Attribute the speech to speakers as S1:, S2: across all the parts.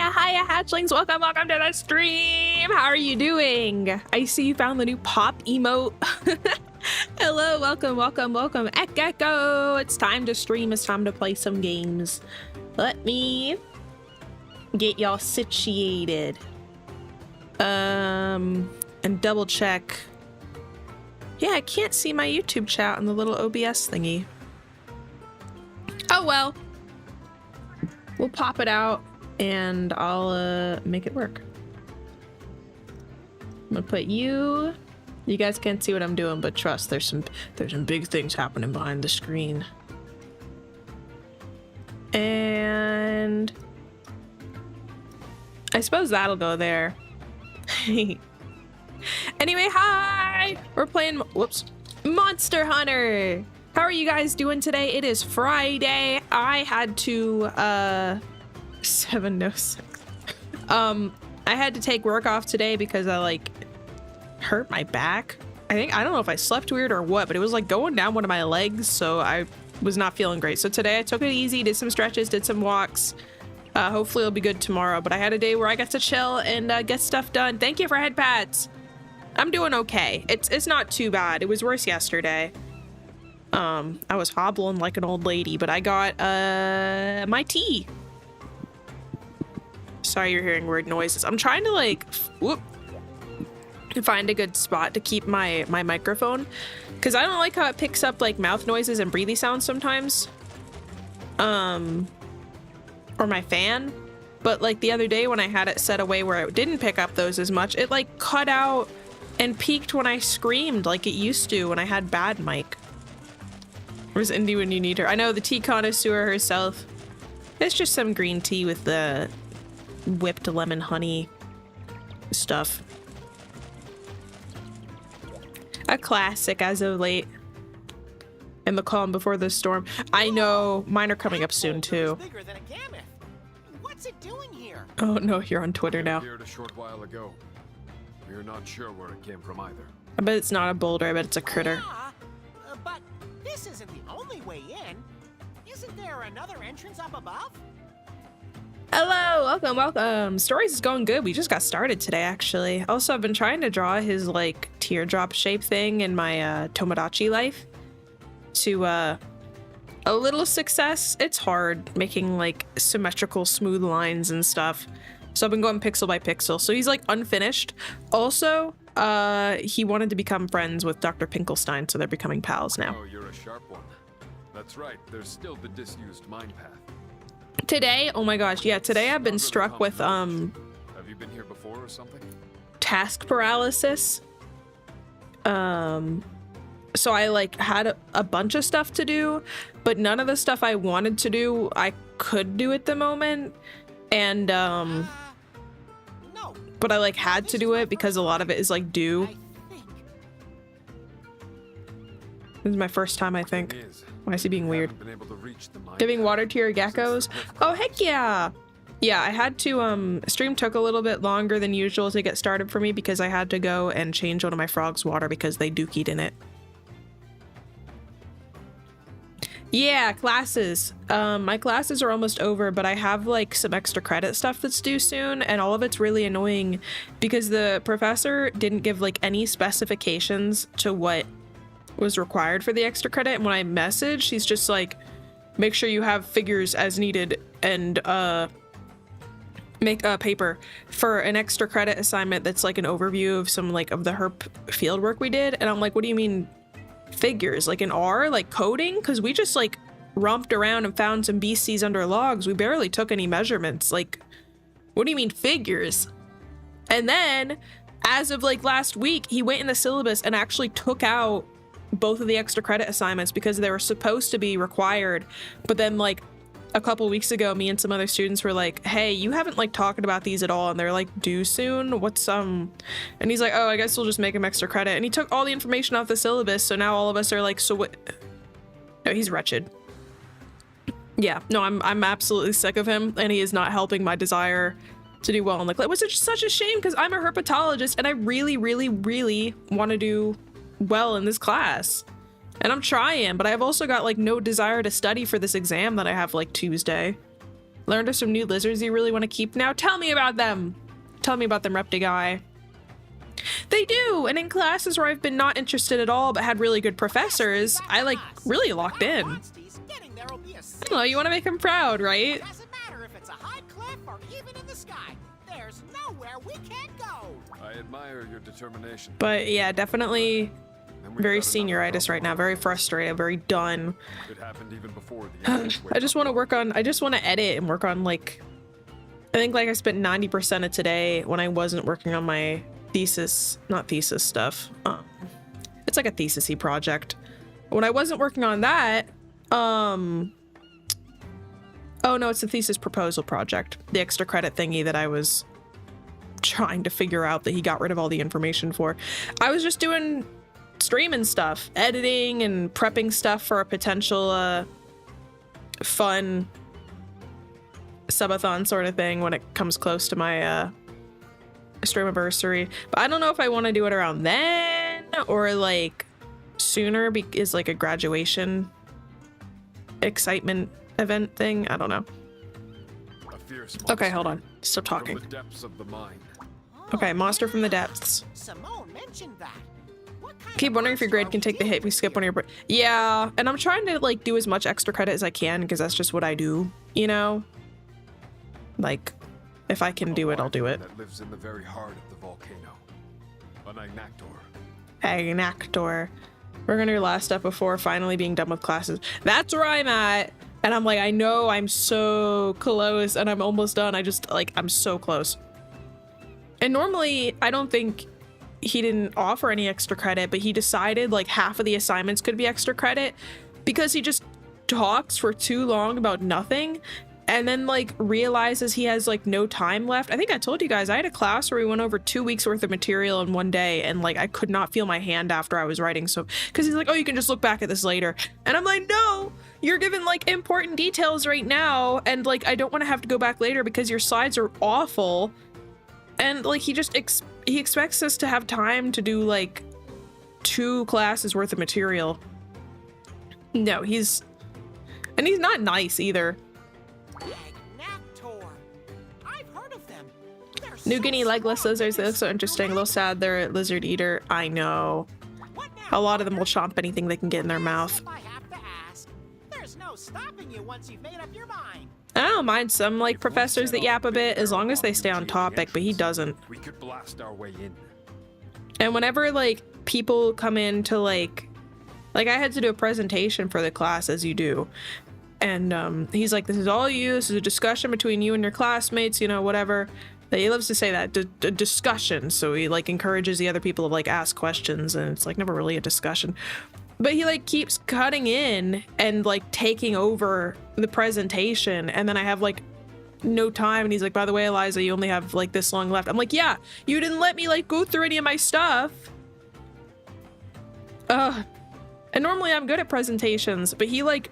S1: Hiya, hatchlings. Welcome to the stream. How are you doing? I see you found the new pop emote. Hello, welcome. Echo. It's time to stream. It's time to play some games. Let me get y'all situated. And double check. Yeah, I can't see my YouTube chat on the little OBS thingy. Oh well. We'll pop it out and I'll make it work. I'm gonna put you. You guys can't see what I'm doing, but trust, there's some big things happening behind the screen. And I suppose that'll go there. Anyway, hi! We're playing, whoops, Monster Hunter! How are you guys doing today? It is Friday. I had to, 7:06. I had to take work off today because I, like, hurt my back. I don't know if I slept weird or what, but it was, like, going down one of my legs, so I was not feeling great. So today I took it easy, did some stretches, did some walks. Hopefully it'll be good tomorrow, but I had a day where I got to chill and get stuff done. Thank you for head pats. I'm doing okay. It's not too bad. It was worse yesterday. I was hobbling like an old lady, but I got my tea. Sorry you're hearing weird noises. I'm trying to like find a good spot to keep my microphone, because I don't like how it picks up like mouth noises and breathy sounds sometimes. Or my fan. But like the other day when I had it set away where it didn't pick up those as much, it like cut out and peaked when I screamed like it used to when I had bad mic. Where's Indy when you need her? I know, the tea connoisseur herself. It's just some green tea with the whipped lemon honey stuff. A classic as of late. And the calm before the storm. I know, mine are coming up soon too.
S2: What's it doing here?
S1: Oh no, you're on Twitter now.
S3: Appeared a short while ago. We're not sure where it came from either.
S1: I bet it's not a boulder, I bet it's a critter.
S2: Yeah, but this isn't the only way in. Isn't there another entrance up above?
S1: Hello, welcome. Stories is going good. We just got started today, actually. Also, I've been trying to draw his like teardrop shape thing in my Tomodachi life to a little success. It's hard making like symmetrical smooth lines and stuff. So I've been going pixel by pixel. So he's like unfinished. Also, he wanted to become friends with Dr. Pinkelstein, so they're becoming pals now.
S3: Oh, you're a sharp one. That's right. There's still the disused mine path.
S1: Today, oh my gosh, yeah, today I've been struck with
S3: Have you been here before or something?
S1: task paralysis. So I like had a bunch of stuff to do, but none of the stuff I wanted to do I could do at the moment. And
S2: No.
S1: but I like had to do it because a lot of it is like due.
S2: I think.
S1: This is my first time, I think.
S3: It is.
S1: Why is he being weird?
S3: Haven't been able to reach the mine
S1: Giving
S3: path
S1: water to your
S3: since the
S1: geckos?
S3: cliff
S1: Oh,
S3: collapsed.
S1: heck yeah. Yeah, I had to, stream took a little bit longer than usual to get started for me because I had to go and change one of my frogs' water because they dookied in it. Yeah, classes. My classes are almost over, but I have like some extra credit stuff that's due soon, and all of it's really annoying because the professor didn't give like any specifications to what was required for the extra credit. And when I messaged, she's just like, make sure you have figures as needed and make a paper for an extra credit assignment that's like an overview of some like of the herp field work we did. And I'm like, what do you mean figures? Like in R, like coding? Because we just like romped around and found some beasties under logs. We barely took any measurements. Like, what do you mean figures? And then as of like last week, he went in the syllabus and actually took out both of the extra credit assignments because they were supposed to be required. But then like a couple weeks ago, me and some other students were like, hey, you haven't like talked about these at all, and they're like due soon. What's and he's like, oh, I guess we'll just make him extra credit. And he took all the information off the syllabus, so now all of us are like, so what? No, he's wretched. Yeah, no, I'm absolutely sick of him, and he is not helping my desire to do well. And like, it was just such a shame because I'm a herpetologist and I really, really, really want to do well in this class. And I'm trying, but I've also got like no desire to study for this exam that I have like Tuesday. Learned of some new lizards you really want to keep now? Tell me about them! Tell me about them, Repti-guy. They do! And in classes where I've been not interested at all but had really good professors, I like really locked in. I don't know, you want to make them proud, right?
S2: Doesn't matter if it's a high cliff or even in the sky. There's nowhere we can't go.
S3: I admire your determination.
S1: But yeah, definitely
S3: And we've
S1: very
S3: got another
S1: senioritis right now, very frustrated, very done.
S3: It happened even before the
S1: I just want to work on, I just want to edit and work on like, I think like I spent 90% of today when I wasn't working on my thesis, not thesis stuff. It's like a thesis-y project. When I wasn't working on that, oh no, it's the thesis proposal project. The extra credit thingy that I was trying to figure out that he got rid of all the information for. I was just doing streaming stuff, editing and prepping stuff for a potential fun subathon sort of thing when it comes close to my stream anniversary. But I don't know if I want to do it around then or like sooner because like a graduation excitement event thing. I don't know.
S3: A fierce
S1: Okay,
S3: monster
S1: hold on. Stop
S3: from
S1: talking.
S3: the depths of the mine.
S1: Okay, monster from the depths.
S2: Simone mentioned that. What kind
S1: Keep
S2: of
S1: wondering if your
S2: monster
S1: grade
S2: are
S1: can
S2: we
S1: take the hit if
S2: dealing
S1: we
S2: with
S1: skip
S2: here?
S1: one of your yeah, and I'm trying to like do as much extra credit as I can because that's just what I do, you know? Like, if I can do it, I'll do it.
S3: That lives in the very heart of the volcano. An Inactor.
S1: Hey, an actor. We're gonna do last step before finally being done with classes. That's where I'm at. And I'm like, I know I'm so close and I'm almost done. I just like, I'm so close. And normally I don't think he didn't offer any extra credit, but he decided like half of the assignments could be extra credit because he just talks for too long about nothing and then like realizes he has like no time left. I think I told you guys I had a class where we went over 2 weeks worth of material in one day and like I could not feel my hand after I was writing. So because he's like, oh, you can just look back at this later. And I'm like, no, you're given like important details right now. And like, I don't want to have to go back later because your slides are awful. And like, he just he expects us to have time to do like 2 classes worth of material. No, he's not nice either.
S2: Ignactor. I've heard of them. They're
S1: New
S2: so
S1: Guinea legless
S2: small,
S1: lizards, they look so interesting. A little sad they're a lizard eater. I know.
S2: What now,
S1: A lot of them will
S2: Walker?
S1: chomp anything they can get in their mouth.
S2: If I have to ask, there's no stopping you once you've made up your mind.
S1: I don't mind some like professors that yap a bit as long as they stay on topic, but he doesn't.
S3: We could blast our way in.
S1: And whenever like people come in to like I had to do a presentation for the class as you do. And he's like, this is all you, this is a discussion between you and your classmates, you know, whatever. He loves to say that, a discussion. So he like encourages the other people to like ask questions and it's like never really a discussion. But he like keeps cutting in and like taking over the presentation. And then I have like no time. And he's like, by the way, Eliza, you only have like this long left. I'm like, yeah, you didn't let me like go through any of my stuff. And normally I'm good at presentations, but he like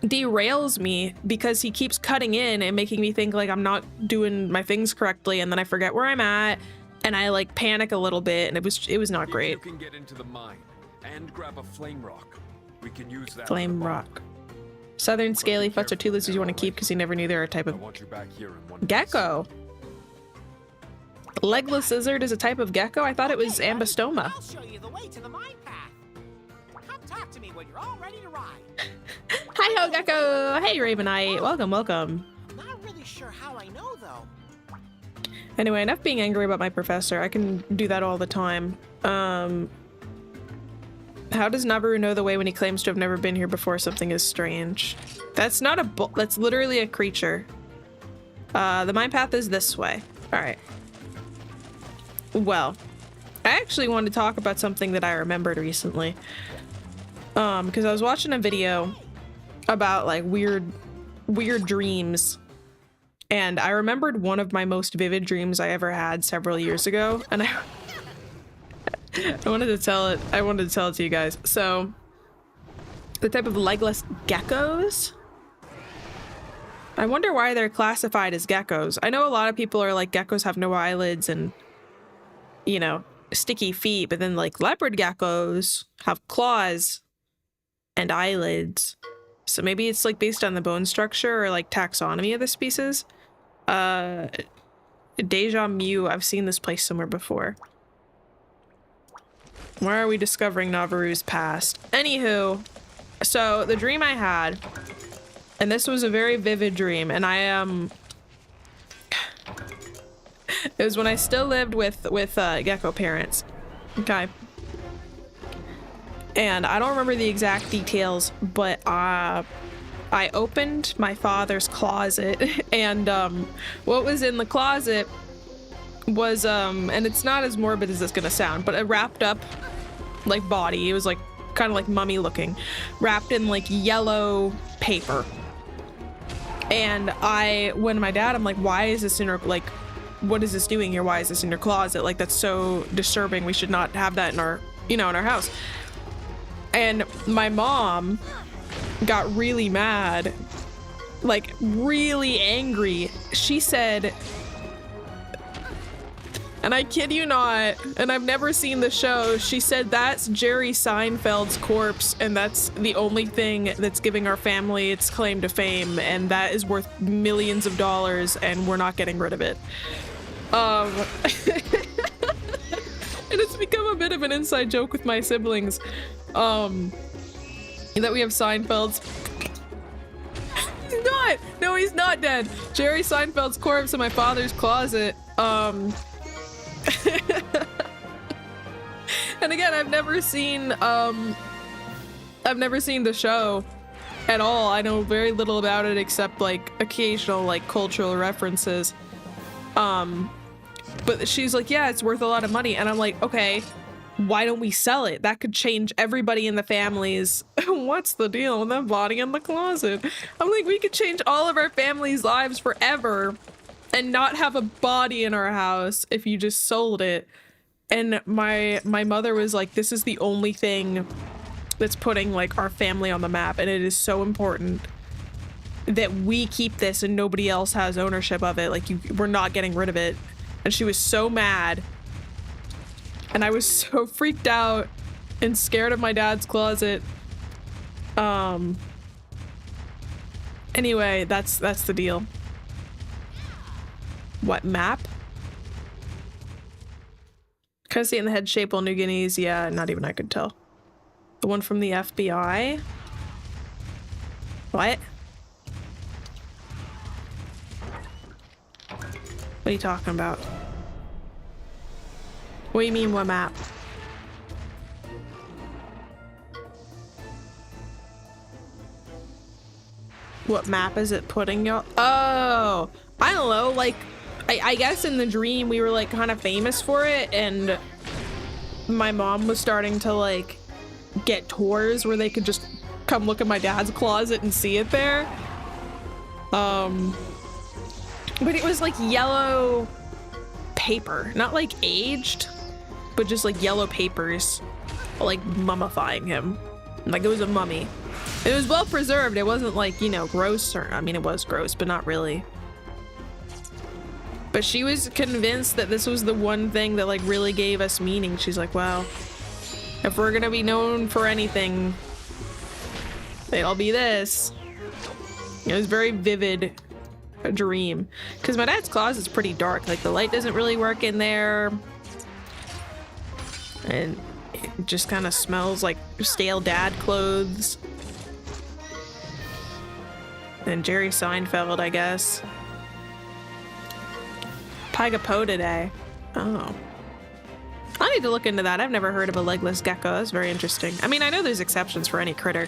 S1: derails me because he keeps cutting in and making me think like I'm not doing my things correctly. And then I forget where I'm at and I like panic a little bit. And it was not
S3: If
S1: great.
S3: you can get into the mine and grab a flame rock, we can use that.
S1: Flame
S3: as a bomb.
S1: rock. Southern scaly fletch are 2 lizards you want to keep because you never knew they were a type
S3: I
S1: of
S3: want you back here in one
S1: gecko. Legless lizard is a type of gecko? I thought it was
S2: Okay, buddy,
S1: ambostoma.
S2: I'll show you the way to the mine path. Come talk to me when you're all ready to ride.
S1: Hi ho gecko! Hey Ravenite! Welcome, welcome.
S2: I'm not really sure how I know though.
S1: Anyway, enough being angry about my professor. I can do that all the time. How does Navirou know the way when he claims to have never been here before something is strange? That's not a that's literally a creature. The mine path is this way. Alright. Well, I actually wanted to talk about something that I remembered recently. Because I was watching a video about like weird dreams. And I remembered one of my most vivid dreams I ever had several years ago. And I wanted to tell it. I wanted to tell it to you guys. So, the type of legless geckos. I wonder why they're classified as geckos. I know a lot of people are like geckos have no eyelids and, you know, sticky feet, but then like leopard geckos have claws and eyelids. So maybe it's like based on the bone structure or like taxonomy of the species. Deja Mu, I've seen this place somewhere before. Why are we discovering Navirou's past? Anywho, so the dream I had, and this was a very vivid dream, and it was when I still lived with gecko parents. Okay. And I don't remember the exact details, but I opened my father's closet and what was in the closet was and it's not as morbid as it's gonna sound, but a wrapped up like body. It was like kind of like mummy looking, wrapped in like yellow paper. And when my dad, I'm like, why is this in your, like, what is this doing here? Why is this in your closet? Like, that's so disturbing. We should not have that in our, in our house. And my mom got really mad, like really angry. She said, and I kid you not, and I've never seen the show, she said that's Jerry Seinfeld's corpse, and that's the only thing that's giving our family its claim to fame, and that is worth millions of dollars, and we're not getting rid of it. And it's become a bit of an inside joke with my siblings, that we have Seinfeld's. He's not! No, he's not dead! Jerry Seinfeld's corpse in my father's closet. And again, I've never seen the show at all. I know very little about it except like occasional like cultural references. But she's like, yeah, it's worth a lot of money. And I'm like, okay, why don't we sell it? That could change everybody in the families. What's the deal with that body in the closet? I'm like, we could change all of our family's lives forever and not have a body in our house if you just sold it. And my mother was like, this is the only thing that's putting like our family on the map, and it is so important that we keep this and nobody else has ownership of it. Like, we're not getting rid of it. And she was so mad, and I was so freaked out and scared of my dad's closet. Anyway, that's the deal. What map? Can I see it in the head shape while New Guinea's? Yeah, not even I could tell. The one from the FBI? What? What are you talking about? What do you mean, what map? What map is it putting y'all? Oh, I don't know, like, I guess in the dream we were like kind of famous for it, and my mom was starting to like get tours where they could just come look at my dad's closet and see it there. But it was like yellow paper, not like aged, but just like yellow papers, like mummifying him. Like it was a mummy. It was well preserved. It wasn't like, you know, gross, or I mean, it was gross, but not really. But she was convinced that this was the one thing that like really gave us meaning. She's like, wow, if we're gonna be known for anything, it'll be this. It was very vivid. A dream, because my dad's closet's pretty dark. Like the light doesn't really work in there, and it just kind of smells like stale dad clothes and Jerry Seinfeld, I guess. Pagapo today. Oh, I need to look into that. I've never heard of a legless gecko. That's very interesting. I mean, I know there's exceptions for any critter.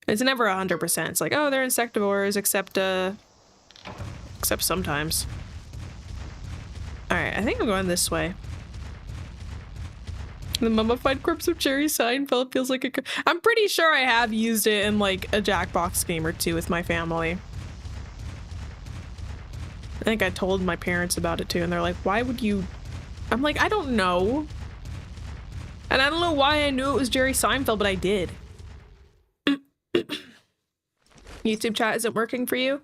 S1: It's never 100%. It's like, oh, they're insectivores, except sometimes. All right, I think I'm going this way. The mummified corpse of Jerry Seinfeld feels like a... I'm pretty sure I have used it in like a Jackbox game or two with my family. I think I told my parents about it too, and they're like, why would you... I'm like, I don't know. And I don't know why I knew it was Jerry Seinfeld, but I did. YouTube chat isn't working for you?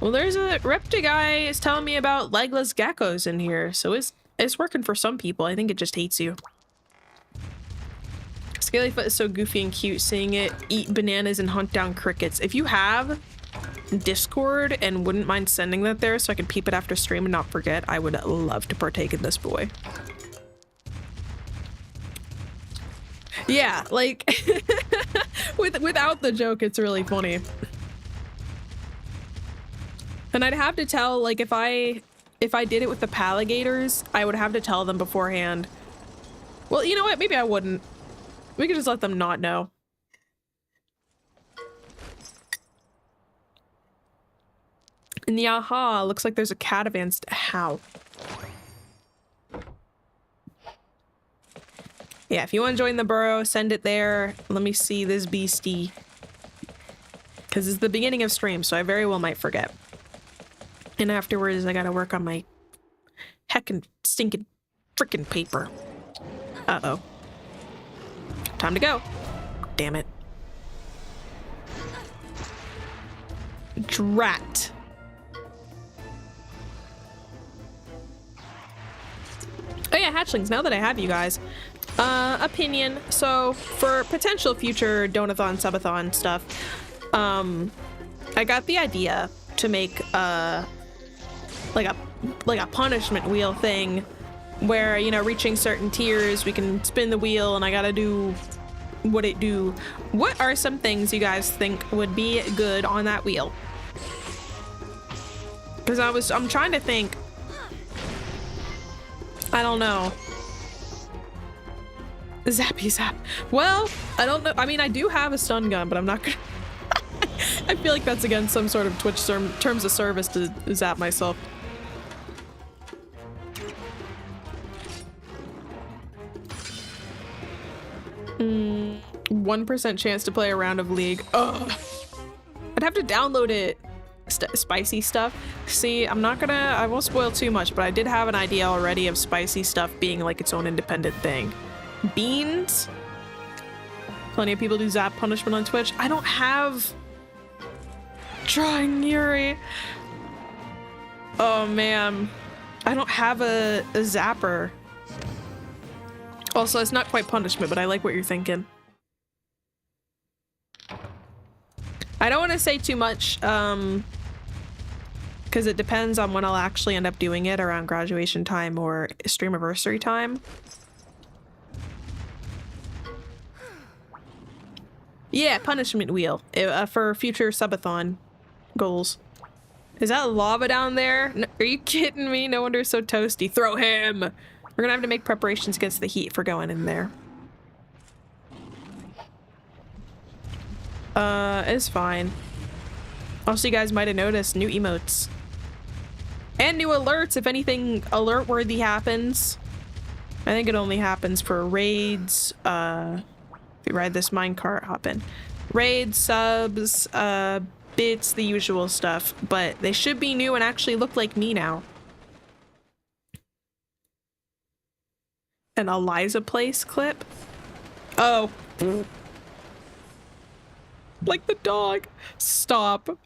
S1: Well, there's a Repta guy is telling me about legless geckos in here, so it's working for some people. I think it just hates you. Scalyfoot is so goofy and cute, seeing it eat bananas and hunt down crickets. If you have Discord and wouldn't mind sending that there so I could peep it after stream and not forget, I would love to partake in this boy. Yeah, like without the joke, it's really funny. And I'd have to tell, like, if I did it with the Paligators, I would have to tell them beforehand. Well, you know what? Maybe I wouldn't. We could just let them not know. And the aha, looks like there's a cat advanced. How? Yeah, if you want to join the burrow, send it there. Let me see this beastie. Because it's the beginning of stream, so I very well might forget. And afterwards, I gotta work on my heckin' stinking frickin' paper. Uh-oh. Time to go. Damn it. Drat. Oh yeah, hatchlings, now that I have you guys. Opinion. So, for potential future donathon, subathon stuff, I got the idea to make, like a punishment wheel thing where, you know, reaching certain tiers, we can spin the wheel and I gotta do what it do. What are some things you guys think would be good on that wheel? Because I'm trying to think. I don't know. Zappy zap. Well, I don't know. I mean, I do have a stun gun, but I'm not gonna. I feel like that's against some sort of Twitch terms of service to zap myself. Mm, 1% chance to play a round of League. Ugh. I'd have to download it. Spicy stuff. See, I won't spoil too much, but I did have an idea already of spicy stuff being like its own independent thing. Beans? Plenty of people do zap punishment on Twitch. I don't have Drawing Yuri. Oh man. I don't have a zapper. Also, it's not quite punishment, but I like what you're thinking. I don't want to say too much, because it depends on when I'll actually end up doing it, around graduation time or streamiversary time. Yeah, punishment wheel for future subathon goals. Is that lava down there? No, are you kidding me? No wonder it's so toasty. Throw him! We're gonna have to make preparations against the heat for going in there. It's fine. Also, you guys might have noticed new emotes. And new alerts if anything alert-worthy happens. I think it only happens for raids, if you ride this minecart, hop in. Raids, subs, bits, the usual stuff. But they should be new and actually look like me now. An Eliza Place clip? Oh. Like the dog. Stop.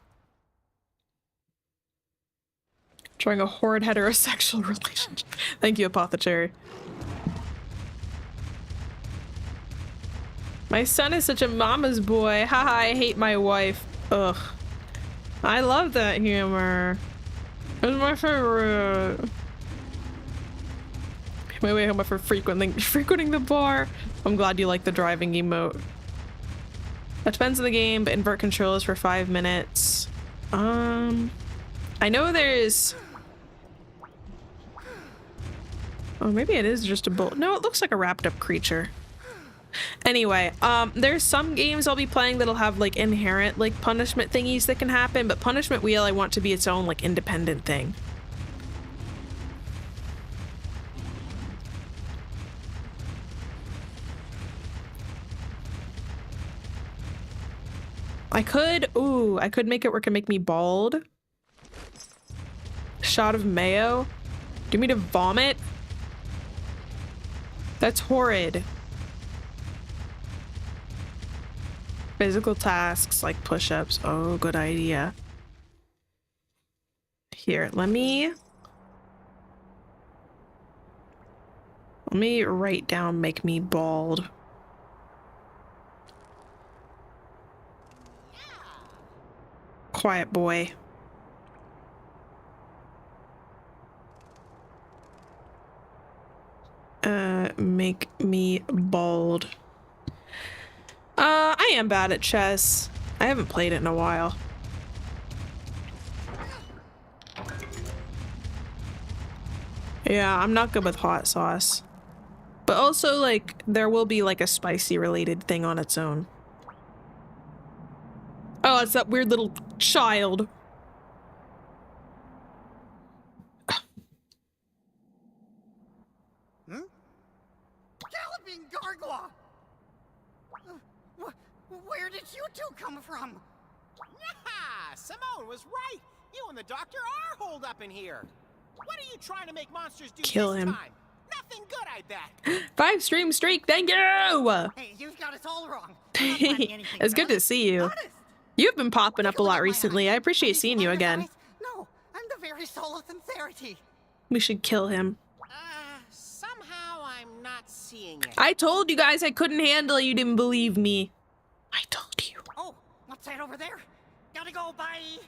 S1: Trying a horrid heterosexual relationship. Thank you, Apothecary. My son is such a mama's boy. Haha, I hate my wife. Ugh. I love that humor. It's my favorite. My way home for frequenting the bar. I'm glad you like the driving emote. That depends on the game, but invert controls for 5 minutes. I know there's... Oh, maybe it is just a bull. No, it looks like a wrapped up creature. Anyway, there's some games I'll be playing that'll have like inherent like punishment thingies that can happen, but punishment wheel I want to be its own like independent thing. I could make it where it can make me bald. Shot of mayo. Do you mean to vomit? That's horrid. Physical tasks like push-ups. Oh, good idea. Here, let me write down make me bald. Quiet boy. Make me bald. I am bad at chess. I haven't played it in a while. Yeah, I'm not good with hot sauce. But also, like, there will be, like, a spicy related thing on its own. Oh, it's that weird little child.
S2: Hmm? Galloping Gargoyle! Where did you two come from? Yeah, Simone was right. You and the doctor are holed up in here. What are you trying to make monsters do
S1: Kill
S2: this
S1: him.
S2: time? Nothing good, I bet.
S1: 5 stream streak, thank you!
S2: Hey, you've got us all wrong. I'm not planning anything,
S1: It's good to
S2: fellas.
S1: see you.
S2: Honest.
S1: You've been popping up a
S2: Look
S1: lot
S2: at my
S1: recently.
S2: eyes.
S1: I
S2: Are
S1: appreciate
S2: these
S1: seeing you
S2: blinders
S1: again.
S2: eyes? No, I'm the very soul of sincerity.
S1: We should kill him.
S2: Somehow I'm not seeing it.
S1: I told you guys I couldn't handle it. You didn't believe me. I told you.
S2: Oh, what's that over there? Gotta go, bye.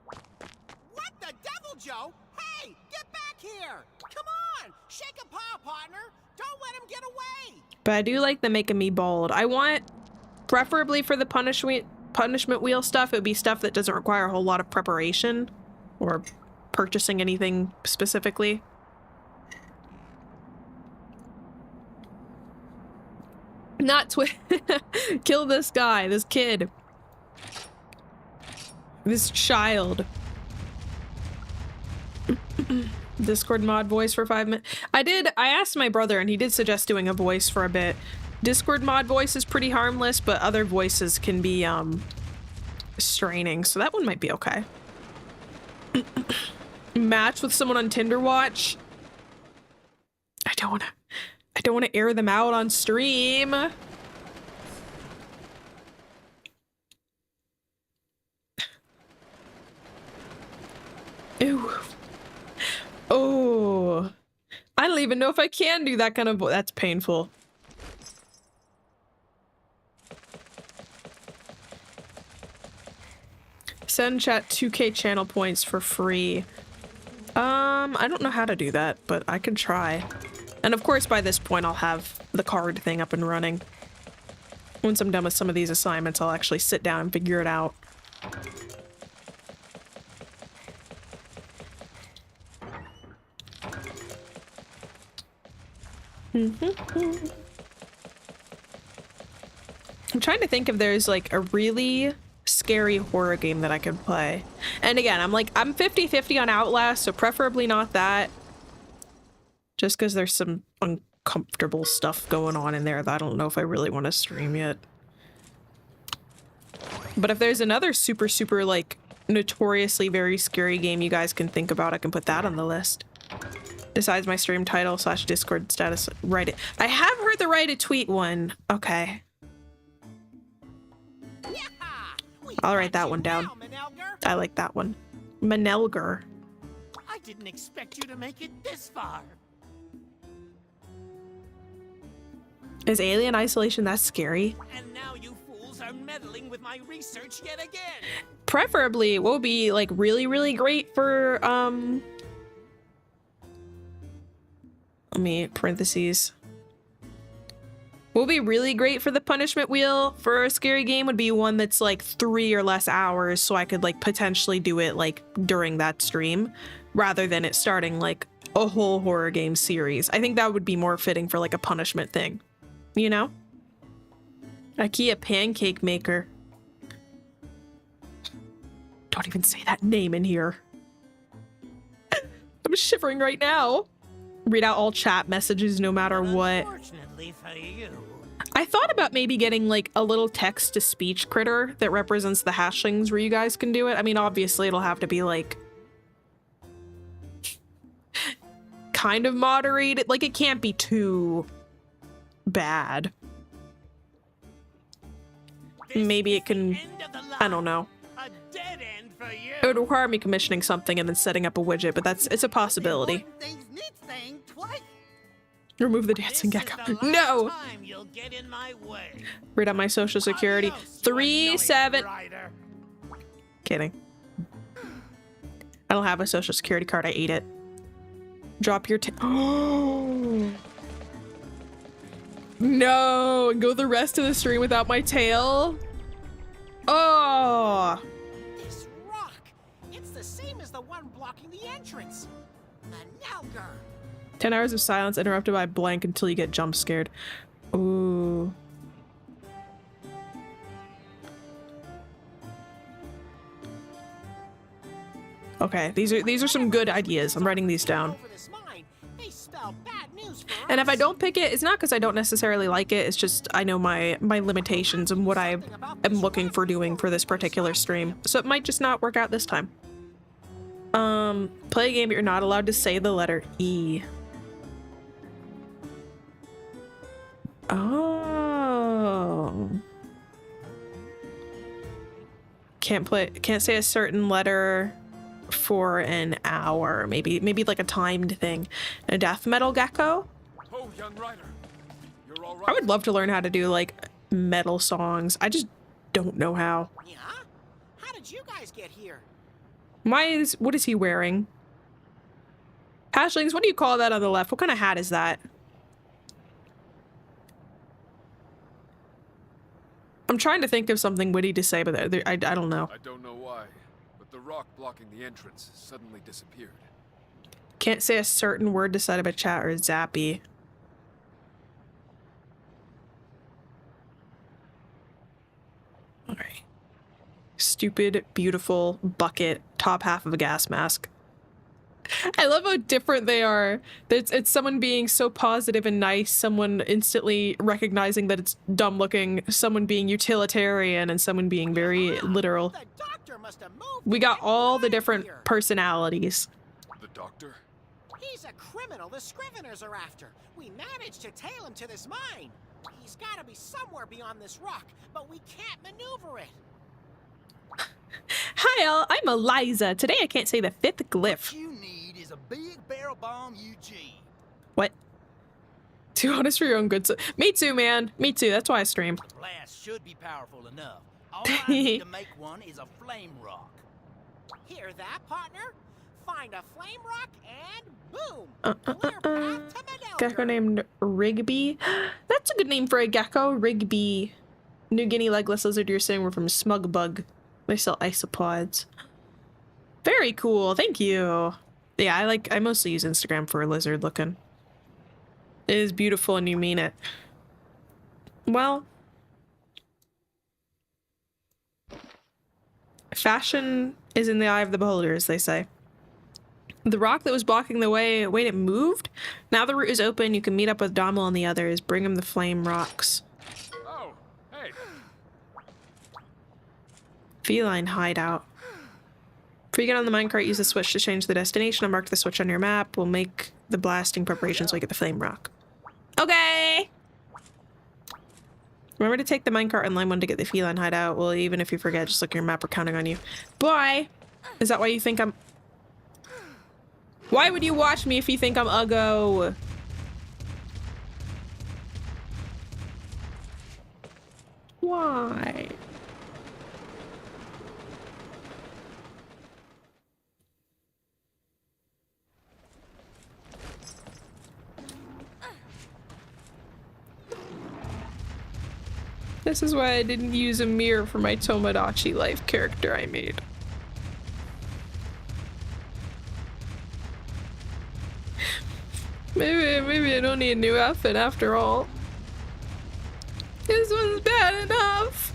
S2: What the devil, Joe? Hey, get back here! Come on, shake a paw, partner. Don't let him get away.
S1: But I do like the making me bald. I want, preferably for the punishment wheel stuff, it would be stuff that doesn't require a whole lot of preparation or purchasing anything specifically. Not kill this guy, this kid. This child. Discord mod voice for 5 minutes. I asked my brother and he did suggest doing a voice for a bit. Discord mod voice is pretty harmless, but other voices can be straining, so that one might be okay. Match with someone on Tinder Watch. I don't want to air them out on stream. Ew. Oh, I don't even know if I can do that kind of that's painful. Send chat 2K channel points for free. I don't know how to do that, but I can try. And of course, by this point, I'll have the card thing up and running. Once I'm done with some of these assignments, I'll actually sit down and figure it out. I'm trying to think if there's like a really scary horror game that I could play. And again, I'm 50-50 on Outlast, so preferably not that. Just because there's some uncomfortable stuff going on in there that I don't know if I really want to stream yet. But if there's another super like notoriously very scary game you guys can think about, I can put that on the list. Besides my stream title / Discord status, write it. I have heard the write a tweet one. Okay. I'll write that one down. I like that one. Manelger.
S2: I didn't expect you to make it this far.
S1: Is Alien Isolation that scary?
S2: And now you fools are meddling with my research yet again.
S1: Preferably, what would be like really great for let me parentheses. What would be really great for the punishment wheel for a scary game would be one that's like 3 or less hours, so I could like potentially do it like during that stream rather than it starting like a whole horror game series. I think that would be more fitting for like a punishment thing, you know? IKEA pancake maker. Don't even say that name in here. I'm shivering right now. Read out all chat messages no matter what.
S2: Unfortunately for you.
S1: I thought about maybe getting like a little text-to-speech critter that represents the hashlings where you guys can do it. I mean, obviously it'll have to be like kind of moderated. Like it can't be too bad. Maybe it can, I don't know.
S2: A dead end for you.
S1: It would require me commissioning something and then setting up a widget, but it's a possibility.
S2: Things need saying twice.
S1: Remove the dancing
S2: This
S1: gecko.
S2: is the last
S1: No!
S2: time you'll get in my way.
S1: Read out my social security.
S2: Adios, you annoying
S1: 37.
S2: rider.
S1: kidding. I don't have a social security card. I ate it. Drop your oh no, and go the rest of the stream without my tail. Oh,
S2: This rock! It's the same as the one blocking the entrance. The Nelger.
S1: 10 hours of silence interrupted by blank until you get jump scared. Ooh. Okay, these are some good ideas. I'm writing these down.
S2: Over this mine, they spell bad news for
S1: And if I
S2: us.
S1: don't pick it, it's not because I don't necessarily like it. It's just I know my limitations and what I am looking for doing for this particular stream. So it might just not work out this time. Play a game, but you're not allowed to say the letter E. Oh. Can't say a certain letter for an hour. Maybe like a timed thing. A death metal gecko?
S3: Oh, young rider. You're all right.
S1: I would love to learn how to do like metal songs. I just don't know how.
S2: Yeah? How did you guys get here?
S1: What is he wearing? Hashlings, what do you call that on the left? What kind of hat is that? I'm trying to think of something witty to say, but I don't know.
S3: I don't know why, but the rock blocking the entrance suddenly disappeared.
S1: Can't say a certain word to set up a chat or zappy. Alright. Stupid, beautiful bucket, top half of a gas mask. I love how different they are. It's someone being so positive and nice, someone instantly recognizing that it's dumb looking, someone being utilitarian, and someone being very literal.
S2: The doctor must have moved.
S1: We got
S2: and
S1: all the
S2: arrived
S1: different
S2: here.
S1: personalities.
S3: The doctor?
S2: He's a criminal the Scriveners are after. We managed to tail him to this mine. He's got to be somewhere beyond this rock, but we can't maneuver it.
S1: Hi all, I'm Eliza. Today I can't say the fifth glyph.
S4: What you need is a big barrel bomb Eugene.
S1: What? Too honest for your own good. Me too, man. Me too. That's why I stream.
S4: Blast should be powerful enough. All I need to make one is a flame rock.
S2: Hear that, partner? Find a flame rock and boom! Clear path to
S1: Gecko
S2: Manelger.
S1: named Rigby. That's a good name for a gecko. Rigby. New Guinea legless lizard you're saying we're from Smugbug. They sell isopods. Very cool. Thank you. Yeah, I mostly use Instagram for lizard looking. It is beautiful and you mean it. Well, fashion is in the eye of the beholder, as they say. The rock that was blocking the way, wait, it moved? Now the route is open. You can meet up with Dommel and the others. Bring him the flame rocks.
S3: Oh, hey.
S1: Feline hideout. Before you get on the minecart, use the switch to change the destination. I'll mark the switch on your map. We'll make the blasting preparations so we get the flame rock. Okay! Remember to take the minecart on line 1 to get the feline hideout. Well, even if you forget, just look at your map. We're counting on you. Bye! Is that why you think I'm... Why would you watch me if you think I'm uggo? Why? This is why I didn't use a mirror for my Tomodachi Life character I made. Maybe I don't need a new outfit after all. This one's bad enough.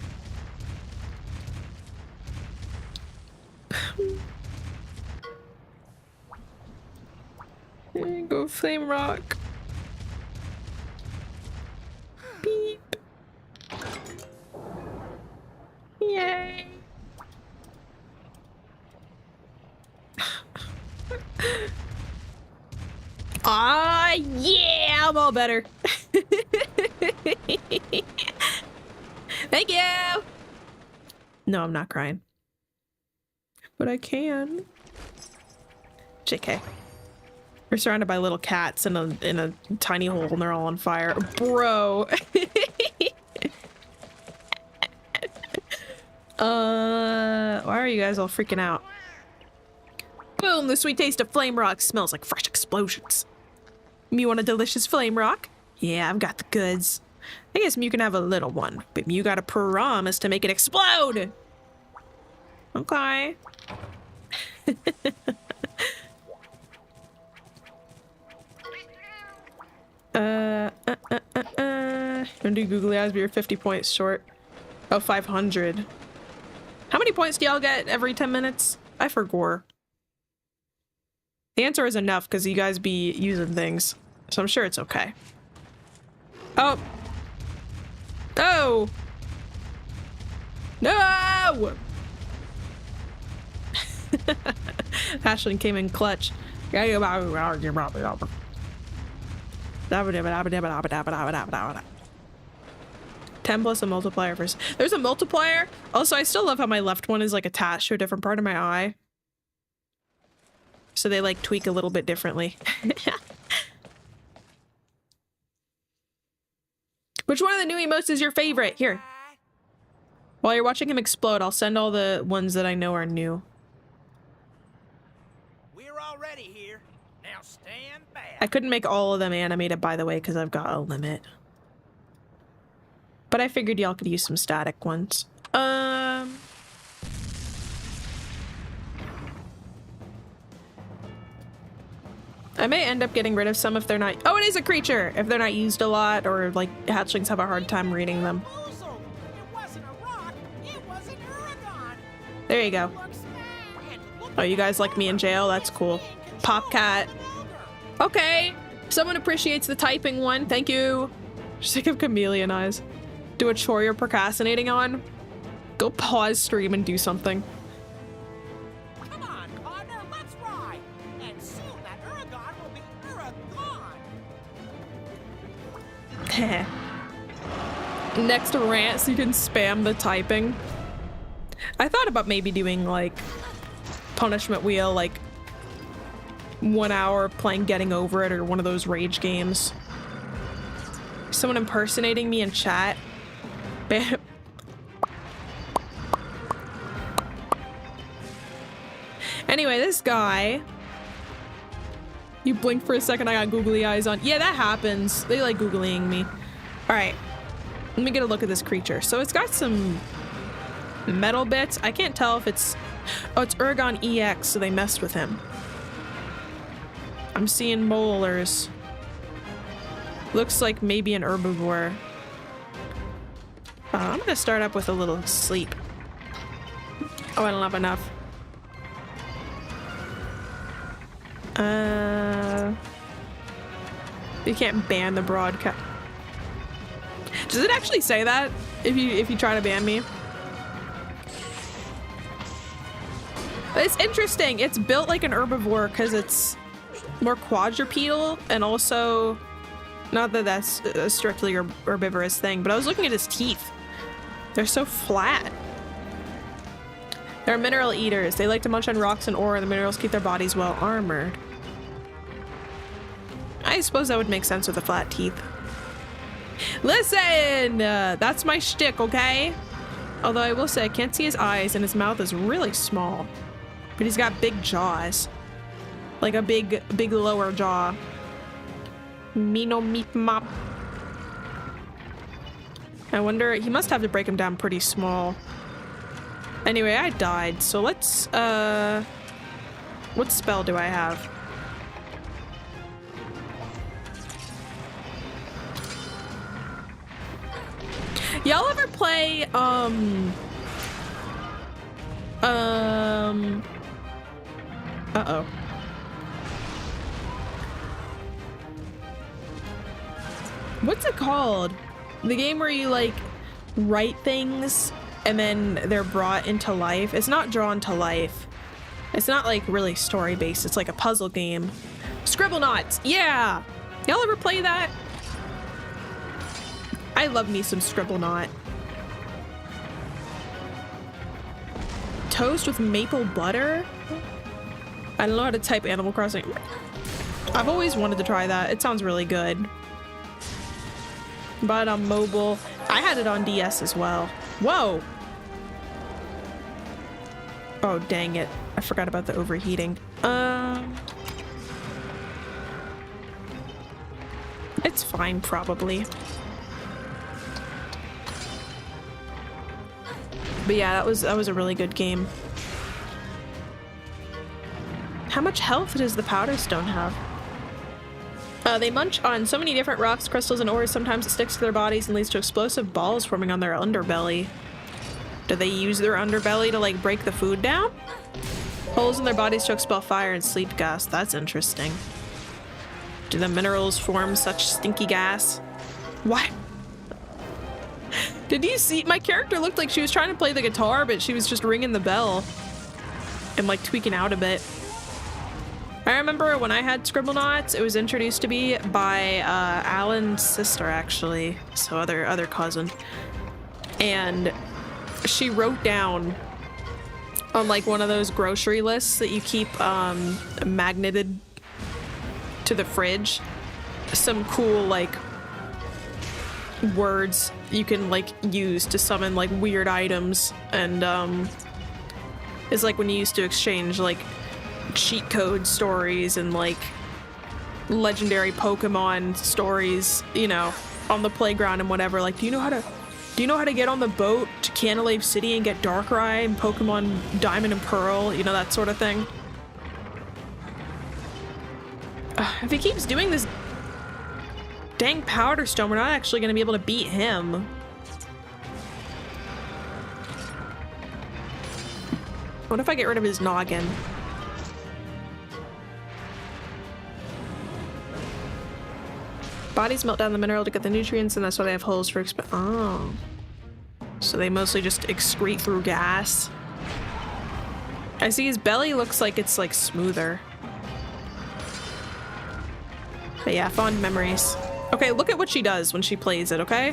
S1: Here you go, flame rock. Beep. Yay. Ah, yeah, I'm all better. Thank you. No, I'm not crying. But I can. JK. We're surrounded by little cats in a tiny hole and they're all on fire. Bro. Why are you guys all freaking out? Boom, the sweet taste of flame rock smells like fresh explosions. You want a delicious flame rock? Yeah, I've got the goods. I guess you can have a little one, but you gotta promise to make it explode. Okay. Don't do googly eyes, but you're 50 points short. Oh, 500. How many points do y'all get every 10 minutes? I forgot. The answer is enough because you guys be using things. So I'm sure it's okay. Oh. Oh. No! Ashlyn came in clutch. 10 plus a multiplier for... There's a multiplier? Also, I still love how my left one is like attached to a different part of my eye. So they like tweak a little bit differently. Which one of the new emotes is your favorite? Here. While you're watching him explode, I'll send all the ones that I know are new.
S4: We're already here. Now stand back.
S1: I couldn't make all of them animated, by the way, because I've got a limit. But I figured y'all could use some static ones. I may end up getting rid of some if they're not... Oh, it is a creature! If they're not used a lot, or, like, hatchlings have a hard time reading them.
S2: It wasn't a rock, it was an Uragon.
S1: There you go.
S2: Looks mad. Look
S1: Oh, you guys like me in jail? That's cool. Popcat. Okay. Someone appreciates the typing one. Thank you. Sick of chameleon eyes. Do a chore you're procrastinating on? Go pause stream and do something.
S2: Come on, partner, let's ride. And soon that Uragon will be Uragon.
S1: Next rant so you can spam the typing. I thought about maybe doing like punishment wheel, like 1 hour playing Getting Over It or one of those rage games. Someone impersonating me in chat. Bam. Anyway, this guy. You blinked for a second, I got googly eyes on. Yeah, that happens. They like googlying me. Alright. Let me get a look at this creature. So it's got some metal bits. I can't tell if it's... Oh, it's Uragon EX, so they messed with him. I'm seeing molars. Looks like maybe an herbivore. I'm gonna start up with a little sleep. Oh, I don't have enough. You can't ban the broadcast. Does it actually say that if you try to ban me? It's interesting. It's built like an herbivore because it's more quadrupedal, and also not that that's a strictly herbivorous thing, but I was looking at his teeth. They're so flat. They're mineral eaters. They like to munch on rocks and ore, and the minerals keep their bodies well armored. I suppose that would make sense with the flat teeth. Listen! That's my shtick, okay? Although I will say I can't see his eyes, and his mouth is really small. But he's got big jaws. Like a big lower jaw. Meeno meep mop. I wonder, he must have to break him down pretty small. Anyway, I died, so let's, what spell do I have? Y'all ever play, uh-oh. What's it called? The game where you, like, write things and then they're brought into life. It's not drawn to life. It's not, like, really story-based. It's like a puzzle game. Scribblenauts! Yeah! Y'all ever play that? I love me some Scribblenaut. Toast with maple butter? I don't know how to type Animal Crossing. I've always wanted to try that. It sounds really good. But on mobile, I had it on DS as well. Whoa! Oh, dang it. I forgot about the overheating. It's fine, probably. But yeah, that was a really good game. How much health does the powder stone have? They munch on so many different rocks, crystals, and ores. Sometimes it sticks to their bodies and leads to explosive balls forming on their underbelly. Do they use their underbelly to like break the food down? Holes in their bodies to expel fire and sleep gas. That's interesting. Do the minerals form such stinky gas? Why? Did you see? My character looked like she was trying to play the guitar, but she was just ringing the bell and like tweaking out a bit. I remember when I had Scribblenauts, it was introduced to me by Alan's sister, actually, so other cousin, and she wrote down on like one of those grocery lists that you keep magneted to the fridge some cool like words you can like use to summon like weird items, and it's like when you used to exchange like cheat code stories and like legendary Pokemon stories, you know, on the playground and whatever. Like, do you know how to get on the boat to Canalave City and get Darkrai and Pokemon Diamond and Pearl, you know, that sort of thing. If he keeps doing this dang Powder Stone, we're not actually going to be able to beat him. What if I get rid of his noggin? Bodies melt down the mineral to get the nutrients, and that's why they have holes for oh. So they mostly just excrete through gas. I see his belly looks like it's like smoother. But yeah, fond memories. Okay, look at what she does when she plays it, okay?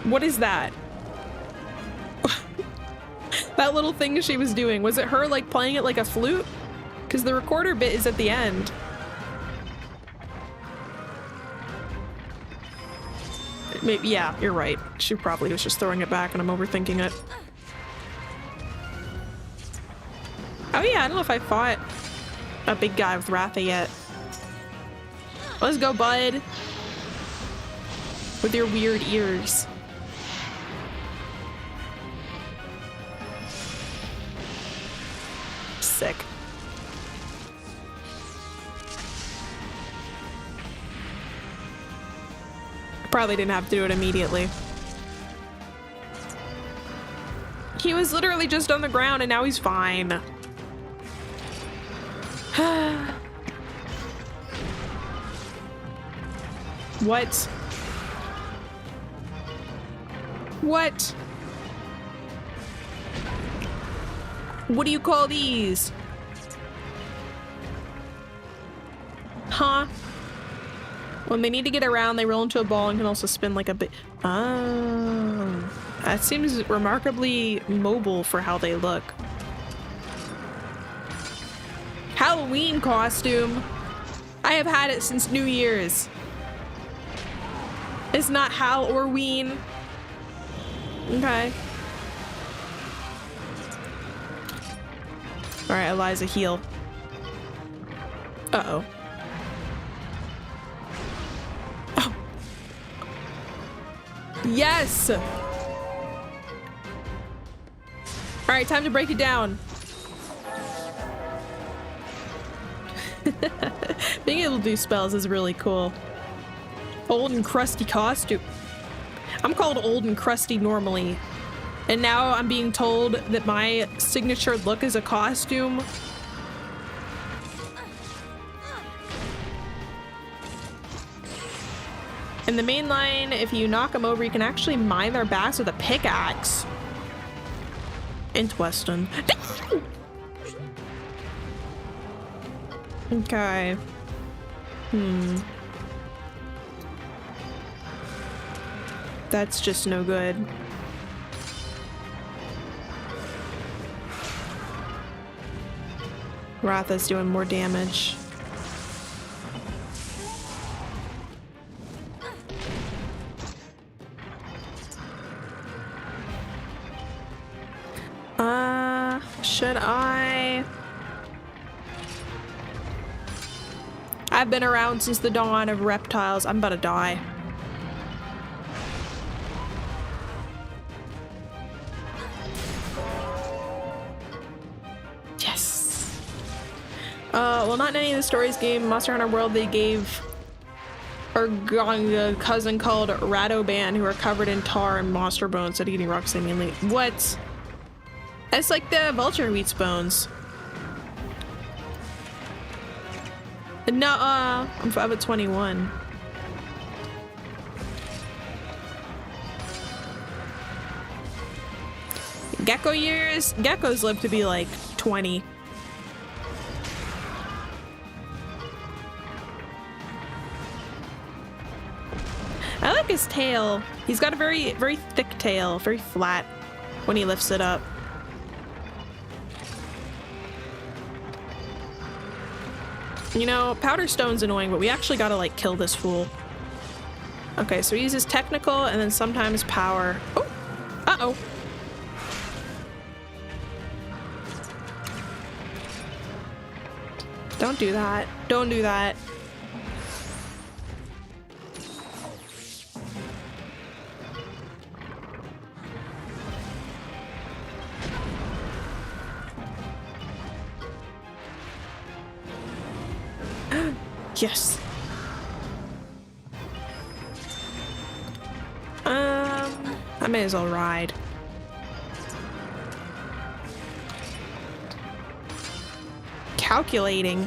S1: What is that? That little thing she was doing, was it her like playing it like a flute? Because the recorder bit is at the end. Maybe, yeah, you're right. She probably was just throwing it back and I'm overthinking it. Oh yeah, I don't know if I fought a big guy with Ratha yet. Let's go, bud. With your weird ears. Sick. Probably didn't have to do it immediately. He was literally just on the ground and now he's fine. What? What? What do you call these? Huh? When they need to get around, they roll into a ball and can also spin like a bit. Oh, that seems remarkably mobile for how they look. Halloween costume. I have had it since New Year's. It's not Hal or Ween. Okay. All right, Eliza, heal. Uh-oh. Oh. Yes! All right, time to break it down. Being able to do spells is really cool. Old and crusty costume. I'm called old and crusty normally, and now I'm being told that my signature look is a costume. In the main line, if you knock them over, you can actually mine their backs with a pickaxe. Interesting. Okay. That's just no good. Ratha's doing more damage. Should I? I've been around since the dawn of reptiles. I'm about to die. Yes. Well, not in any of the stories game Monster Hunter World they gave our cousin called Radoban, who are covered in tar and monster bones that eating rocks immediately. What? It's like the vulture wheat's bones. No, I'm at 21. Gecko years? Geckos live to be like 20. I like his tail. He's got a very, very thick tail, very flat when he lifts it up. You know, Powder Stone's annoying, but we actually gotta, like, kill this fool. Okay, so he uses technical and then sometimes power. Oh! Uh-oh! Don't do that. Don't do that. Yes. I may as well ride. Calculating?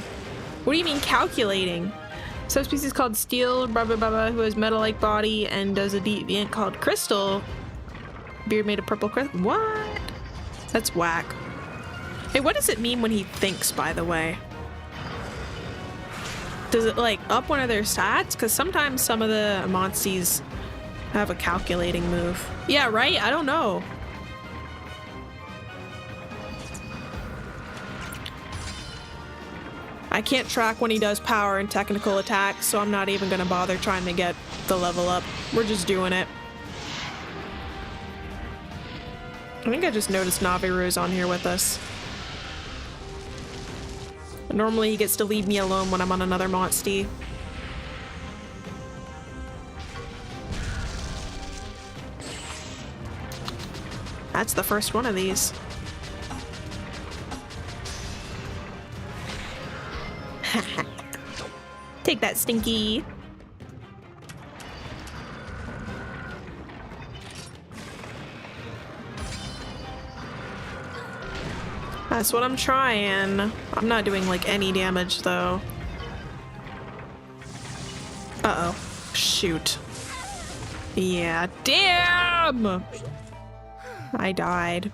S1: What do you mean calculating? Subspecies called Steel, blah blah blah blah, who has metal-like body and does a deviant called Crystal. Beard made of purple crystal. What? That's whack. Hey, what does it mean when he thinks, by the way? Does it, like, up one of their stats? Because sometimes some of the monsties have a calculating move. Yeah, right? I don't know. I can't track when he does power and technical attacks, so I'm not even gonna bother trying to get the level up. We're just doing it. I think I just noticed Navirou's on here with us. Normally he gets to leave me alone when I'm on another monstie. That's the first one of these. Take that, Stinky. That's what I'm trying. I'm not doing like any damage though. Uh-oh. Shoot. Yeah, damn! I died.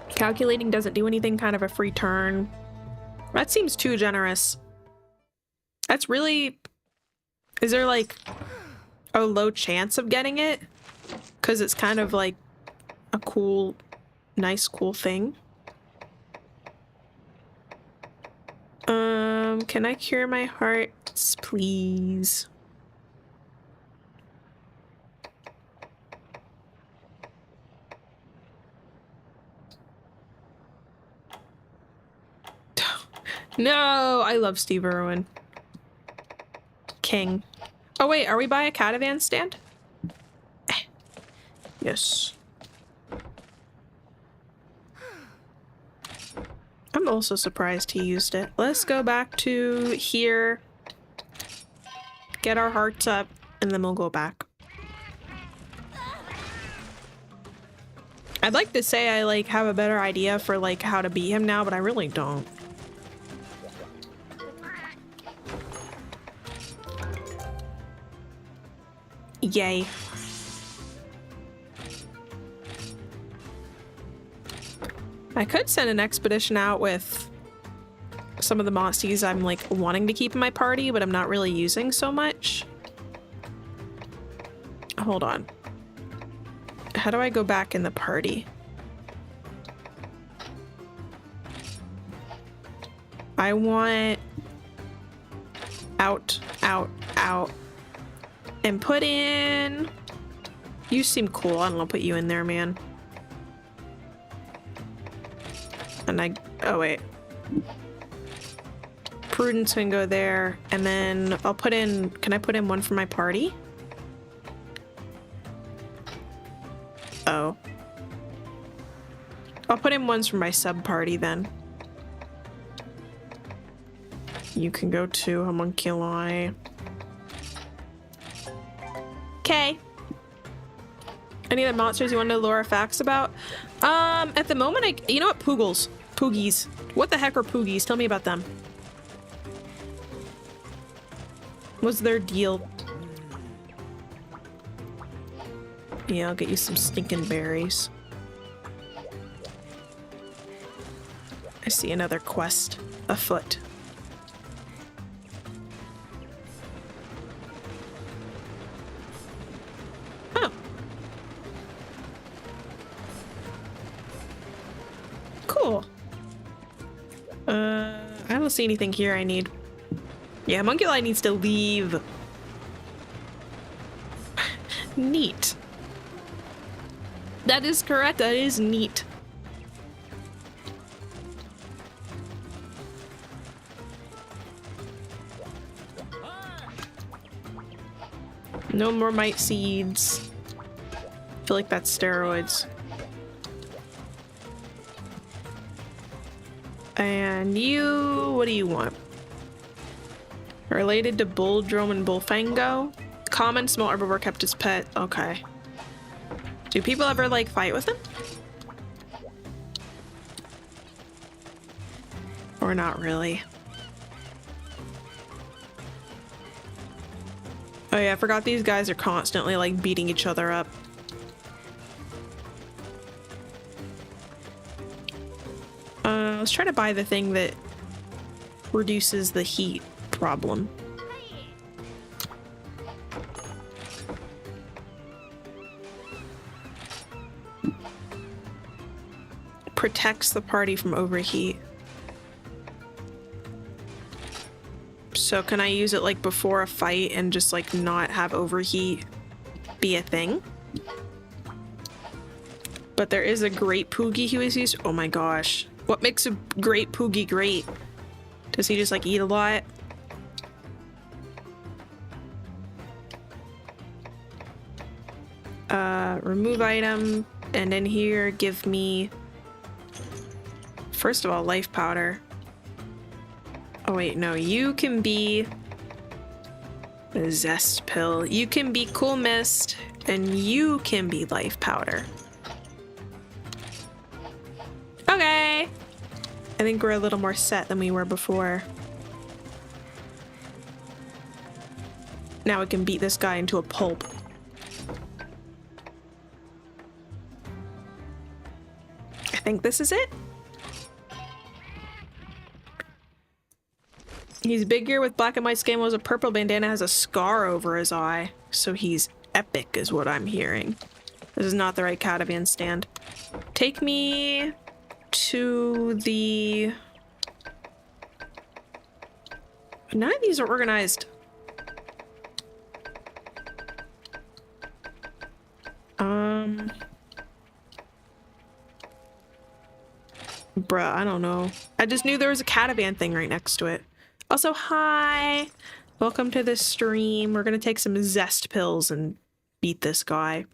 S1: Calculating doesn't do anything, kind of a free turn. That seems too generous. That's really... Is there like a low chance of getting it? Because it's kind of like a cool, nice, cool thing. Can I cure my hearts, please? No, I love Steve Irwin. King. Oh wait, are we by a catavan stand? Yes. I'm also surprised he used it. Let's go back to here. Get our hearts up, and then we'll go back. I'd like to say I like have a better idea for like how to beat him now, but I really don't. Yay. I could send an expedition out with some of the monsties I'm like wanting to keep in my party, but I'm not really using so much. Hold on. How do I go back in the party? I want out, out, out, and put in You seem cool. I don't know, put you in there, man. And oh wait. Prudence can go there, and then I'll put in, can I put in one for my party? Oh. I'll put in ones for my sub-party then. You can go to homunculi. Okay. Any other monsters you want to know lore or facts about? At the moment, you know what? Poogles. Poogies. What the heck are Poogies? Tell me about them. What's their deal? Yeah, I'll get you some stinking berries. I see another quest afoot. Oh. Cool. I don't see anything here I need. Yeah, homunculi needs to leave. Neat. That is correct. That is neat. No more mite seeds. I feel like that's steroids. And you, what do you want? Related to Bulldrome and Bullfango? Common small herbivore kept as pet. Okay. Do people ever like fight with them? Or not really? Oh yeah, I forgot these guys are constantly like beating each other up. Let's try to buy the thing that reduces the heat problem. Protects the party from overheat. So can I use it like before a fight and just like not have overheat be a thing? But there is a great Poogie he was used. Oh my gosh. What makes a great Poogie great? Does he just like eat a lot? Remove item, and in here give me, first of all, life powder. Oh wait, no, you can be a zest pill, you can be cool mist, and you can be life powder. Okay, I think we're a little more set than we were before. Now we can beat this guy into a pulp. I think this is it. He's bigger with black and white skin, was a purple bandana, has a scar over his eye. So he's epic is what I'm hearing. This is not the right catavan stand. Take me to the... None of these are organized. Bruh, I don't know. I just knew there was a catavan thing right next to it. Also, hi! Welcome to the stream. We're gonna take some zest pills and beat this guy.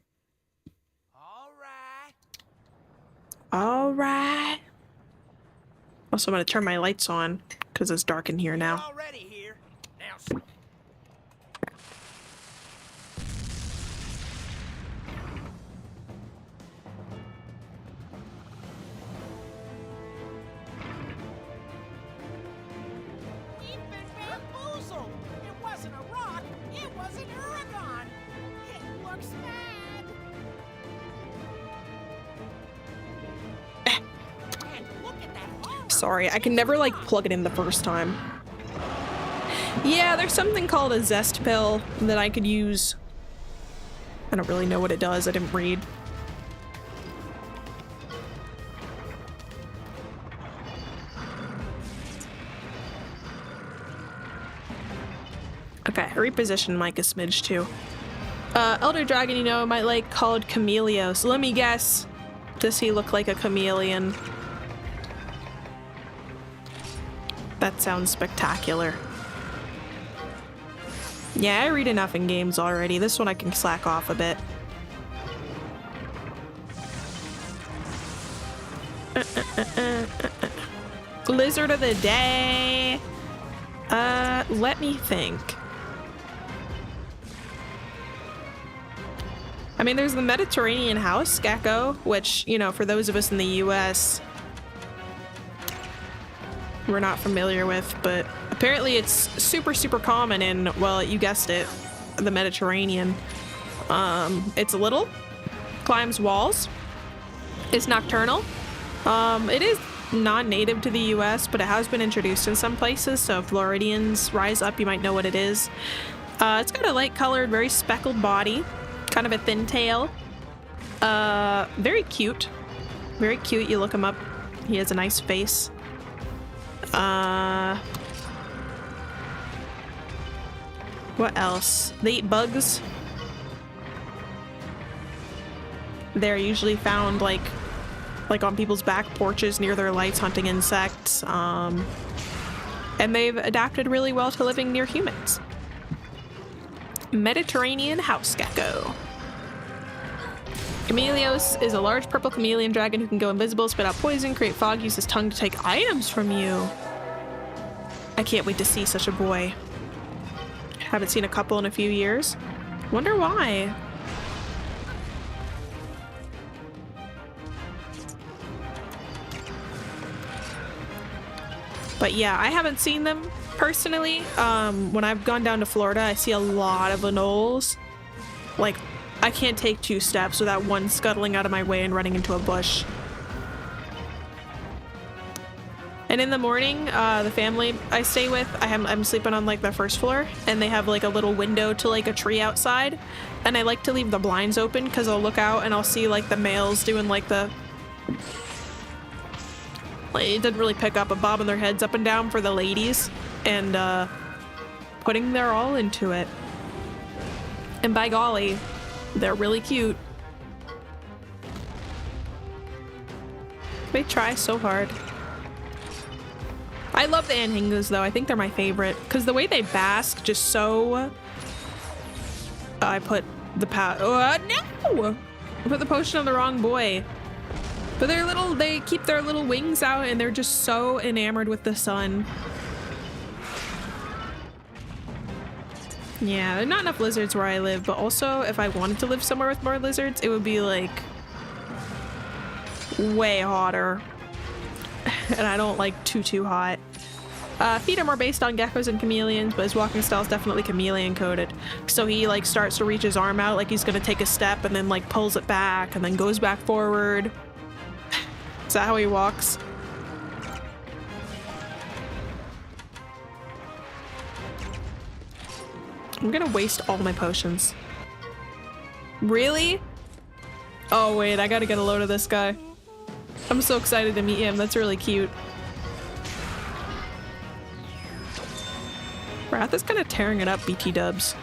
S1: Alright. Also, I'm gonna turn my lights on, because it's dark in here now.
S4: Already here. Now,
S2: We've been bamboozled. It wasn't a rock. It was an Uragon. It looks bad. And look at that armor.
S1: Sorry, I can never, like, plug it in the first time. Yeah, there's something called a zest pill that I could use. I don't really know what it does. I didn't read. Okay, reposition Mike a smidge too. Elder dragon, you know, might like called Chameleos. Let me guess. Does he look like a chameleon? That sounds spectacular. Yeah, I read enough in games already. This one I can slack off a bit. Lizard of the day. Let me think. I mean, there's the Mediterranean house gecko, which, you know, for those of us in the US, we're not familiar with, but apparently it's super, super common in, well, you guessed it, the Mediterranean. It's little, climbs walls, is nocturnal. It is non-native to the US, but it has been introduced in some places, so if Floridians rise up, you might know what it is. It's got a light-colored, very speckled body, kind of a thin tail. Very cute. Very cute. You look him up. He has a nice face. What else? They eat bugs. They're usually found like on people's back porches near their lights hunting insects. And they've adapted really well to living near humans. Mediterranean house gecko. Chameleos is a large purple chameleon dragon who can go invisible, spit out poison, create fog, use his tongue to take items from you. I can't wait to see such a boy. Haven't seen a couple in a few years. Wonder why. But yeah, I haven't seen them personally. When I've gone down to Florida, I see a lot of anoles. Like, I can't take 2 steps without one scuttling out of my way and running into a bush. And in the morning, the family I stay with, I'm sleeping on like the first floor, and they have like a little window to like a tree outside, and I like to leave the blinds open because I'll look out and I'll see like the males doing like the, like, it didn't really pick up, but bobbing their heads up and down for the ladies, and putting their all into it. And by golly, they're really cute. They try so hard. I love the anhingas though. I think they're my favorite because the way they bask just so... I put the no! I put the potion on the wrong boy. But they're little, they keep their little wings out and they're just so enamored with the sun. Yeah, there are not enough lizards where I live, but also if I wanted to live somewhere with more lizards, it would be like way hotter. And I don't like too hot. Feet are more based on geckos and chameleons, but his walking style is definitely chameleon coded. So he like starts to reach his arm out like he's gonna take a step and then like pulls it back and then goes back forward. Is that how he walks? I'm gonna waste all my potions. Really? Oh wait, I gotta get a load of this guy. I'm so excited to meet him. That's really cute. Wrath is kind of tearing it up, BT dubs.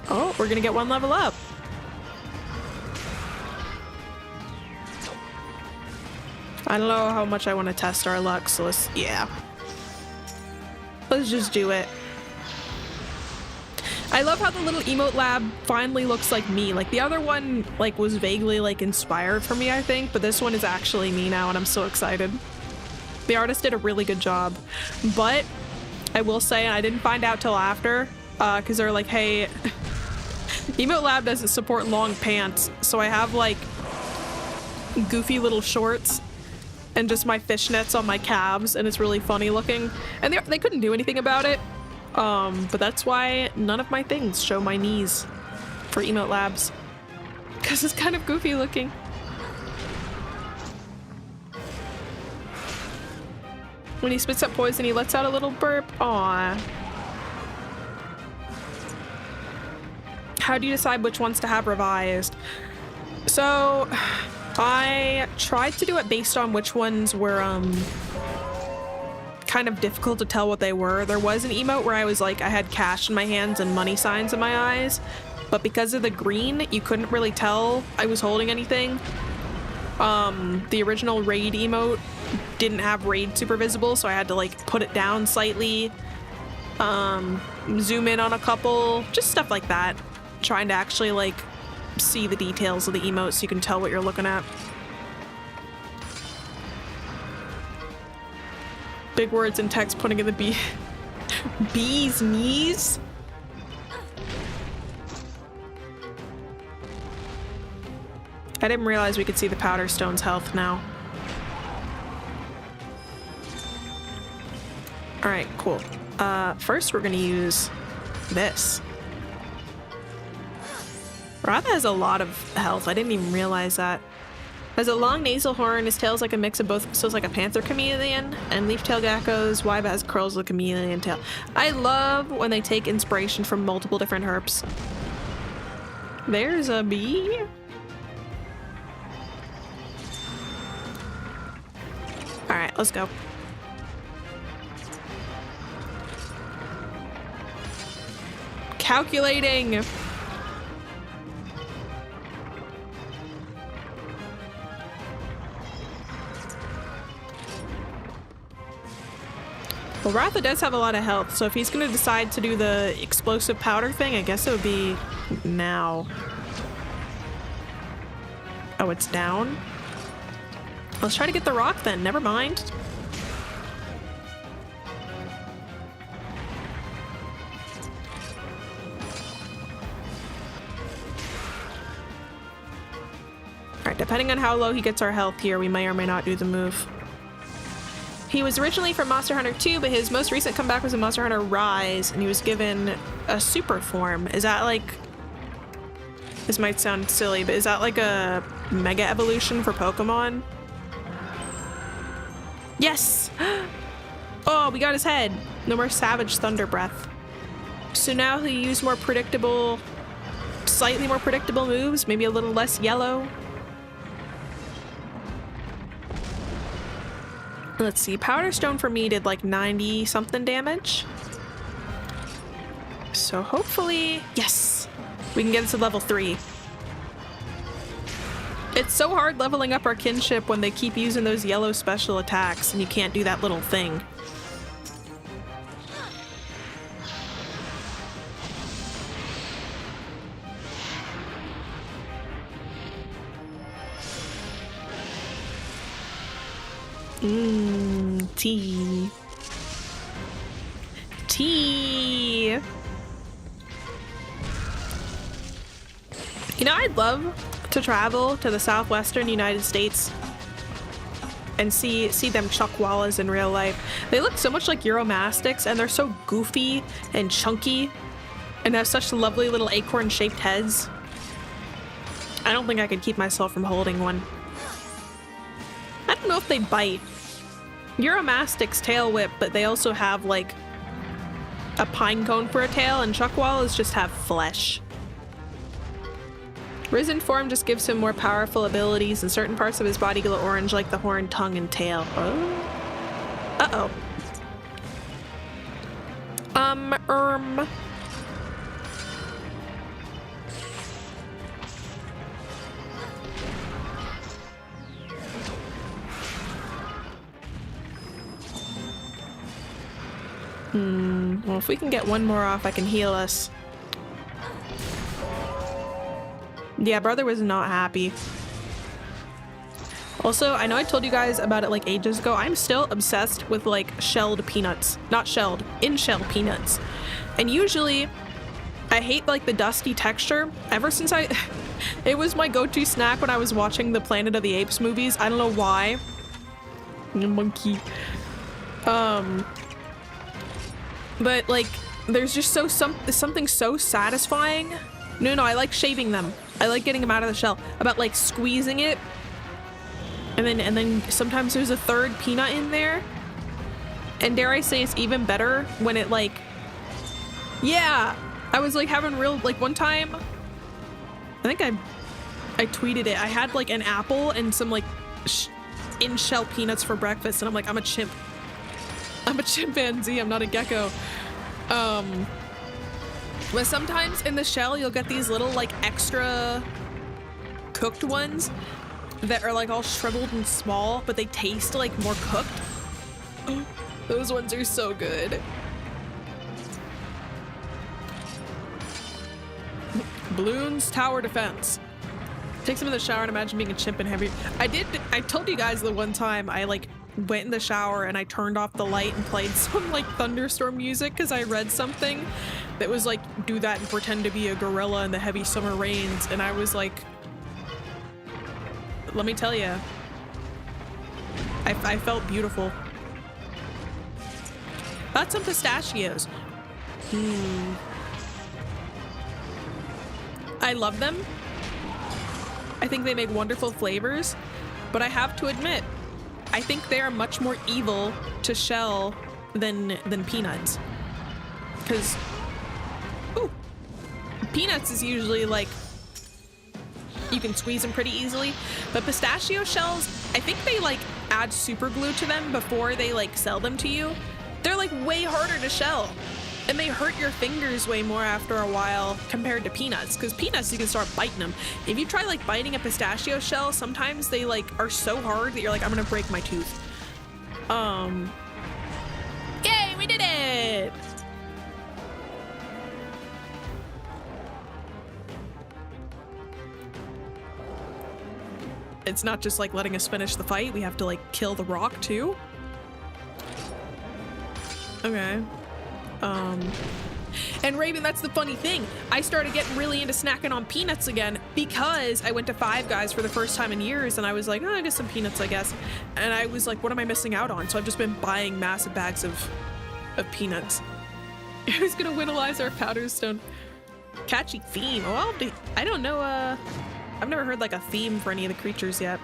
S1: Oh, we're gonna get 1 level up. I don't know how much I want to test our luck, so let's just do it. I love how the little emote lab finally looks like me. Like the other one like was vaguely like inspired for me, I think, but this one is actually me now and I'm so excited. The artist did a really good job, but I will say, and I didn't find out till after, because they're like, hey, emote lab doesn't support long pants, so I have like goofy little shorts and just my fishnets on my calves, and it's really funny looking, and they couldn't do anything about it. But that's why none of my things show my knees for emote labs, because it's kind of goofy looking. When he spits up poison, he lets out a little burp. Aww. How do you decide which ones to have revised? So I tried to do it based on which ones were kind of difficult to tell what they were. There was an emote where I was like, I had cash in my hands and money signs in my eyes, but because of the green, you couldn't really tell I was holding anything. The original raid emote didn't have raid super visible, so I had to like put it down slightly, zoom in on a couple, just stuff like that. Trying to actually like see the details of the emote so you can tell what you're looking at. Big words in text putting in the bee's knees. I didn't realize we could see the powder stone's health now. All right, cool. First we're gonna use this. Ratha has a lot of health. I didn't even realize that. Has a long nasal horn, his tail's like a mix of both, so it's like a panther chameleon, and leaf-tailed geckos. Waiba has curls like a chameleon tail. I love when they take inspiration from multiple different herps. There's a bee. All right, let's go. Calculating. Well, Ratha does have a lot of health, so if he's gonna decide to do the explosive powder thing, I guess it would be now. Oh, it's down? Let's try to get the rock then, never mind. Alright, depending on how low he gets our health here, we may or may not do the move. He was originally from Monster Hunter 2, but his most recent comeback was in Monster Hunter Rise, and he was given a super form. Is that like... This might sound silly, but is that like a mega evolution for Pokemon? Yes! Oh, we got his head. No more Savage Thunder Breath. So now he'll use more predictable... Slightly more predictable moves, maybe a little less yellow. Let's see, Powder Stone for me did like 90 something damage. So hopefully, yes, we can get it to level 3. It's so hard leveling up our kinship when they keep using those yellow special attacks and you can't do that little thing. Tea. Tea. You know, I'd love to travel to the southwestern United States and see them chuckwallas in real life. They look so much like Euromastics, and they're so goofy and chunky and have such lovely little acorn-shaped heads. I don't think I could keep myself from holding one. I don't know if they bite. Euromastics tail whip, but they also have like a pine cone for a tail, and chuckwallas just have flesh. Risen form just gives him more powerful abilities, and certain parts of his body glow orange like the horn, tongue, and tail. Oh. Uh-oh. Well, if we can get one more off, I can heal us. Yeah, brother was not happy. Also, I know I told you guys about it like ages ago. I'm still obsessed with like shelled peanuts. Not shelled, in-shell peanuts. And usually, I hate like the dusty texture. Ever since it was my go-to snack when I was watching the Planet of the Apes movies. I don't know why. Monkey. But like, there's just something so satisfying. No, I like shaving them. I like getting them out of the shell. About like squeezing it, and then sometimes there's a third peanut in there. And dare I say, it's even better when it like, yeah. I was like having real like one time. I think I tweeted it. I had like an apple and some like in-shell peanuts for breakfast, and I'm like, I'm a chimp. I'm a chimpanzee, I'm not a gecko. But sometimes in the shell, you'll get these little like extra cooked ones that are like all shriveled and small, but they taste like more cooked. Those ones are so good. Balloons tower defense. Take some of the shower and imagine being a chimp and heavy. I told you guys the one time I like went in the shower and I turned off the light and played some like thunderstorm music because I read something that was like, do that and pretend to be a gorilla in the heavy summer rains. And I was like, let me tell you, I felt beautiful. Got some pistachios. I love them. I think they make wonderful flavors, but I have to admit, I think they are much more evil to shell than peanuts. Because, peanuts is usually like, you can squeeze them pretty easily, but pistachio shells, I think they like add super glue to them before they like sell them to you. They're like way harder to shell. And they hurt your fingers way more after a while compared to peanuts, because peanuts you can start biting them. If you try like biting a pistachio shell, sometimes they like are so hard that you're like, I'm gonna break my tooth. Yay, we did it! It's not just like letting us finish the fight, we have to like kill the rock too. Okay. And Raven, that's the funny thing. I started getting really into snacking on peanuts again because I went to Five Guys for the first time in years and I was like, oh, I guess some peanuts, I guess. And I was like, what am I missing out on? So I've just been buying massive bags of peanuts. Who's gonna winilize our powder stone? Catchy theme. Oh, I don't know. I've never heard like a theme for any of the creatures yet.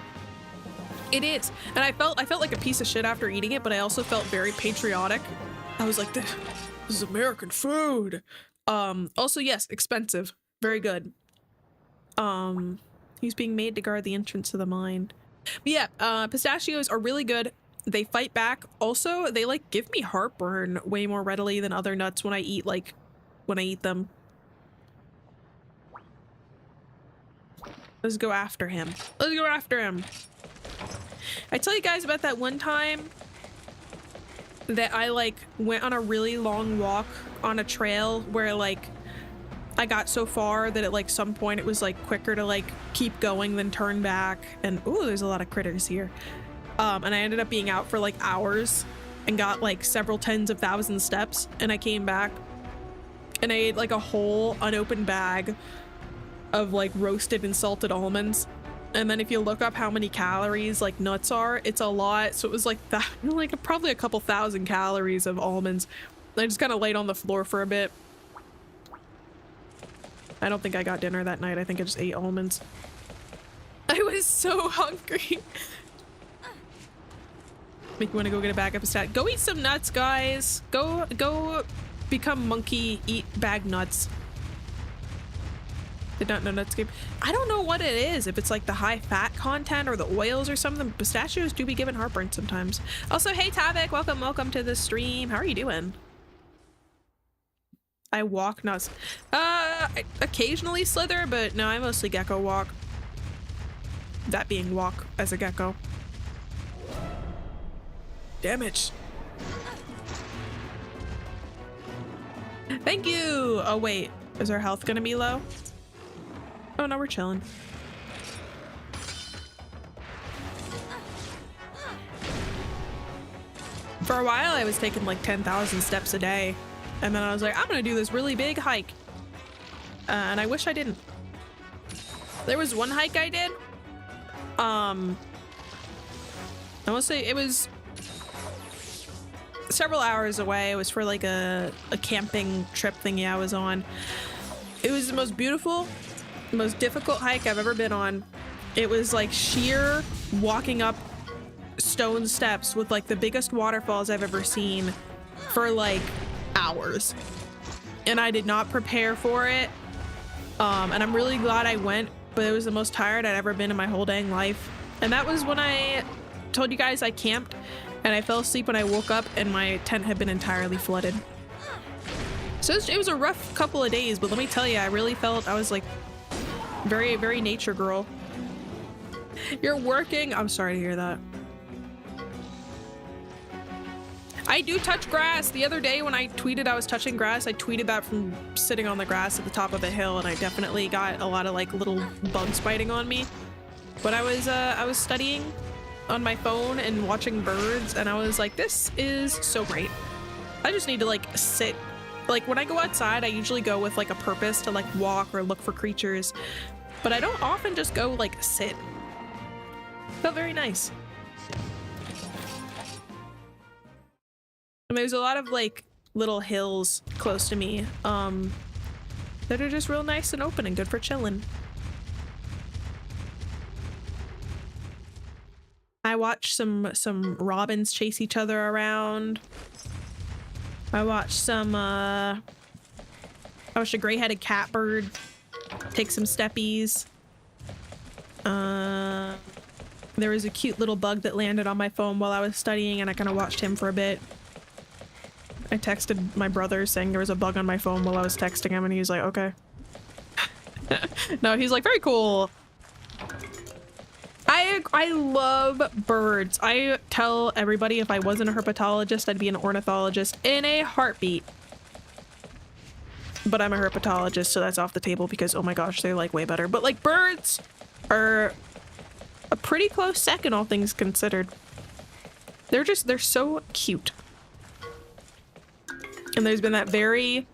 S1: It is. And I felt like a piece of shit after eating it, but I also felt very patriotic. I was like, this is American food. Also, yes, expensive. Very good. He's being made to guard the entrance to the mine. But yeah, pistachios are really good. They fight back. Also, they like give me heartburn way more readily than other nuts when I eat them. Let's go after him. Let's go after him. I tell you guys about that one time that I like went on a really long walk on a trail where like I got so far that at like some point it was like quicker to like keep going than turn back, and ooh, there's a lot of critters here. And I ended up being out for like hours and got like several tens of thousands steps, and I came back and I ate like a whole unopened bag of like roasted and salted almonds. And then if you look up how many calories like nuts are, it's a lot. So it was like that, like probably a couple thousand calories of almonds. I just kind of laid on the floor for a bit. I don't think I got dinner that night. I think I just ate almonds. I was so hungry. Make me want to go get a bag of stat. Go eat some nuts, guys. Go become monkey, eat bag nuts. Did not know Nutscape. I don't know what it is, if it's like the high fat content or the oils or something. Pistachios do be giving heartburn sometimes. Also, hey Tavik, welcome to the stream. How are you doing? I walk nuts. I occasionally slither, but no, I mostly gecko walk. That being walk as a gecko. Damage. Thank you. Oh wait, is our health gonna be low? Oh no, we're chilling. For a while I was taking like 10,000 steps a day, and then I was like, I'm gonna do this really big hike, and I wish I didn't. There was one hike I did, I want to say it was several hours away. It was for like a camping trip thingy I was on. It was the most beautiful, most difficult hike I've ever been on. It was like sheer walking up stone steps with like the biggest waterfalls I've ever seen for like hours, and I did not prepare for it, and I'm really glad I went, but it was the most tired I'd ever been in my whole dang life. And that was when I told you guys I camped And I fell asleep when I woke up and my tent had been entirely flooded. So it was a rough couple of days, but let me tell you, I really felt I was like very, very nature girl. You're working? I'm sorry to hear that. I do touch grass. The other day when I tweeted I was touching grass, I tweeted that from sitting on the grass at the top of a hill, and I definitely got a lot of like little bugs biting on me. But I was studying on my phone and watching birds, and I was like, this is so great. I just need to like sit. Like when I go outside, I usually go with like a purpose to like walk or look for creatures, but I don't often just go like sit. Felt very nice. And there's a lot of like little hills close to me that are just real nice and open and good for chilling. I watched some robins chase each other around. I watched I watched a gray-headed catbird take some steppies. There was a cute little bug that landed on my phone while I was studying, and I kind of watched him for a bit. I texted my brother saying there was a bug on my phone while I was texting him, and he was like, okay. No, he's like, very cool. I love birds. I tell everybody if I wasn't a herpetologist, I'd be an ornithologist in a heartbeat. But I'm a herpetologist, so that's off the table because, oh my gosh, they're like way better. But like birds are a pretty close second, all things considered. They're so cute. And there's been that very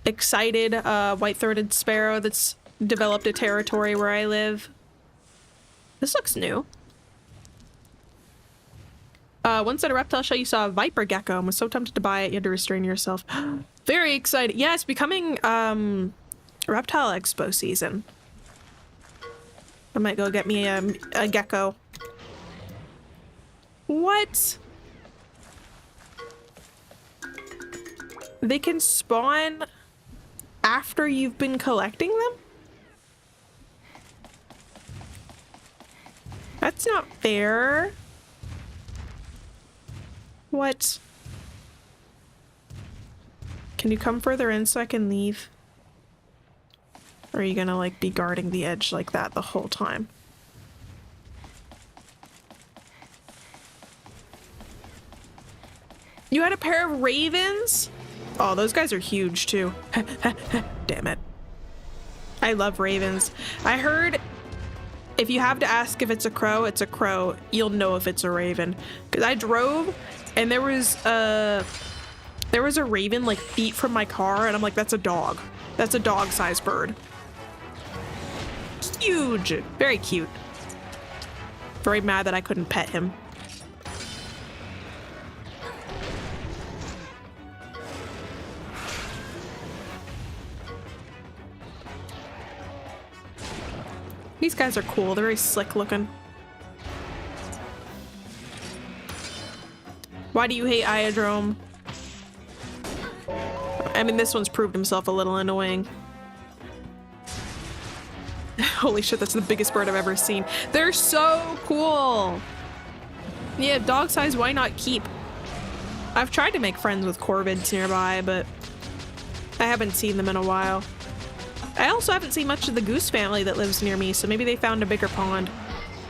S1: excited white-throated sparrow that's developed a territory where I live. This looks new. Once at a reptile show, you saw a viper gecko and was so tempted to buy it, you had to restrain yourself. Very excited. Yeah, it's becoming reptile expo season. I might go get me a gecko. What? They can spawn after you've been collecting them? That's not fair. What? Can you come further in so I can leave? Or are you gonna like be guarding the edge like that the whole time? You had a pair of ravens? Oh, those guys are huge too. Damn it. I love ravens. I heard if you have to ask if it's a crow, it's a crow. You'll know if it's a raven. Because I drove and there was a raven like feet from my car and I'm like, that's a dog. That's a dog-sized bird. Huge. Very cute. Very mad that I couldn't pet him. These guys are cool. They're very slick looking. Why do you hate Iodrome? I mean, this one's proved himself a little annoying. Holy shit, that's the biggest bird I've ever seen. They're so cool. Yeah, dog size, why not keep? I've tried to make friends with corvids nearby, but I haven't seen them in a while. I also haven't seen much of the goose family that lives near me, so maybe they found a bigger pond.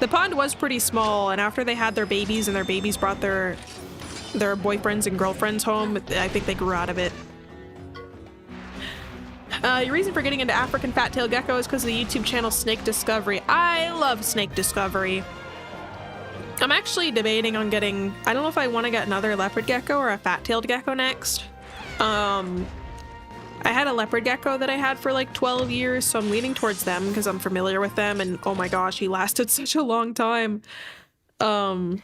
S1: The pond was pretty small, and after they had their babies and their babies brought their boyfriends and girlfriends home, I think they grew out of it. Your reason for getting into African fat-tailed gecko is because of the YouTube channel Snake Discovery. I love Snake Discovery. I'm actually debating on getting... I don't know if I want to get another leopard gecko or a fat-tailed gecko next. I had a leopard gecko that I had for like 12 years, so I'm leaning towards them because I'm familiar with them, and oh my gosh, he lasted such a long time. But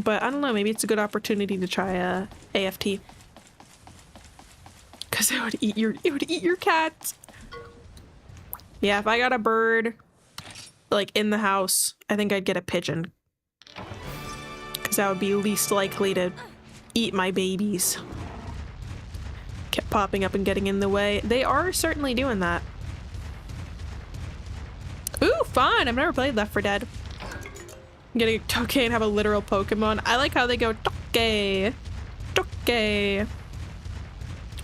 S1: I don't know, maybe it's a good opportunity to try a AFT. Because it would eat your cat. Yeah, if I got a bird like in the house, I think I'd get a pigeon. Because that would be least likely to eat my babies. Kept popping up and getting in the way. They are certainly doing that. Ooh, fun! I've never played Left 4 Dead. Getting a Toke and have a literal Pokemon. I like how they go Toke. Toke.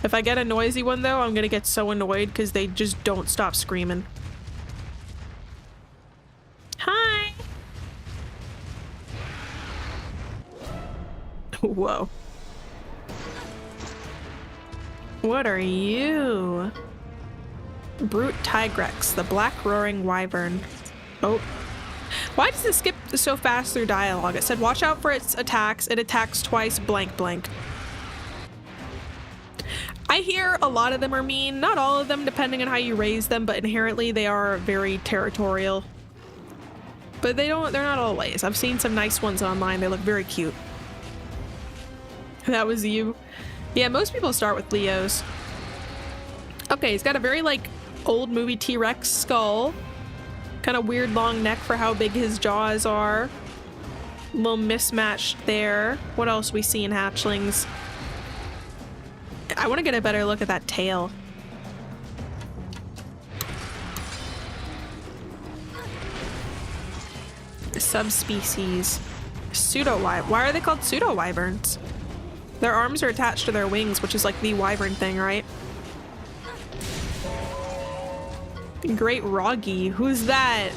S1: If I get a noisy one though, I'm gonna get so annoyed because they just don't stop screaming. Hi. Whoa. What are you? Brute Tigrex, the black roaring wyvern. Oh. Why does it skip so fast through dialogue? It said watch out for its attacks. It attacks twice, blank blank. I hear a lot of them are mean. Not all of them, depending on how you raise them, but inherently they are very territorial. But they're not always. I've seen some nice ones online. They look very cute. That was you. Yeah, most people start with Leos. Okay, he's got a very like old movie T-Rex skull. Kind of weird long neck for how big his jaws are. A little mismatched there. What else we see in hatchlings? I want to get a better look at that tail. Subspecies. Pseudo-wyvern. Why are they called pseudo-wyverns? Their arms are attached to their wings, which is like the wyvern thing, right? Great Roggy. Who's that?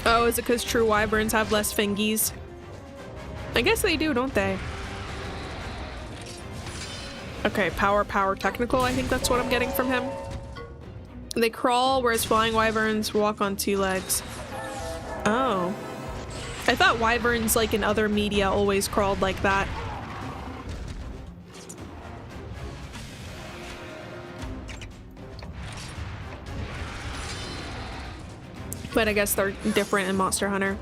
S1: Oh, is it because true wyverns have less fingies? I guess they do, don't they? Okay, power, technical. I think that's what I'm getting from him. They crawl, whereas flying wyverns walk on 2 legs. Oh. I thought wyverns, like in other media, always crawled like that. But I guess they're different in Monster Hunter.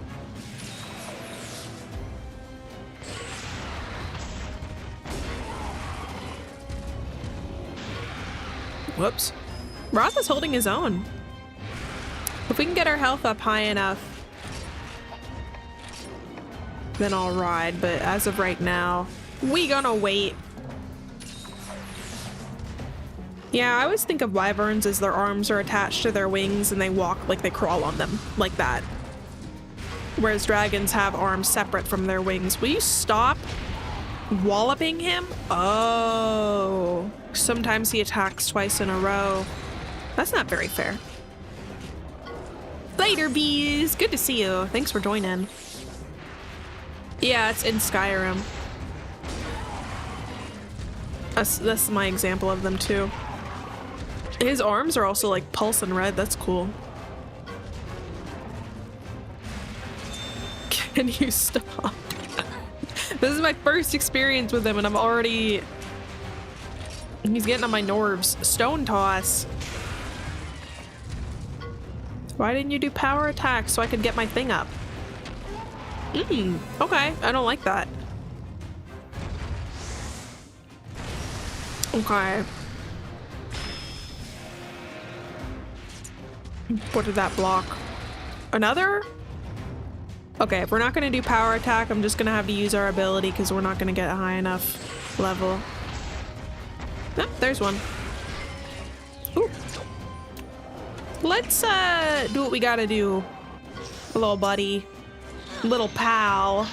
S1: Whoops. Roth is holding his own. If we can get our health up high enough, then I'll ride. But as of right now, we gonna wait. Yeah, I always think of wyverns as their arms are attached to their wings and they walk like they crawl on them, like that. Whereas dragons have arms separate from their wings. Will you stop walloping him? Oh. Sometimes he attacks twice in a row. That's not very fair. Later, bees! Good to see you. Thanks for joining. Yeah, it's in Skyrim. That's my example of them too. His arms are also like pulsing red. That's cool. Can you stop? This is my first experience with him and I'm already... He's getting on my nerves. Stone toss. Why didn't you do power attack so I could get my thing up? Okay. I don't like that. Okay. What did that block? Another? Okay, if we're not gonna do power attack, I'm just gonna have to use our ability because we're not gonna get a high enough level. Oh, there's one. Ooh. Let's do what we gotta do. Little buddy. Little pal.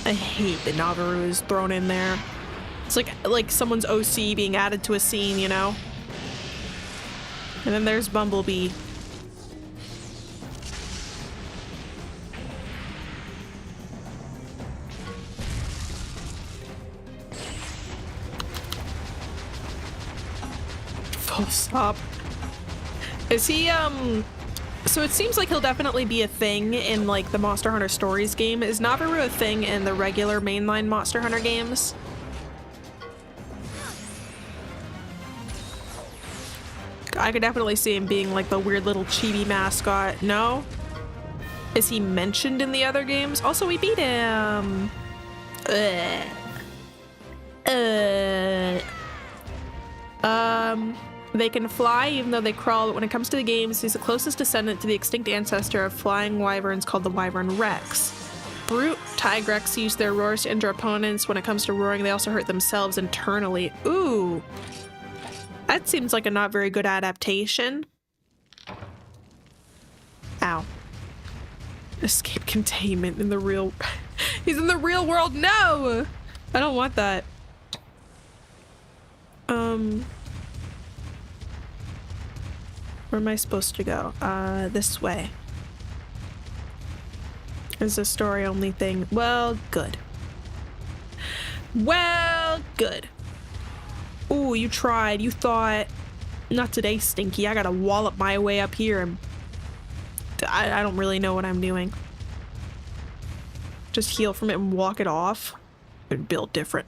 S1: I hate that Navirou is thrown in there. It's like someone's OC being added to a scene, you know? And then there's Bumblebee. Full stop. Is he, so it seems like he'll definitely be a thing in, like, the Monster Hunter Stories game. Is Navirou a thing in the regular mainline Monster Hunter games? I could definitely see him being, like, the weird little chibi mascot. No? Is he mentioned in the other games? Also, we beat him! They can fly even though they crawl, but when it comes to the games, he's the closest descendant to the extinct ancestor of flying wyverns called the wyvern rex. Brute tigrex use their roars to injure opponents. When it comes to roaring, they also hurt themselves internally. Ooh. That seems like a not very good adaptation. Ow. Escape containment in the real... He's in the real world! No! I don't want that. Where am I supposed to go? This way. Is a story-only thing. Well, good. Well, good. Ooh, you tried. You thought... Not today, Stinky. I gotta wallop my way up here and... I don't really know what I'm doing. Just heal from it and walk it off. It'd build different.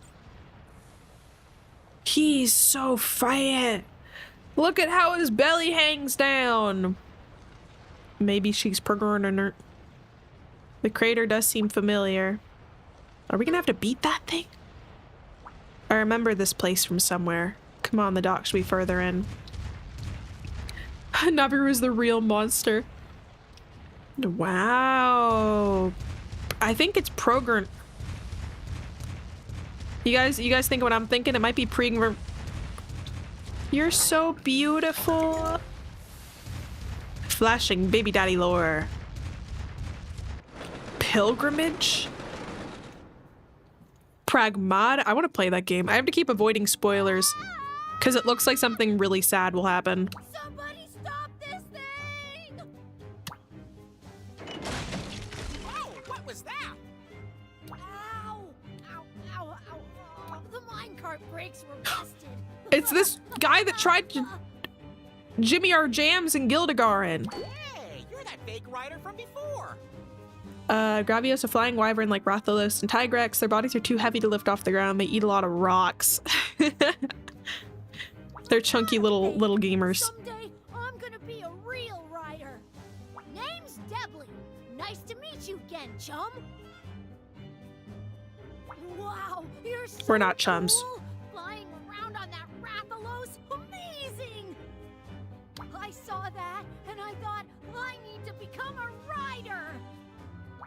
S1: He's so fat. Look at how his belly hangs down. Maybe she's pregnant. The crater does seem familiar. Are we gonna have to beat that thing? I remember this place from somewhere. Come on, the dock should be further in. Navirou is the real monster. Wow. I think it's programmed. You guys think what I'm thinking? It might be programmed. You're so beautiful. Flashing baby daddy lore. Pilgrimage? Pragmata? I want to play that game. I have to keep avoiding spoilers because it looks like something really sad will happen.
S5: Somebody stop this thing!
S2: Whoa, what was that?
S5: Ow! Ow, ow, ow. Oh, the minecart brakes were busted.
S1: It's this guy that tried to Jimmy our jams in Gildegarin.
S2: Hey, you're that fake rider from before.
S1: Gravios, a flying wyvern like Rathalos and Tigrex. Their bodies are too heavy to lift off the ground. They eat a lot of rocks. They're chunky little gamers.
S5: Someday I'm gonna be a real rider. Name's Debley. Nice to meet you again, chum. Wow, you're so
S1: We're not chums.
S5: cool. Flying around on that Rathalos, amazing. I saw that and I thought I need to become a rider.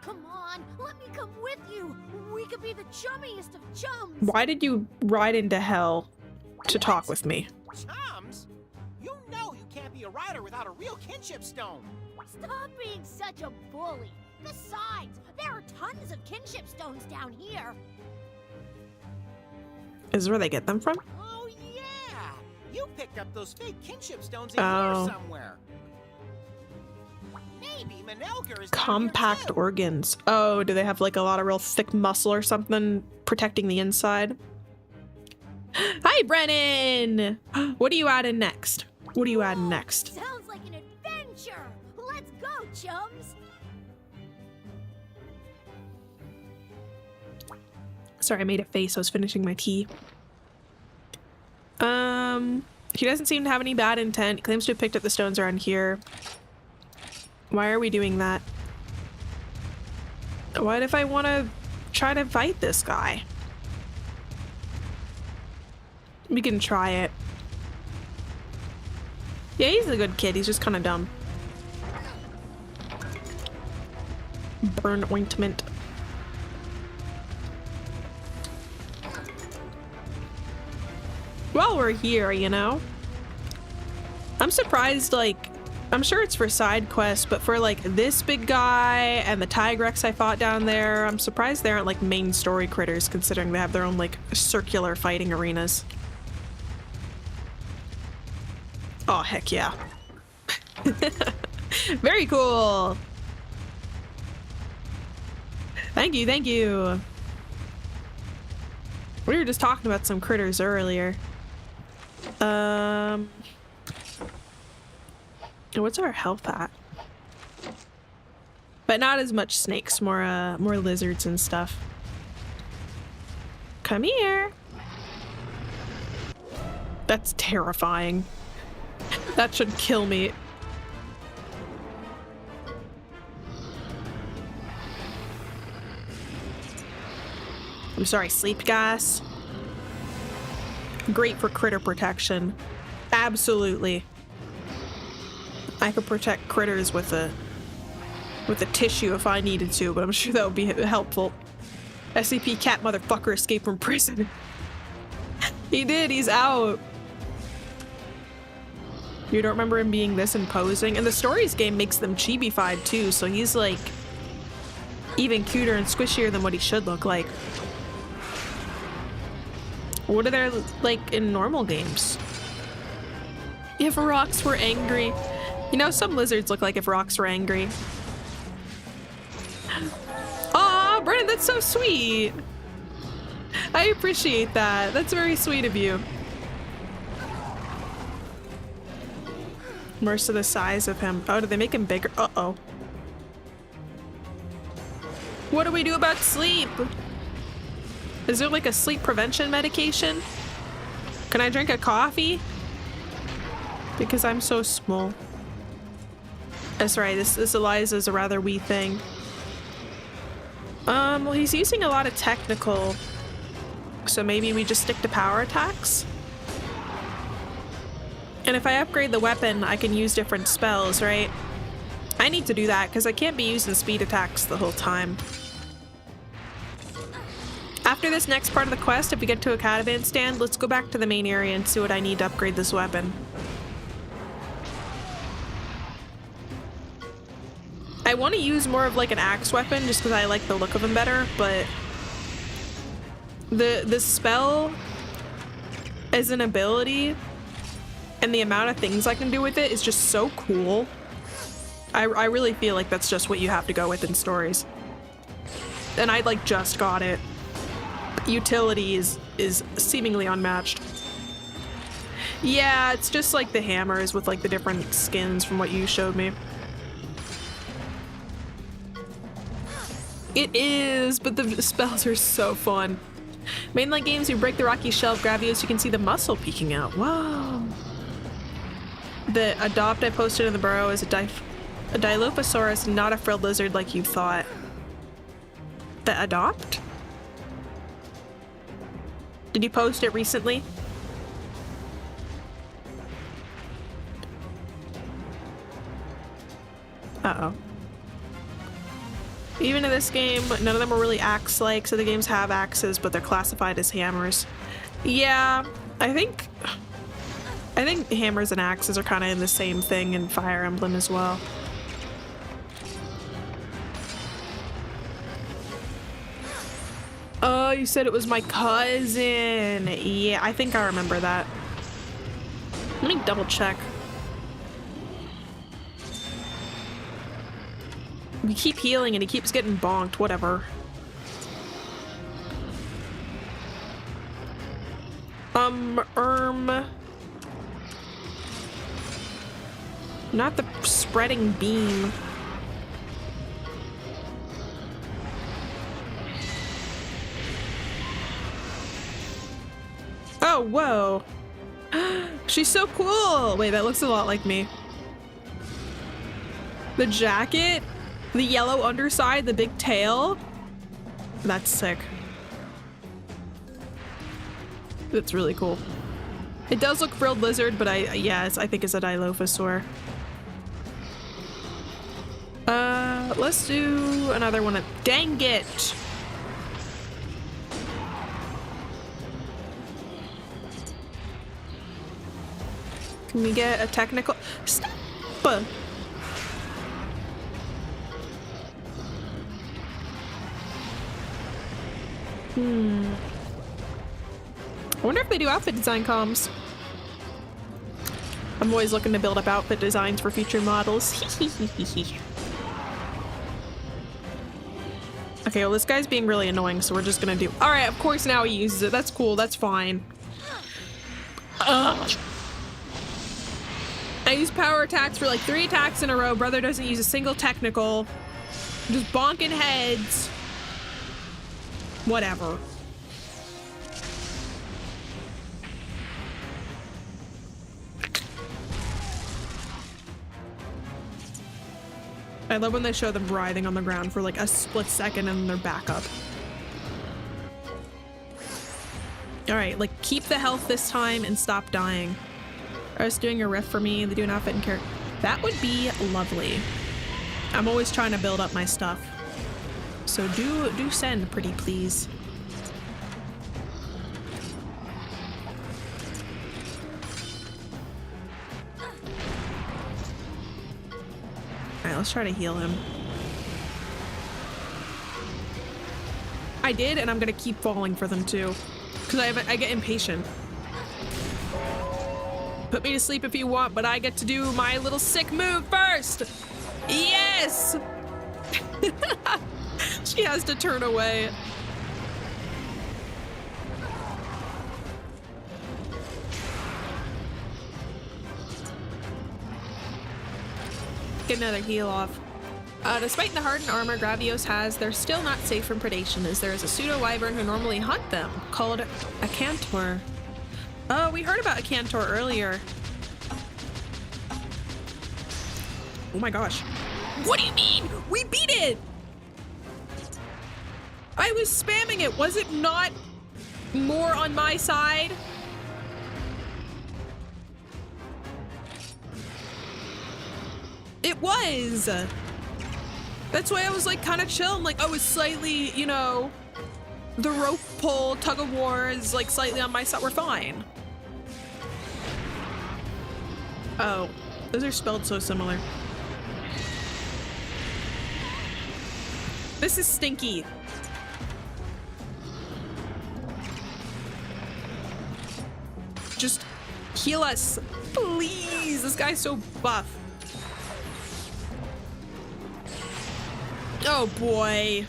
S5: Come on, let me come with you. We could be the chummiest of chums.
S1: Why did you ride into hell to talk with me?
S2: Chums? You know you can't be a rider without a real kinship stone.
S5: Stop being such a bully. Besides, there are tons of kinship stones down here.
S1: Is where they get them from?
S2: Oh yeah, you picked up those fake kinship stones in
S1: Oh.
S2: here somewhere. Maybe Manelger is down here
S1: Compact
S2: too.
S1: organs. Oh, do they have like a lot of real thick muscle or something protecting the inside? Hi, Brennan! What are you adding next? What are you adding next?
S5: Sounds like an adventure. Let's go, chums.
S1: Sorry, I made a face. I was finishing my tea. He doesn't seem to have any bad intent. He claims to have picked up the stones around here. Why are we doing that? What if I want to try to fight this guy? We can try it. Yeah, he's a good kid. He's just kind of dumb. Burn ointment. While we're here, you know? I'm surprised, like, I'm sure it's for side quests, but for like this big guy and the Tigrex I fought down there, I'm surprised they aren't like main story critters considering they have their own like circular fighting arenas. Oh, heck yeah. Very cool. Thank you, thank you. We were just talking about some critters earlier. What's our health at? But not as much snakes, more lizards and stuff. Come here. That's terrifying. That should kill me. I'm sorry, sleep gas. Great for critter protection. Absolutely. I could protect critters with a tissue if I needed to, but I'm sure that would be helpful. SCP cat motherfucker escaped from prison. He did, he's out. You don't remember him being this imposing? And the stories game makes them chibi-fied too, so he's like even cuter and squishier than what he should look like. What are they like in normal games? If rocks were angry. You know, some lizards look like if rocks were angry. Aw, Brennan, that's so sweet. I appreciate that. That's very sweet of you. Most of the size of him. Oh, did they make him bigger? Uh-oh. What do we do about sleep? Is there like a sleep prevention medication? Can I drink a coffee? Because I'm so small. That's right, this Eliza's a rather wee thing. Well, he's using a lot of technical, so maybe we just stick to power attacks? And if I upgrade the weapon, I can use different spells, right? I need to do that, because I can't be using speed attacks the whole time. After this next part of the quest, if we get to a catavan stand, let's go back to the main area and see what I need to upgrade this weapon. I want to use more of like an axe weapon just because I like the look of him better, but the spell as an ability and the amount of things I can do with it is just so cool. I really feel like that's just what you have to go with in stories. And I like just got it. Utility is seemingly unmatched. Yeah, it's just like the hammers with like the different skins from what you showed me. It is, but the spells are so fun. Mainline games, you break the rocky shell of Gravios, you can see the muscle peeking out. Whoa. The adopt I posted in the burrow is a Dilophosaurus, not a frilled lizard like you thought. The adopt? Did you post it recently? Uh-oh. Even in this game, none of them are really axe-like, so the games have axes, but they're classified as hammers. Yeah, I think hammers and axes are kind of in the same thing in Fire Emblem as well. Oh, you said it was my cousin. Yeah, I think I remember that. Let me double check. We keep healing and he keeps getting bonked, whatever. Not the spreading beam. Oh, whoa. She's so cool. Wait, that looks a lot like me. The jacket, the yellow underside, the big tail. That's sick. That's really cool. It does look frilled lizard, but I think it's a Dilophosaur. Let's do another one. Dang it! Can we get a technical? Stop! I wonder if they do outfit design comms. I'm always looking to build up outfit designs for future models. Okay, well this guy's being really annoying, so we're just gonna do... Alright, of course now he uses it. That's cool, that's fine. Ugh. I use power attacks for like 3 attacks in a row. Brother doesn't use a single technical. Just bonking heads. Whatever. I love when they show them writhing on the ground for like a split second and then they're back up. All right, like keep the health this time and stop dying. Artist doing a riff for me. They do an outfit and character. That would be lovely. I'm always trying to build up my stuff. So do send, pretty please. Alright, let's try to heal him. I did, and I'm gonna keep falling for them too. Because I get impatient. Put me to sleep if you want, but I get to do my little sick move first! Yes! She has to turn away. Get another heal off. Despite the hardened armor Gravios has, they're still not safe from predation, as there is a pseudo-wyvern who normally hunt them, called a cantor. Oh, we heard about a cantor earlier. Oh my gosh. What do you mean? We beat it! I was spamming it. Was it not more on my side? It was. That's why I was like kind of chill. I'm like, I was slightly, you know, the rope pull tug of war is like slightly on my side. We're fine. Oh, those are spelled so similar. This is stinky. Just heal us, please. This guy's so buff. Oh boy.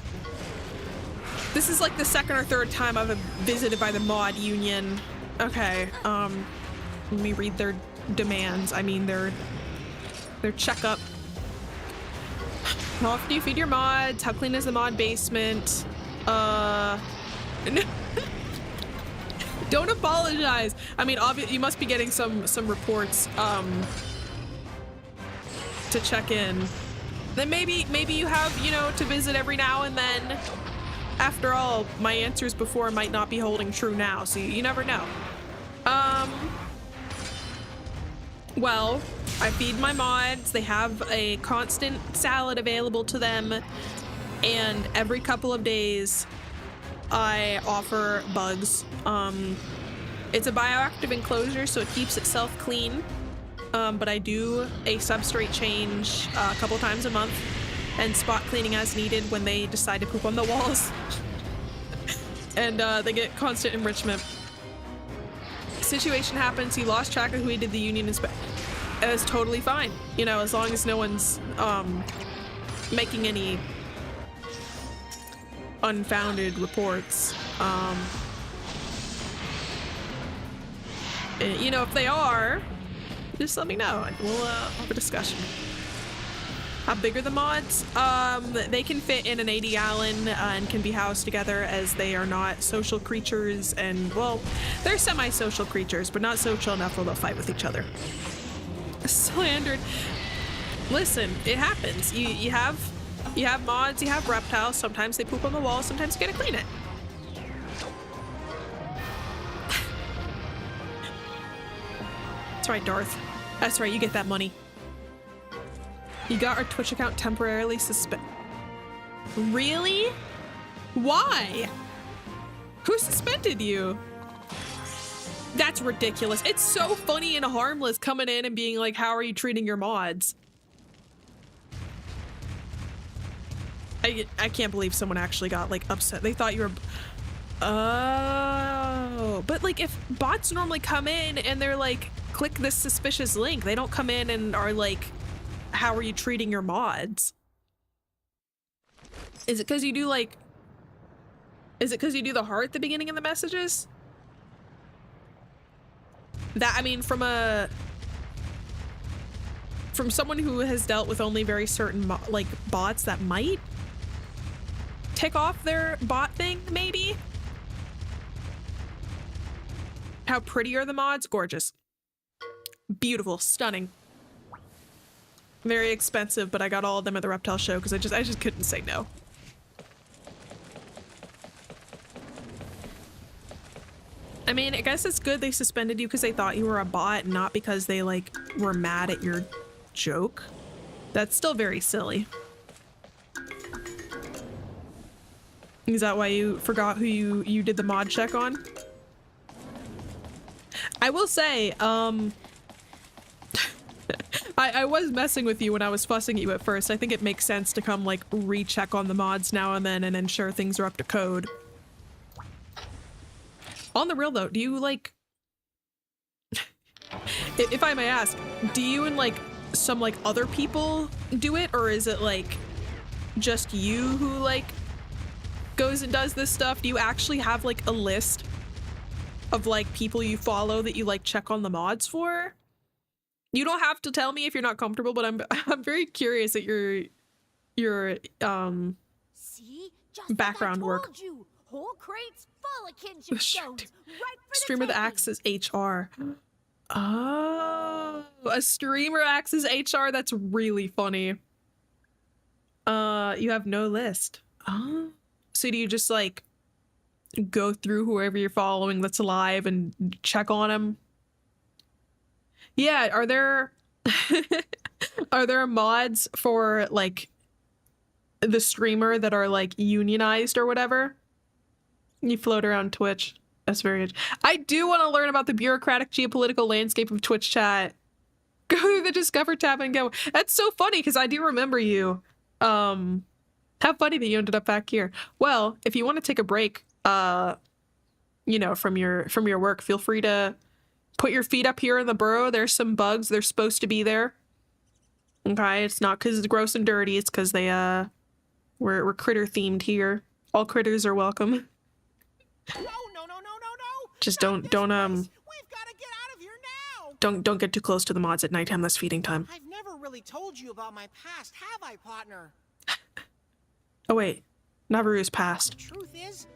S1: This is like the second or third time I've been visited by the mod union. Okay, let me read their demands. I mean their checkup. How often do you feed your mods? How clean is the mod basement? Don't apologize. I mean, obviously you must be getting some reports to check in. Then maybe you have, you know, to visit every now and then. After all, my answers before might not be holding true now, so you never know. Well, I feed my mods. They have a constant salad available to them, and every couple of days I offer bugs. It's a bioactive enclosure, so it keeps itself clean. But I do a substrate change a couple times a month and spot cleaning as needed when they decide to poop on the walls. And they get constant enrichment. Situation happens, he lost track of who he did the union inspection. It's totally fine, you know, as long as no one's making any unfounded reports. You know, if they are, just let me know and we'll have a discussion. How big are the mods? They can fit in an 80-gallon and can be housed together, as they are not social creatures, and well, they're semi-social creatures, but not social enough where they'll fight with each other. Slandered. Listen, it happens. You have mods, you have reptiles. Sometimes they poop on the wall. Sometimes you gotta clean it. That's right, Darth. That's right. You get that money. You got our Twitch account temporarily suspended. Really? Why? Who suspended you? That's ridiculous. It's so funny and harmless coming in and being like, how are you treating your mods? I can't believe someone actually got like upset. They thought you were... Oh, but like if bots normally come in and they're like, click this suspicious link, they don't come in and are like, how are you treating your mods? Is it because you do like... Is it because you do the heart at the beginning of the messages? That, I mean, from someone who has dealt with only very certain like bots, that might tick off their bot thing, maybe? How pretty are the mods? Gorgeous. Beautiful. Stunning. Very expensive, but I got all of them at the reptile show because I just couldn't say no. I mean, I guess it's good they suspended you because they thought you were a bot, not because they like were mad at your joke. That's still very silly. Is that why you forgot who you did the mod check on? I will say, I was messing with you when I was fussing at you at first. I think it makes sense to come like recheck on the mods now and then and ensure things are up to code. On the real though, do you like, if I may ask, do you and like some like other people do it, or is it like just you who like goes and does this stuff? Do you actually have like a list of like people you follow that you like check on the mods for? You don't have to tell me if you're not comfortable, but I'm very curious at your
S5: See? Just
S1: background
S5: like I
S1: work.
S5: told you. Whole crates full of kinship stones. Right for
S1: Streamer that acts as HR. Oh, a streamer acts as HR. That's really funny. You have no list. Oh, so do you just like go through whoever you're following that's alive and check on them? Yeah, are there are there mods for like the streamer that are like unionized or whatever? You float around Twitch. That's very good. I do want to learn about the bureaucratic geopolitical landscape of Twitch chat. Go to the Discover tab and go. That's so funny because I do remember you. How funny that you ended up back here. Well, if you want to take a break, you know, from your work, feel free to put your feet up here in the burrow. There's some bugs. They're supposed to be there. Okay, it's not because it's gross and dirty. It's because they we're critter themed here. All critters are welcome.
S2: No.
S1: Just
S2: Not
S1: don't
S2: this place. We've got to get out of here now.
S1: don't get too close to the mods at nighttime. That's feeding time.
S2: I've never really told you about my past, have I, partner?
S1: Oh wait, Navirou's past.
S2: The truth is,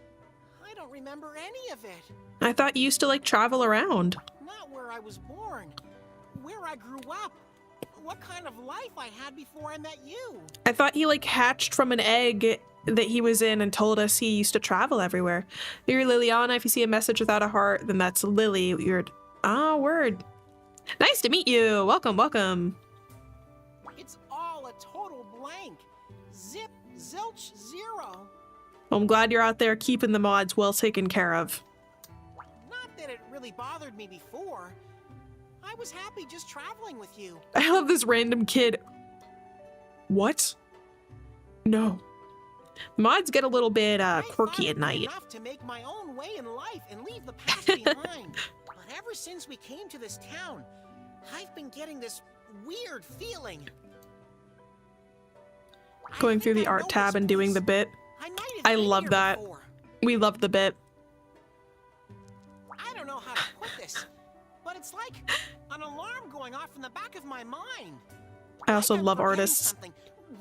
S2: I don't remember any of it.
S1: I thought you used to like travel around.
S2: Not where I was born, where I grew up, what kind of life I had before I met you.
S1: I thought he like hatched from an egg that he was in and told us he used to travel everywhere. You're Liliana. If you see a message without a heart, then that's Lily. Weird. Ah, word. Nice to meet you. Welcome, welcome.
S2: It's all a total blank. Zip, zilch, zero.
S1: Well, I'm glad you're out there keeping the mods well taken care of.
S2: Not that it really bothered me before. I was happy just traveling with you.
S1: I love this random kid. What? No. Mods get a little bit quirky at night.
S2: Enough to make my own way in life and leave the past behind. But ever since we came to this town, I've been getting this weird feeling.
S1: Going through the art tab and doing the bit. I love that. We love the bit.
S2: I don't know how to put this, but it's like an alarm going off in the back of my mind.
S1: I also
S2: Like I'm
S1: love
S2: forgetting
S1: artists.
S2: Something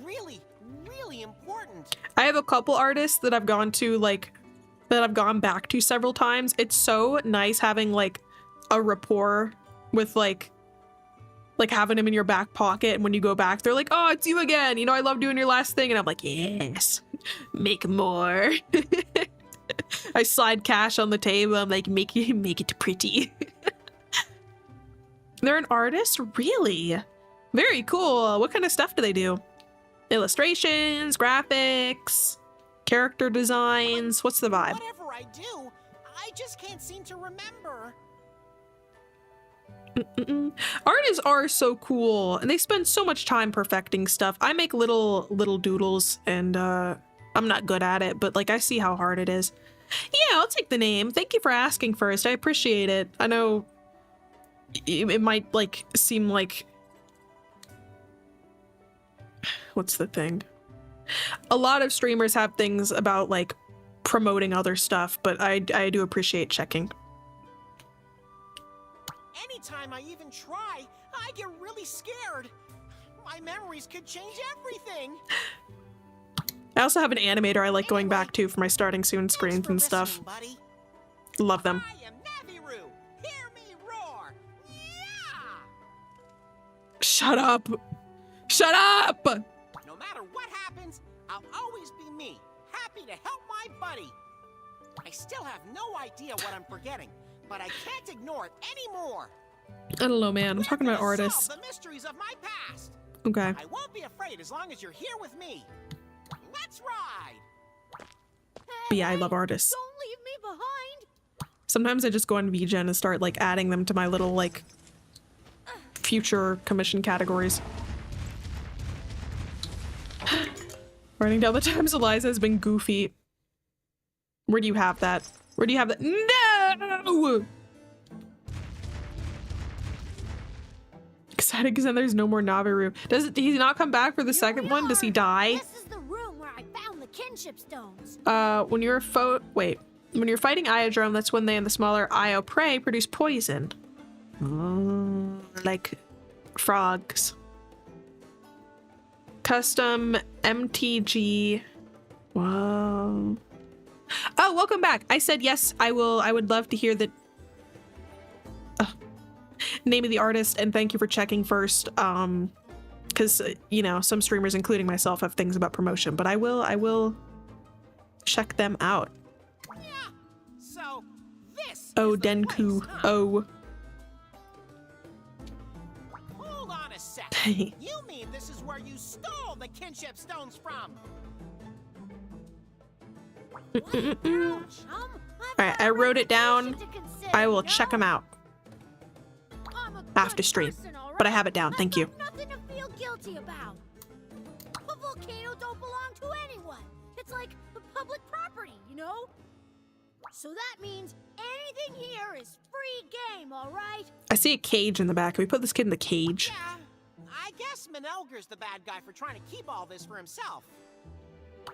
S2: really important.
S1: I have a couple artists that I've gone to like that I've gone back to several times. It's so nice having like a rapport with like having them in your back pocket, and when you go back they're like, oh, it's you again, you know, I love doing your last thing, and I'm like, yes, make more. I slide cash on the table. I'm like, make it pretty. They're an artist? Really? Very cool. What kind of stuff do they do? Illustrations, graphics, character designs. What's the vibe?
S2: Whatever I do, I just can't seem to remember.
S1: Artists are so cool, and they spend so much time perfecting stuff. I make little doodles, and I'm not good at it, but like I see how hard it is. Yeah, I'll take the name. Thank you for asking first. I appreciate it. I know it might like seem like, what's the thing? A lot of streamers have things about like promoting other stuff, but I do appreciate checking.
S2: Anytime I even try, I get really scared. My memories could change everything.
S1: I also have an animator I like going back to for my starting soon screens and stuff.
S2: Buddy.
S1: Love them.
S2: I am Navirou. Hear me roar. Yeah!
S1: Shut up. Shut up!
S2: No matter what happens, I'll always be me, happy to help my buddy. I still have no idea what I'm forgetting, but I can't ignore it anymore.
S1: I don't know, man. I'm talking about
S2: We're gonna
S1: artists.
S2: solve the mysteries of my past.
S1: Okay.
S2: I won't be afraid as long as you're here with me. Let's ride.
S1: But yeah, I love artists.
S5: Don't leave me behind.
S1: Sometimes I just go on VGen and start like adding them to my little like future commission categories. Writing down the times Eliza has been goofy. Where do you have that? Where do you have that? No! Excited because then there's no more Navirou. Does he not come back for the second one? Does he die?
S5: This is the room where I found the kinship stones.
S1: When you're when you're fighting Iodrome, that's when they and the smaller Io prey produce poison. Like frogs. Custom MTG. Whoa. Oh, welcome back. I said yes, I will. I would love to hear the name of the artist, and thank you for checking first. Because you know, some streamers, including myself, have things about promotion, but I will check them out.
S2: Yeah. So this.
S1: Oh,
S2: is the
S1: Denku.
S2: place, huh?
S1: Oh.
S2: Hold on a second. You mean this is where you stole the kinship stones from?
S1: Alright, I wrote it down. I will check them out after stream. But I have it down, thank you.
S5: Nothing to feel guilty about. A volcano don't belong to anyone. It's like a public property, you know? So that means anything here is free game, all right?
S1: I see a cage in the back. Can we put this kid in the cage?
S2: Yeah. I guess Manelger's the bad guy for trying to keep all this for himself.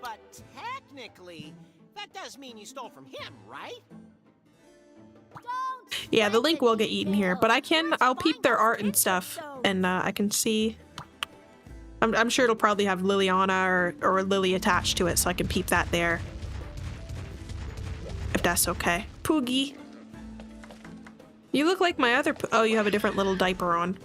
S2: But technically, that does mean you stole from him, right?
S1: Yeah, the link will get eaten here, but I'll peep their art and stuff, and I can see. I'm sure it'll probably have Liliana or Lily attached to it, so I can peep that there. If that's okay. Poogie. You look like my other oh, you have a different little diaper on.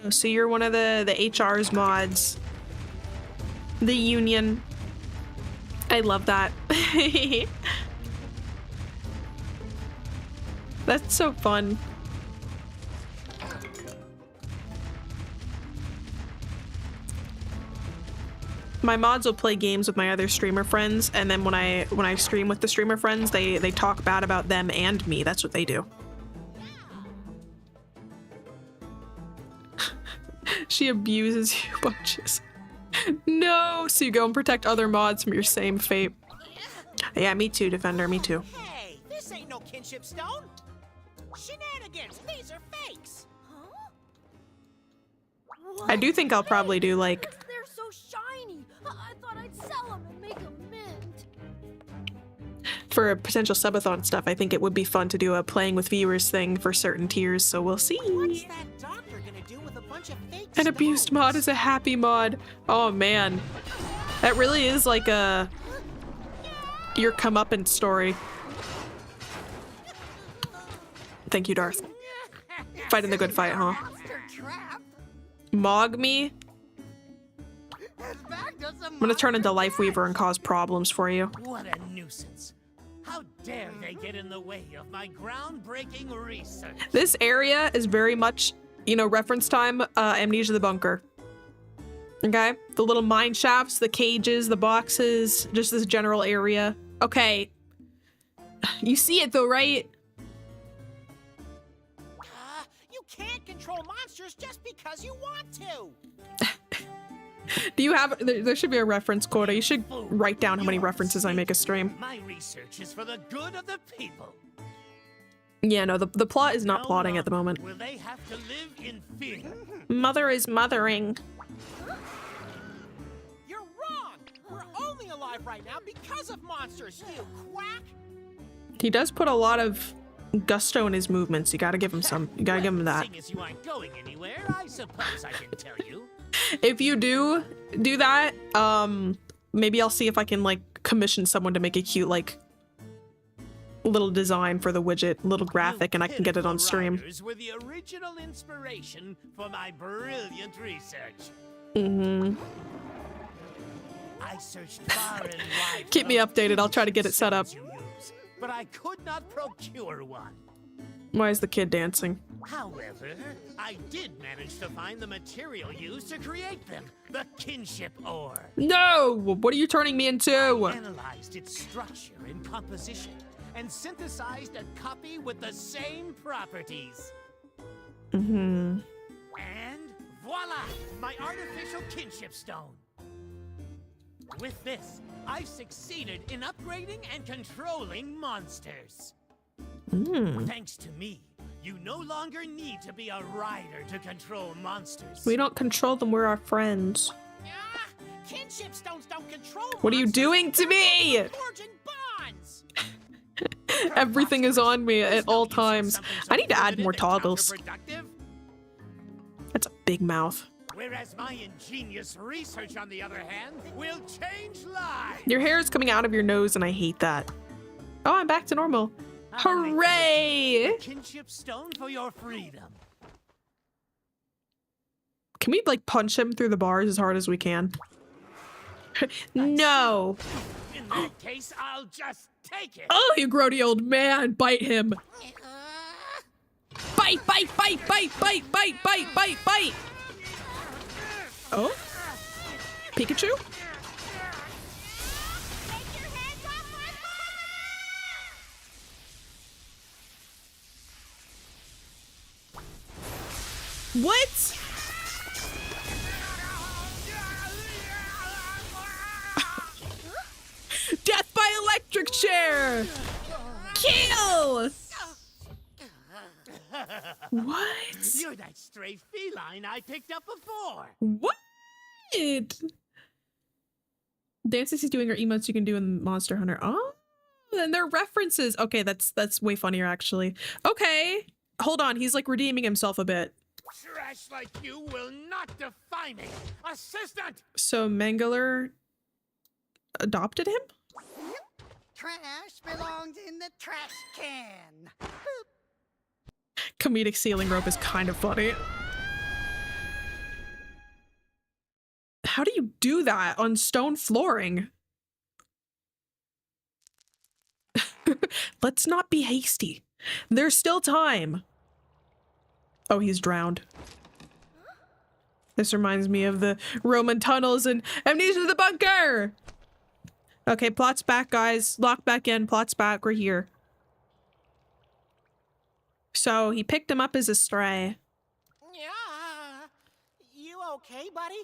S1: So you're one of the HR's mods. The union. I love that. That's so fun. My mods will play games with my other streamer friends, and then when I stream with the streamer friends, they talk bad about them and me. That's what they do. She abuses you bunches. No! So you go and protect other mods from your same fate. Yeah, me too, Defender, me too.
S2: Hey, this ain't no kinship stone. Shenanigans, these are fakes.
S5: Huh?
S1: I do think I'll probably do like
S5: They're so shiny. I thought I'd sell them and make a mint.
S1: for potential subathon stuff. I think it would be fun to do a playing with viewers thing for certain tiers, so we'll see.
S2: What's that doctor gonna do with a bunch of fake
S1: An abused
S2: stones?
S1: mod is a happy mod. Oh man. That really is like a your comeuppance story. Thank you, Darth. Fighting the good fight, huh?
S2: Monster trap.
S1: Mog me?
S2: As bagged us a
S1: I'm gonna turn into Lifeweaver and cause problems for you.
S4: What a nuisance. How dare they get in the way of my groundbreaking research?
S1: This area is very much, you know, reference time, Amnesia the Bunker. Okay? The little mine shafts, the cages, the boxes, just this general area. Okay. You see it though, right?
S2: You can't control monsters just because you want to.
S1: Do you have, there should be a reference quota. You should write down how many references I make a stream.
S4: My research is for the good of the people.
S1: Yeah, no, the plot is not
S4: How
S1: plotting
S4: long
S1: at the moment.
S4: Will they have to live in fear?
S1: Mother is mothering.
S2: You're wrong. We're only alive right now because of monsters, you quack.
S1: He does put a lot of gusto in his movements. You gotta give him some. You gotta give him that.
S4: Seeing as you aren't going anywhere, I suppose I can tell you.
S1: If you do that, maybe I'll see if I can like commission someone to make a cute like little design for the widget, little graphic, and I can get it on stream.
S4: Writers were the original inspiration for my brilliant research.
S1: Mm-hmm.
S4: I I searched far and wide.
S1: Keep me updated. I'll try to get it set up.
S4: You use, but I could not procure one.
S1: Why is the kid dancing?
S4: However, I did manage to find the material used to create them, the kinship ore.
S1: No! What are you turning me into?
S4: Analyzed its structure and composition, and synthesized a copy with the same properties.
S1: Mm-hmm.
S4: And voila! My artificial kinship stone. With this, I've succeeded in upgrading and controlling monsters. Thanks to me, you no longer need to be a rider to control monsters.
S1: We don't control them, we're our friends.
S2: Ah, kinship stones don't control
S1: What are you
S2: monsters.
S1: doing to me?
S2: Forging bonds.
S1: Everything is on me at all times. I need to add more toggles.
S4: Counterproductive.
S1: That's a big mouth.
S4: Whereas my ingenious research, on the other hand, will change lives.
S1: Your hair is coming out of your nose and I hate that. Oh, I'm back to normal. Hooray!
S4: Kinship stone for your freedom.
S1: Can we like punch him through the bars as hard as we can? No!
S4: In that case, I'll just take it.
S1: Oh, you grody old man! Bite him! Bite, bite, bite, bite, bite, bite, bite, bite, bite! Oh? Pikachu?
S5: Take your hands off my
S1: What? Death by electric chair! Kill! What?
S4: You're that stray feline I picked up before.
S1: What? Dances he's doing are emotes you can do in Monster Hunter. Oh, and they're references. Okay, that's way funnier actually. Okay, hold on. He's like redeeming himself a bit.
S4: Trash like you will not defy me. Assistant!
S1: So Mangler adopted him?
S2: Trash belongs in the trash can.
S1: Comedic ceiling rope is kind of funny. How do you do that on stone flooring? Let's not be hasty. There's still time. Oh, he's drowned. This reminds me of the Roman tunnels and Amnesia the Bunker! Okay, plot's back, guys. Lock back in, plot's back, we're here. So, he picked him up as a stray.
S2: Yeah. You okay, buddy?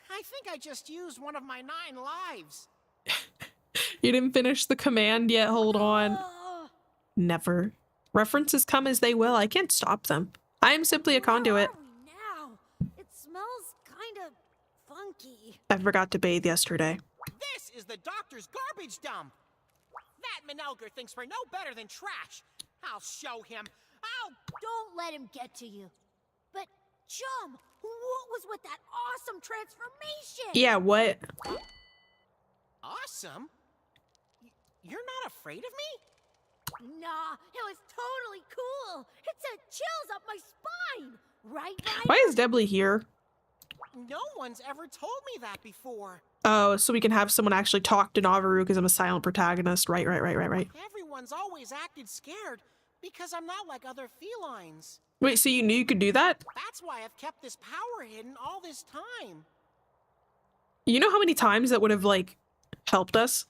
S2: I think I just used one of my 9 lives.
S1: You didn't finish the command yet, hold on. Never. References come as they will, I can't stop them. I am simply a conduit.
S5: Where are we now? It smells kind of funky.
S1: I forgot to bathe yesterday.
S2: This is the doctor's garbage dump. That Manelger thinks we're no better than trash. I'll show him.
S5: Don't let him get to you. But, Chum, what was with that awesome transformation?
S1: Yeah, what?
S2: Awesome? You're not afraid of me?
S5: Nah, it was totally cool. It sent chills up my spine. Right, Ryder?
S1: Why is Debly here?
S2: No one's ever told me that before.
S1: Oh, so we can have someone actually talk to Navirou because I'm a silent protagonist. Right.
S2: Everyone's always acted scared because I'm not like other felines.
S1: Wait, so you knew you could do that?
S2: That's why I've kept this power hidden all this time.
S1: You know how many times that would have, like, helped us?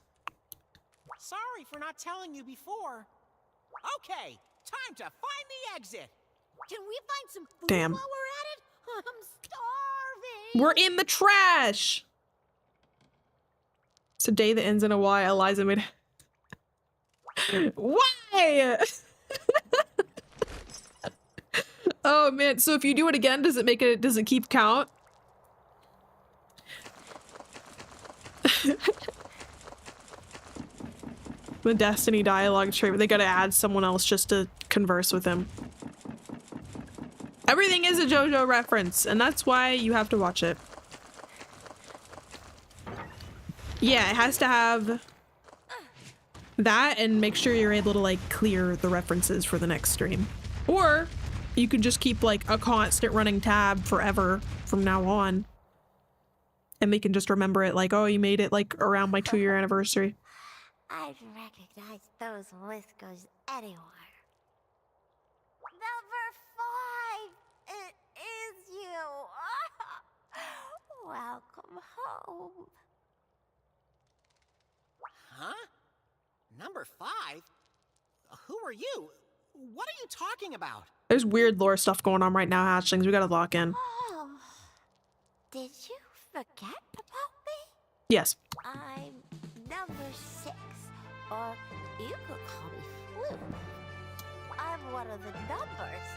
S2: Sorry for not telling you before. Okay, time to find the exit.
S5: Can we find some food
S1: Damn.
S5: while we're at it? I'm starving.
S1: We're in the trash! It's a day that ends in a Y. Eliza made... Why? Oh man, so if you do it again, does it keep count? The Destiny dialogue trait, they gotta add someone else just to converse with him. Everything is a JoJo reference, and that's why you have to watch it. Yeah, it has to have that, and make sure you're able to like clear the references for the next stream. Or you could just keep like a constant running tab forever from now on. and we can just remember it like, oh, you made it like around my 2-year anniversary.
S5: I'd recognize those whiskers anywhere. Number 5! It is you! Welcome home.
S2: Huh? Number 5? Who are you? What are you talking about?
S1: There's weird lore stuff going on right now, hatchlings. We gotta lock in.
S5: Oh, did you forget about me?
S1: Yes.
S5: I'm number 6, or you could call me Flu. I'm one of the numbers,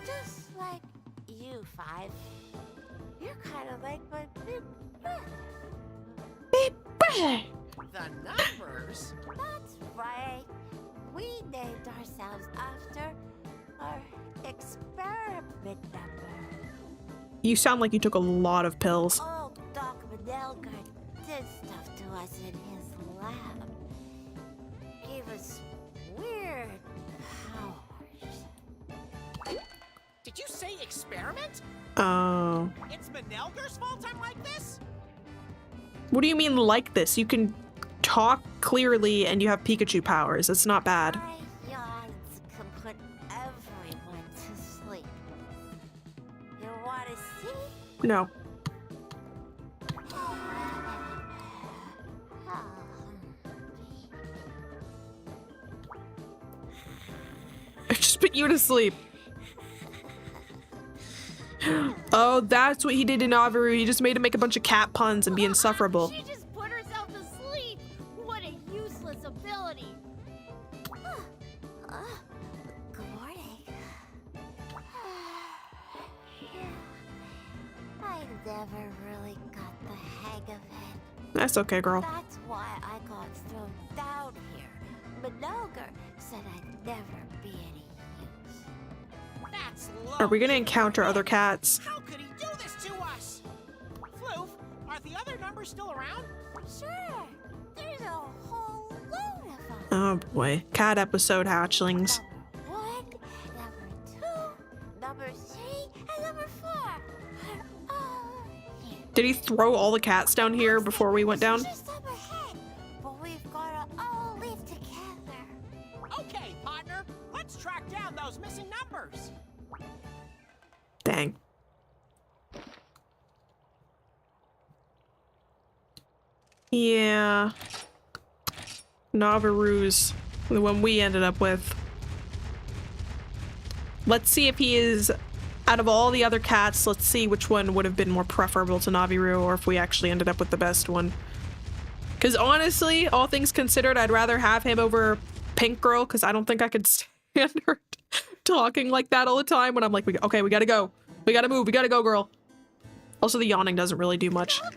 S5: just like you 5. You're kind of like my big brother.
S1: Big brother.
S2: The numbers?
S5: That's right. We named ourselves after our experiment number.
S1: You sound like you took a lot of pills.
S5: Old Doc Manelgar did stuff to us in his lab. Gave us weird powers.
S2: Did you say experiment?
S1: Oh.
S2: It's Manelgar's fault I'm like this?
S1: What do you mean like this? You can talk clearly and you have Pikachu powers. It's not bad.
S5: My yawns can put everyone to sleep. You want to see?
S1: No. I just put you to sleep. Oh, that's what he did in Navirou. He just made him make a bunch of cat puns and be insufferable.
S5: She just put herself to sleep. What a useless ability. Good morning. I never really got the hang of it.
S1: That's okay, girl.
S5: That's why I got thrown down here. Manelgar said I'd never be any use.
S2: That's low.
S1: Are we gonna encounter other cats?
S2: How could he do this to us? Floof, are the other numbers still around?
S5: Sure, there's a whole load of them.
S1: Oh boy. Cat episode, hatchlings.
S5: Number 1, number 2, number 3, and number 4 are all here.
S1: Did he throw all the cats down here before we went down?
S5: Just up ahead, but we've gotta all live together.
S2: Okay, partner, let's track down those missing numbers.
S1: Dang. Yeah. Navirou's the one we ended up with. Let's see if he is, out of all the other cats, let's see which one would have been more preferable to Navirou, or if we actually ended up with the best one. Because honestly, all things considered, I'd rather have him over Pink Girl, because I don't think I could stand her talking like that all the time when I'm like, okay, we gotta go. We gotta move. We gotta go, girl. Also, the yawning doesn't really do much.
S2: How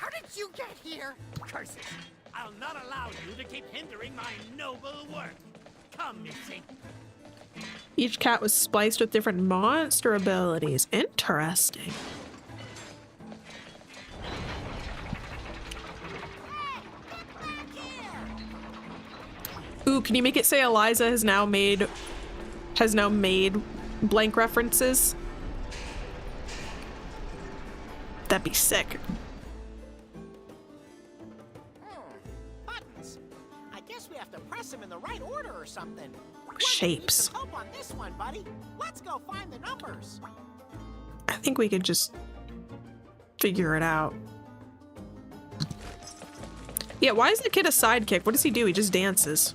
S2: did you get here?
S4: Curses! I'll not allow you to keep hindering my noble work. Come, Missy.
S1: Each cat was spliced with different monster abilities. Interesting. Ooh, can you make it say Eliza has now made blank references? That'd be sick.
S2: Buttons. I guess we have to press them in the right order or something.
S1: Shapes.
S2: Need some help on this one, buddy. Let's go find the numbers.
S1: I think we could just figure it out. Yeah, why is the kid a sidekick? What does he do? He just dances.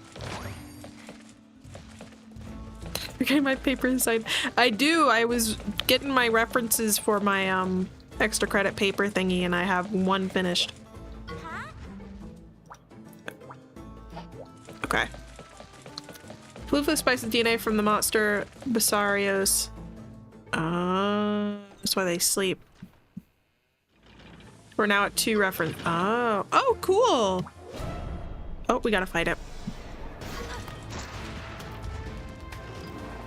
S1: Okay, my paper inside. I do. I was getting my references for my extra credit paper thingy, and I have one finished. Okay. Fluflu spices DNA from the monster Basarios. That's why they sleep. We're now at 2 reference. Oh. Oh, cool. Oh, we gotta fight it.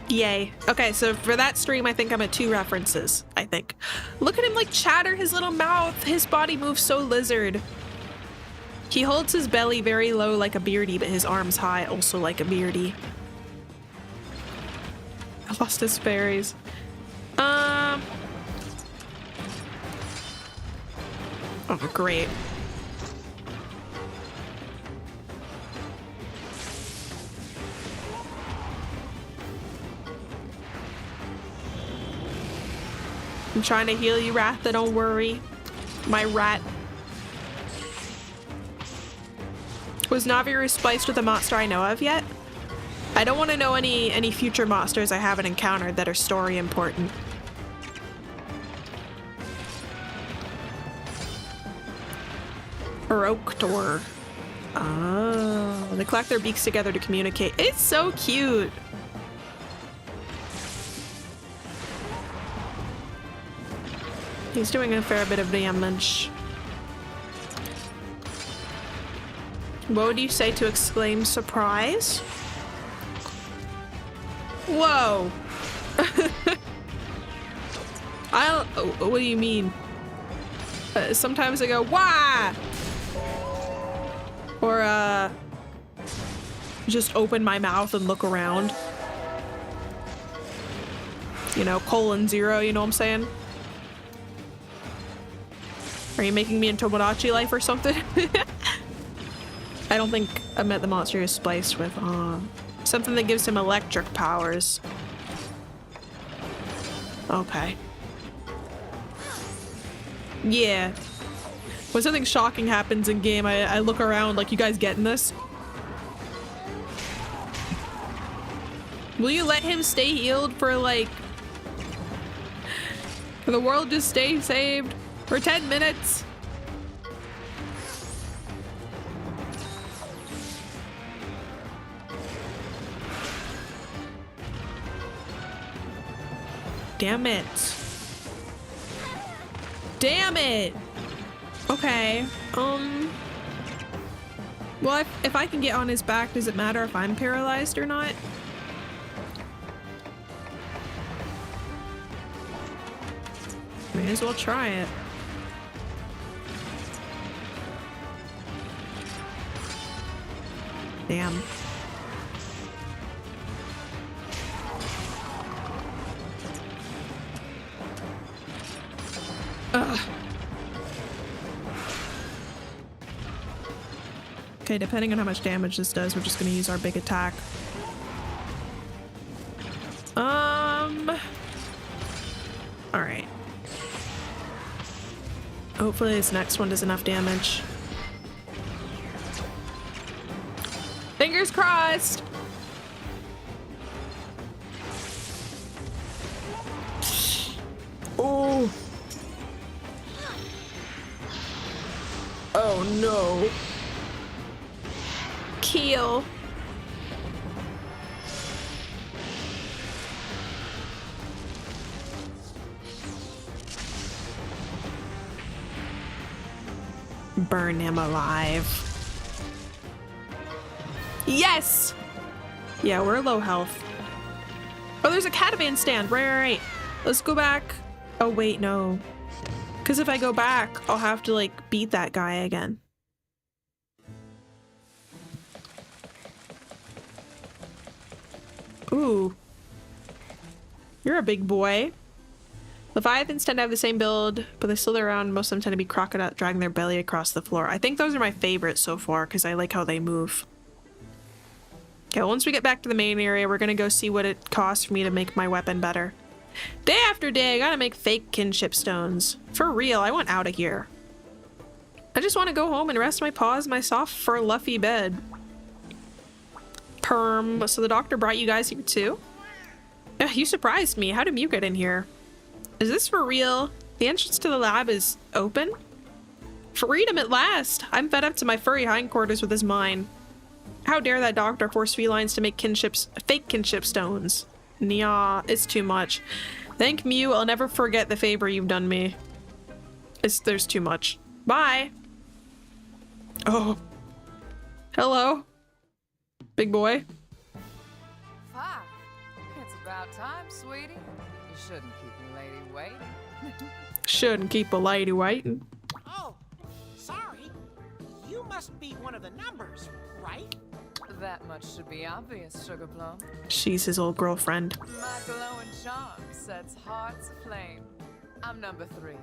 S1: Yay. Okay, so for that stream, I think I'm at 2 references, I think. Look at him like chatter his little mouth. His body moves so lizard. He holds his belly very low like a beardy, but his arms high also like a beardy. I lost his fairies. Oh, great. I'm trying to heal you, Ratha, don't worry. My rat. Was Navirou spliced with a monster I know of yet? I don't want to know any future monsters I haven't encountered that are story important. Oroctor. Oh, they clack their beaks together to communicate. It's so cute. He's doing a fair bit of damage. What would you say to exclaim surprise? Whoa. What do you mean? Sometimes I go, wah! Or, just open my mouth and look around. You know, :0, you know what I'm saying? Are you making me in Tomodachi Life or something? I don't think I met the monster who's spliced with, something that gives him electric powers. Okay. Yeah. When something shocking happens in game, I look around like, you guys getting this? Will you let him stay healed for like... For the world just stay saved for 10 minutes? Damn it. Damn it! Okay, well, if I can get on his back, does it matter if I'm paralyzed or not? May as well try it. Damn. Ugh. Okay, depending on how much damage this does, we're just gonna use our big attack. Alright. Hopefully this next one does enough damage. Fingers crossed! Oh! Oh no. Keel. Burn him alive. Yes! Yeah, we're low health. Oh, there's a catavan stand. Right. Let's go back. Oh, wait, no. Because if I go back, I'll have to, like, beat that guy again. Ooh. You're a big boy. Leviathans tend to have the same build, but they slither around. Most of them tend to be crocodile, dragging their belly across the floor. I think those are my favorites so far, because I like how they move. Okay, once we get back to the main area, we're gonna go see what it costs for me to make my weapon better. Day after day, I gotta make fake kinship stones. For real, I want out of here. I just want to go home and rest my paws in my soft, fur-luffy bed. Perm. So the doctor brought you guys here too? Ugh, you surprised me. How did Mew get in here? Is this for real? The entrance to the lab is open? Freedom at last! I'm fed up to my furry hindquarters with his mine. How dare that doctor force felines to make fake kinship stones? Nya, it's too much. Thank Mew, I'll never forget the favor you've done me. There's too much. Bye! Oh. Hello? Big boy?
S6: Fuck. It's about time, sweetie. You shouldn't keep a lady waiting.
S1: Shouldn't keep a lady waiting.
S2: Oh, sorry. You must be one of the numbers, right?
S6: That much should be obvious, Sugar Plum.
S1: She's his old girlfriend.
S6: My glowing charm sets hearts aflame. I'm number 3.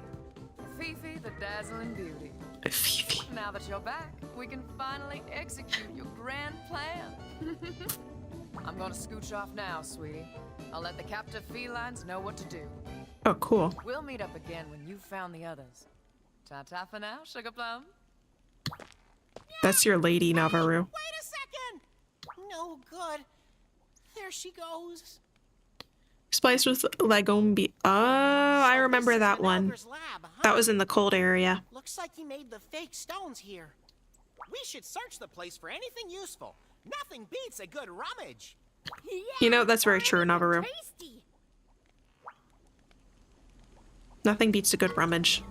S6: Fifi, the dazzling beauty.
S1: Fifi.
S6: Now that you're back, we can finally execute your grand plan. I'm gonna scooch off now, sweetie. I'll let the captive felines know what to do.
S1: Oh, cool.
S6: We'll meet up again when you've found the others. Ta-ta for now, Sugar Plum.
S1: That's your lady, Navirou.
S2: Wait a second! No good. There she goes.
S1: Spliced with Legombi. Oh, I remember
S2: This is
S1: that
S2: an
S1: one.
S2: ogre's lab, huh?
S1: That was in the cold area.
S2: Looks like he made the fake stones here. We should search the place for anything useful. Nothing beats a good rummage.
S5: Yeah,
S1: You know, that's very true,
S5: fun and
S1: Navirou.
S5: tasty.
S1: Nothing beats a good rummage.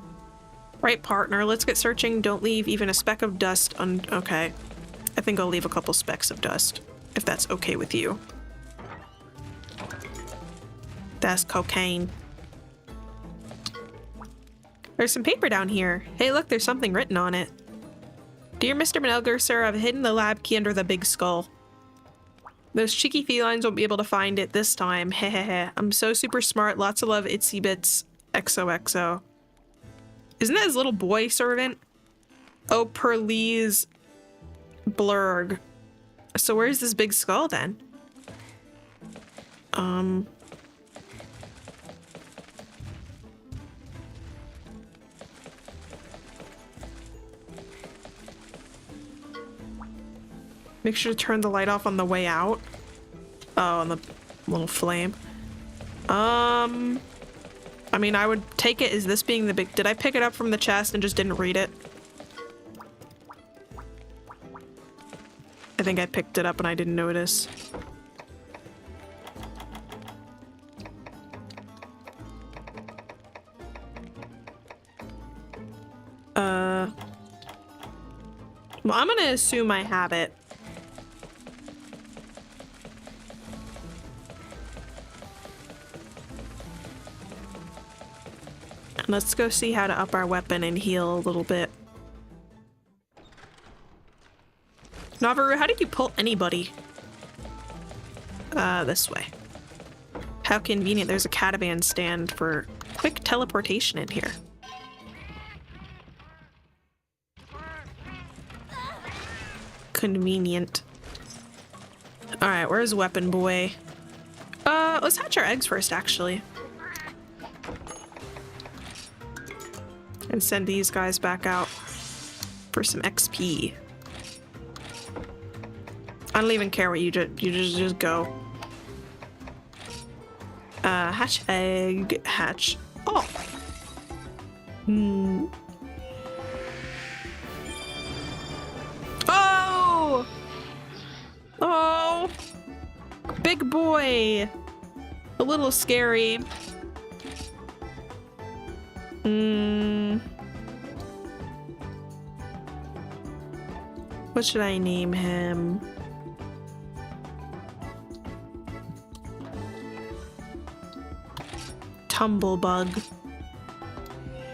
S1: Right, partner, let's get searching. Don't leave even a speck of dust okay. I think I'll leave a couple specks of dust, if that's okay with you. That's cocaine. There's some paper down here. Hey, look, there's something written on it. Dear Mr. Manelger, sir, I've hidden the lab key under the big skull. Those cheeky felines won't be able to find it this time. Hehehe. I'm so super smart. Lots of love, Itsy Bits. XOXO. Isn't that his little boy servant? Oh, Perlise Blurg. So where's this big skull then? Make sure to turn the light off on the way out. Oh, on the little flame. I mean, I would take it as this being the big... Did I pick it up from the chest and just didn't read it? I think I picked it up and I didn't notice. Well, I'm gonna assume I have it. Let's go see how to up our weapon and heal a little bit. Navirou, how did you pull anybody? This way. How convenient. There's a catavan stand for quick teleportation in here. Convenient. Alright, where's Weapon Boy? Let's hatch our eggs first, actually. And send these guys back out for some XP. I don't even care what you just go. Hatch egg, hatch. Oh. Oh. Oh. Big boy. A little scary. What should I name him? Tumblebug.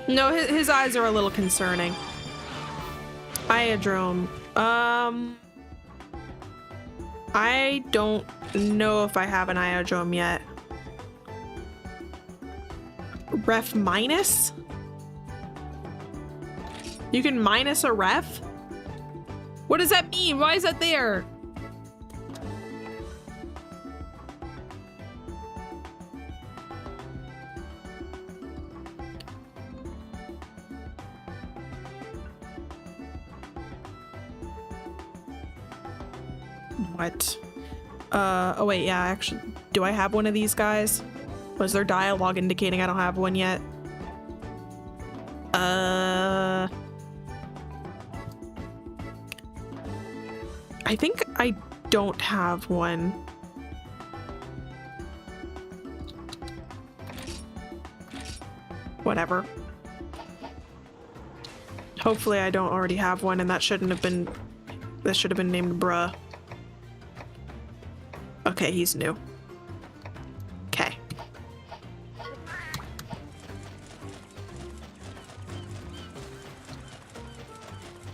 S1: No, his eyes are a little concerning. Iodrome. I don't know if I have an Iodrome yet. Ref minus? You can minus a ref? What does that mean? Why is that there? What? Oh wait, yeah, actually, do I have one of these guys? Was there dialogue indicating I don't have one yet? I think I don't have one. Whatever. Hopefully I don't already have one and that shouldn't have been... That should have been named Bruh. Okay, he's new. Okay.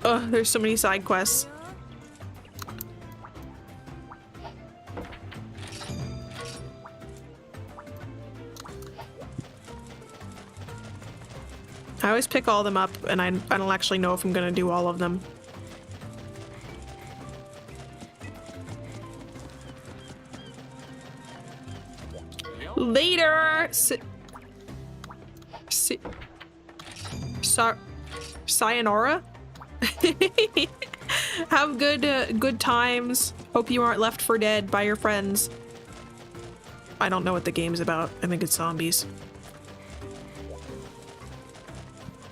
S1: Oh, there's so many side quests. I always pick all of them up, and I don't actually know if I'm gonna do all of them. Later! Sayonara? Have good times. Hope you aren't left for dead by your friends. I don't know what the game's about. I think it's zombies.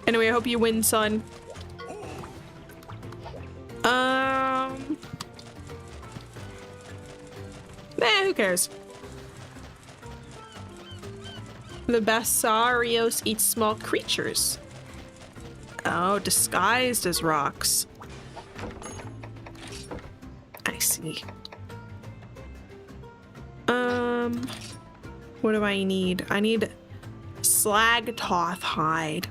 S1: Anyway, I hope you win, son. Who cares? The Basarios eat small creatures. Oh, disguised as rocks. I see. What do I need? I need Slagtoth hide.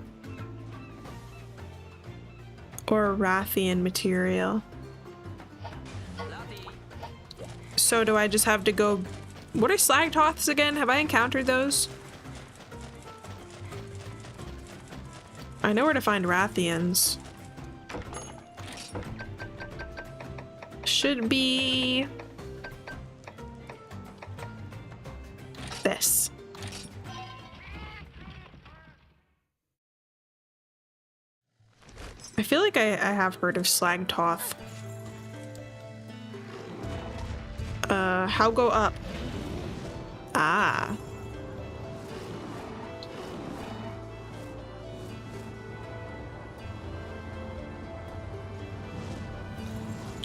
S1: Or Rathian material. So do I just have to go... What are Slagtoths again? Have I encountered those? I know where to find Rathians. Should be... this. I feel like I have heard of Slagtoth. How go up? Ah.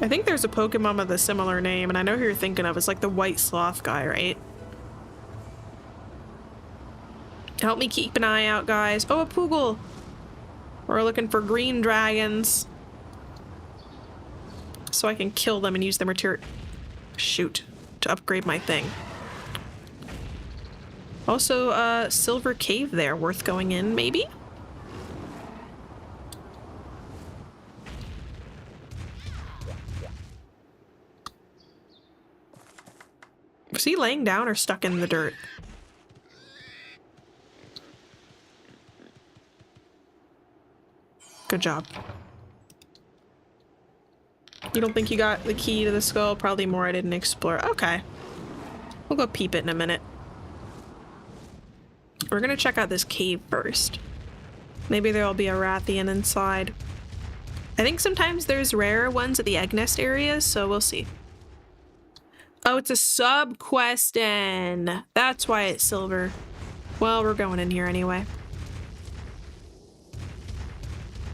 S1: I think there's a Pokemon with a similar name, and I know who you're thinking of. It's like the white sloth guy, right? Help me keep an eye out, guys. Oh, a Poogle! We're looking for green dragons. So I can kill them and use their material... Shoot. To upgrade my thing. Also, Silver Cave there. Worth going in, maybe? Was he laying down or stuck in the dirt? Good job. You don't think you got the key to the skull? Probably more I didn't explore. Okay. We'll go peep it in a minute. We're gonna check out this cave first. Maybe there'll be a Rathian inside. I think sometimes there's rarer ones at the egg nest areas, so we'll see. Oh, it's a sub-question. That's why it's silver. Well, we're going in here anyway.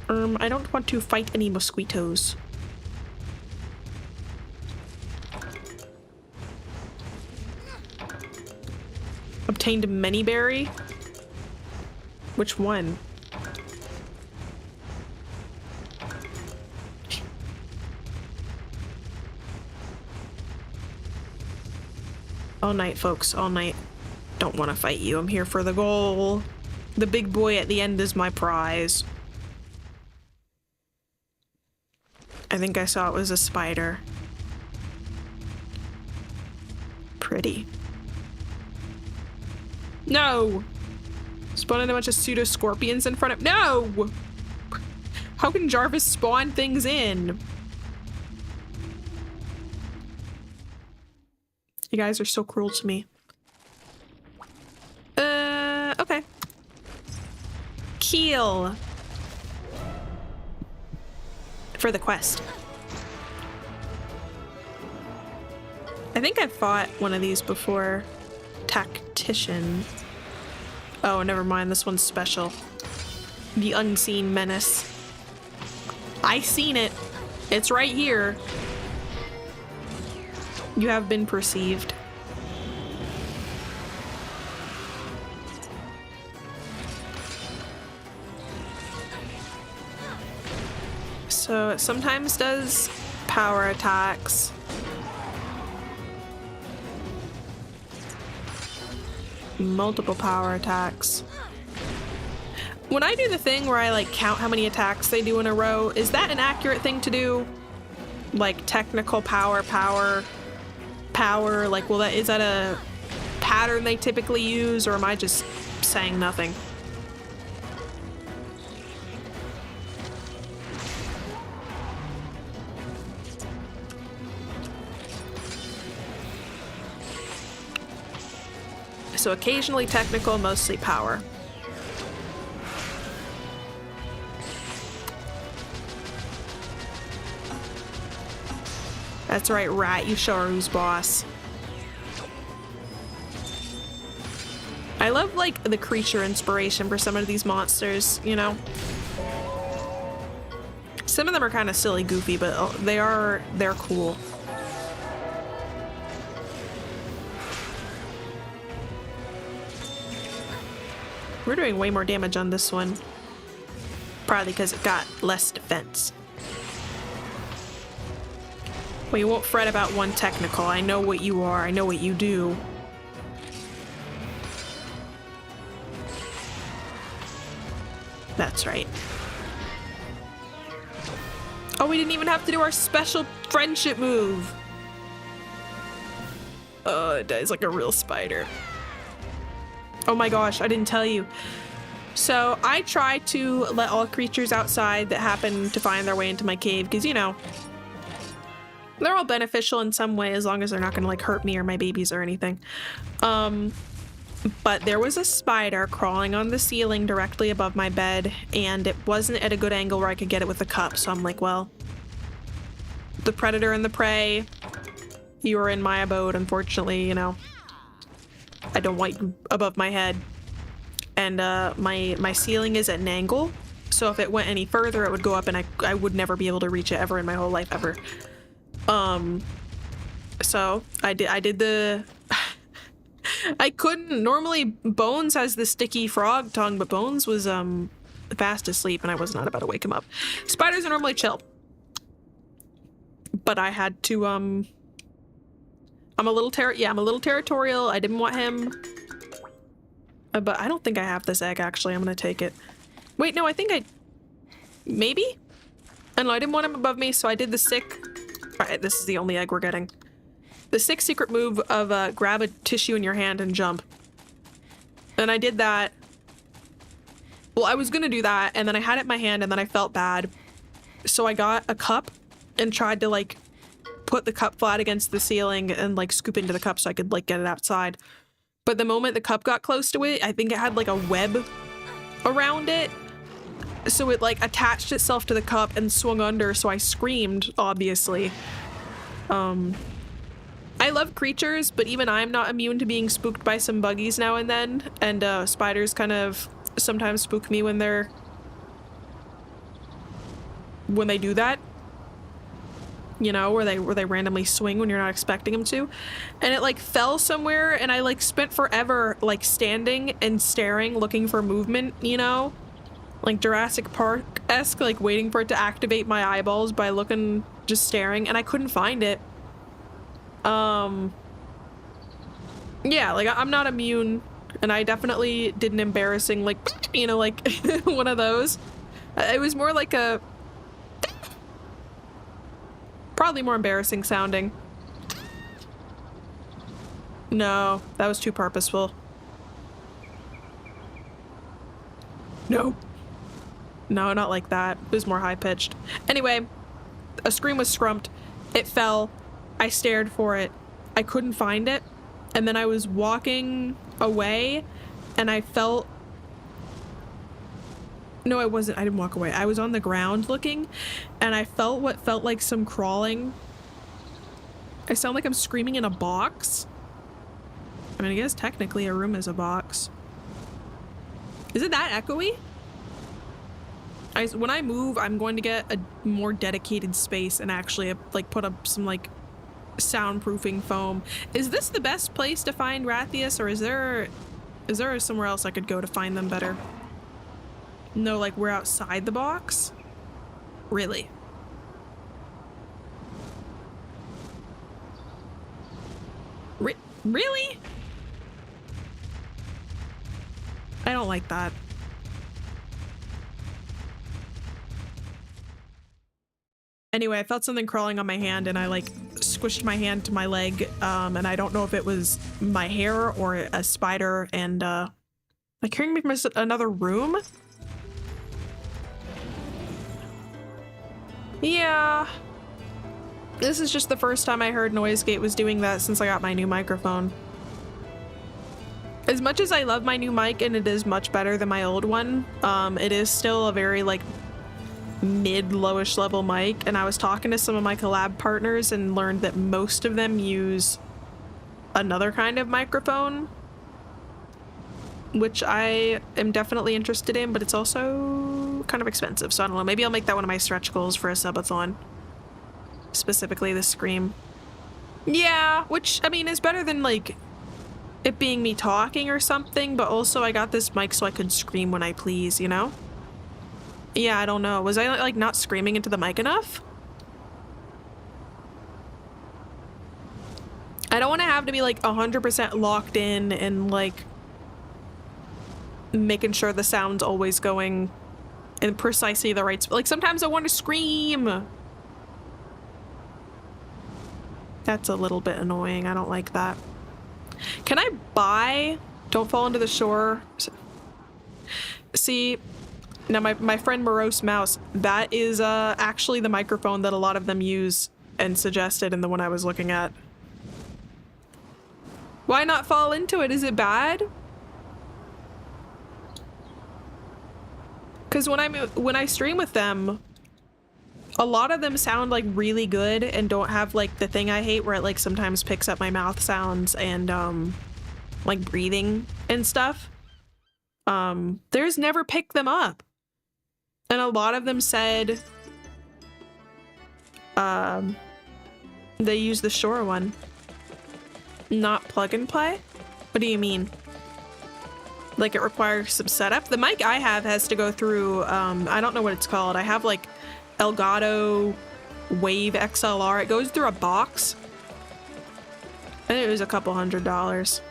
S1: I don't want to fight any mosquitoes. Obtained many berry? Which one? All night, folks, all night. Don't want to fight you. I'm here for the goal. The big boy at the end is my prize. I think I saw it was a spider. Pretty. No! Spawning a bunch of pseudo scorpions in front of— No! How can Jarvis spawn things in? You guys are so cruel to me. Okay. Keel. For the quest. I think I've fought one of these before. Tactician. Oh, never mind. This one's special. The Unseen Menace. I seen it. It's right here. You have been perceived. So it sometimes does power attacks. Multiple power attacks. When I do the thing where I like count how many attacks they do in a row, is that an accurate thing to do? Like technical power, like is that a pattern they typically use, or am I just saying nothing? So occasionally technical, mostly power. That's right, Rat, you show her who's boss. I love, like, the creature inspiration for some of these monsters, you know? Some of them are kind of silly, goofy, but they're cool. We're doing way more damage on this one. Probably because it got less defense. Well, you won't fret about one technical. I know what you are. I know what you do. That's right. Oh, we didn't even have to do our special friendship move. Oh, it dies like a real spider. Oh my gosh, I didn't tell you. So I try to let all creatures outside that happen to find their way into my cave, because, you know, they're all beneficial in some way as long as they're not going to, like, hurt me or my babies or anything. But there was a spider crawling on the ceiling directly above my bed, and it wasn't at a good angle where I could get it with a cup, so I'm like, well, the predator and the prey, you are in my abode, unfortunately, you know. I don't want you above my head. And my ceiling is at an angle, so if it went any further, it would go up and I would never be able to reach it ever in my whole life, ever. So I did the... I couldn't. Normally Bones has the sticky frog tongue, but Bones was fast asleep and I was not about to wake him up. Spiders are normally chill, but I had to I'm a little territorial. I didn't want him, but I don't think I have this egg actually. I'm gonna take it. Wait, no, I think I maybe. And I didn't want him above me, so I did the sick. All right, this is the only egg we're getting. The sick secret move of grab a tissue in your hand and jump. And I did that. Well, I was gonna do that, and then I had it in my hand, and then I felt bad. So I got a cup and tried to, like, put the cup flat against the ceiling and, like, scoop into the cup so I could, like, get it outside. But the moment the cup got close to it, I think it had, like, a web around it. So it, like, attached itself to the cup and swung under, so I screamed, obviously. I love creatures, but even I'm not immune to being spooked by some buggies now and then, and spiders kind of sometimes spook me when they do that. You know, where they randomly swing when you're not expecting them to. And it, like, fell somewhere, and I, like, spent forever, like, standing and staring, looking for movement, you know? Like Jurassic Park-esque, like, waiting for it to activate my eyeballs by looking, just staring, and I couldn't find it. Yeah, like, I'm not immune, and I definitely did an embarrassing, like, you know, like, one of those. It was more like a... probably more embarrassing sounding. No, that was too purposeful. No. No, not like that. It was more high-pitched. Anyway, a scream was scrumped. It fell. I stared for it. I couldn't find it. And then I was walking away and I felt... No, I wasn't. I didn't walk away. I was on the ground looking and I felt what felt like some crawling. I sound like I'm screaming in a box. I mean, I guess technically a room is a box. Is it that echoey? When I move, I'm going to get a more dedicated space and actually, like, put up some, like, soundproofing foam. Is this the best place to find Rathius, or is there somewhere else I could go to find them better? No, like, we're outside the box? Really? Really? I don't like that. Anyway, I felt something crawling on my hand and I, like, squished my hand to my leg, and I don't know if it was my hair or a spider, and like, hearing me from another room? Yeah. This is just the first time I heard Noisegate was doing that since I got my new microphone. As much as I love my new mic and it is much better than my old one, it is still a very like mid-lowish level mic, and I was talking to some of my collab partners and learned that most of them use another kind of microphone, which I am definitely interested in, but it's also kind of expensive, so I don't know, maybe I'll make that one of my stretch goals for a subathon, specifically the Scream. Yeah, which I mean is better than like it being me talking or something, but also I got this mic so I could scream when I please, you know? Yeah, I don't know. Was I like not screaming into the mic enough? I don't want to have to be like 100% locked in and like making sure the sound's always going in precisely the right spot. Like sometimes I want to scream. That's a little bit annoying. I don't like that. Can I buy Don't Fall Into the Shore? See, now my friend Morose Mouse, that is actually the microphone that a lot of them use and suggested in the one I was looking at. Why not fall into it? Is it bad? Because when I stream with them, a lot of them sound like really good and don't have like the thing I hate where it like sometimes picks up my mouth sounds and like breathing and stuff. Theirs never picked them up. And a lot of them said they use the Shure one. Not plug and play? What do you mean? Like it requires some setup? The mic I have has to go through, I don't know what it's called. I have like Elgato Wave XLR. It goes through a box. I think it was a couple $100.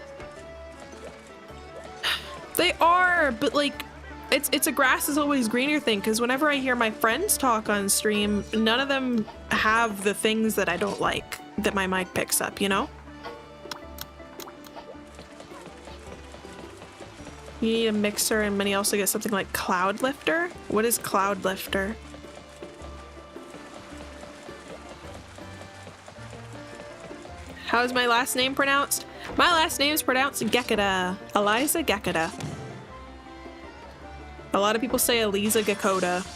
S1: They are, but like it's a grass is always greener thing, because whenever I hear my friends talk on stream, none of them have the things that I don't like that my mic picks up, you know? You need a mixer, and then you also get something like Cloud Lifter. What is Cloud Lifter? How's my last name pronounced? My last name is pronounced Gekida. Eliza Gekida. A lot of people say Eliza Gekota.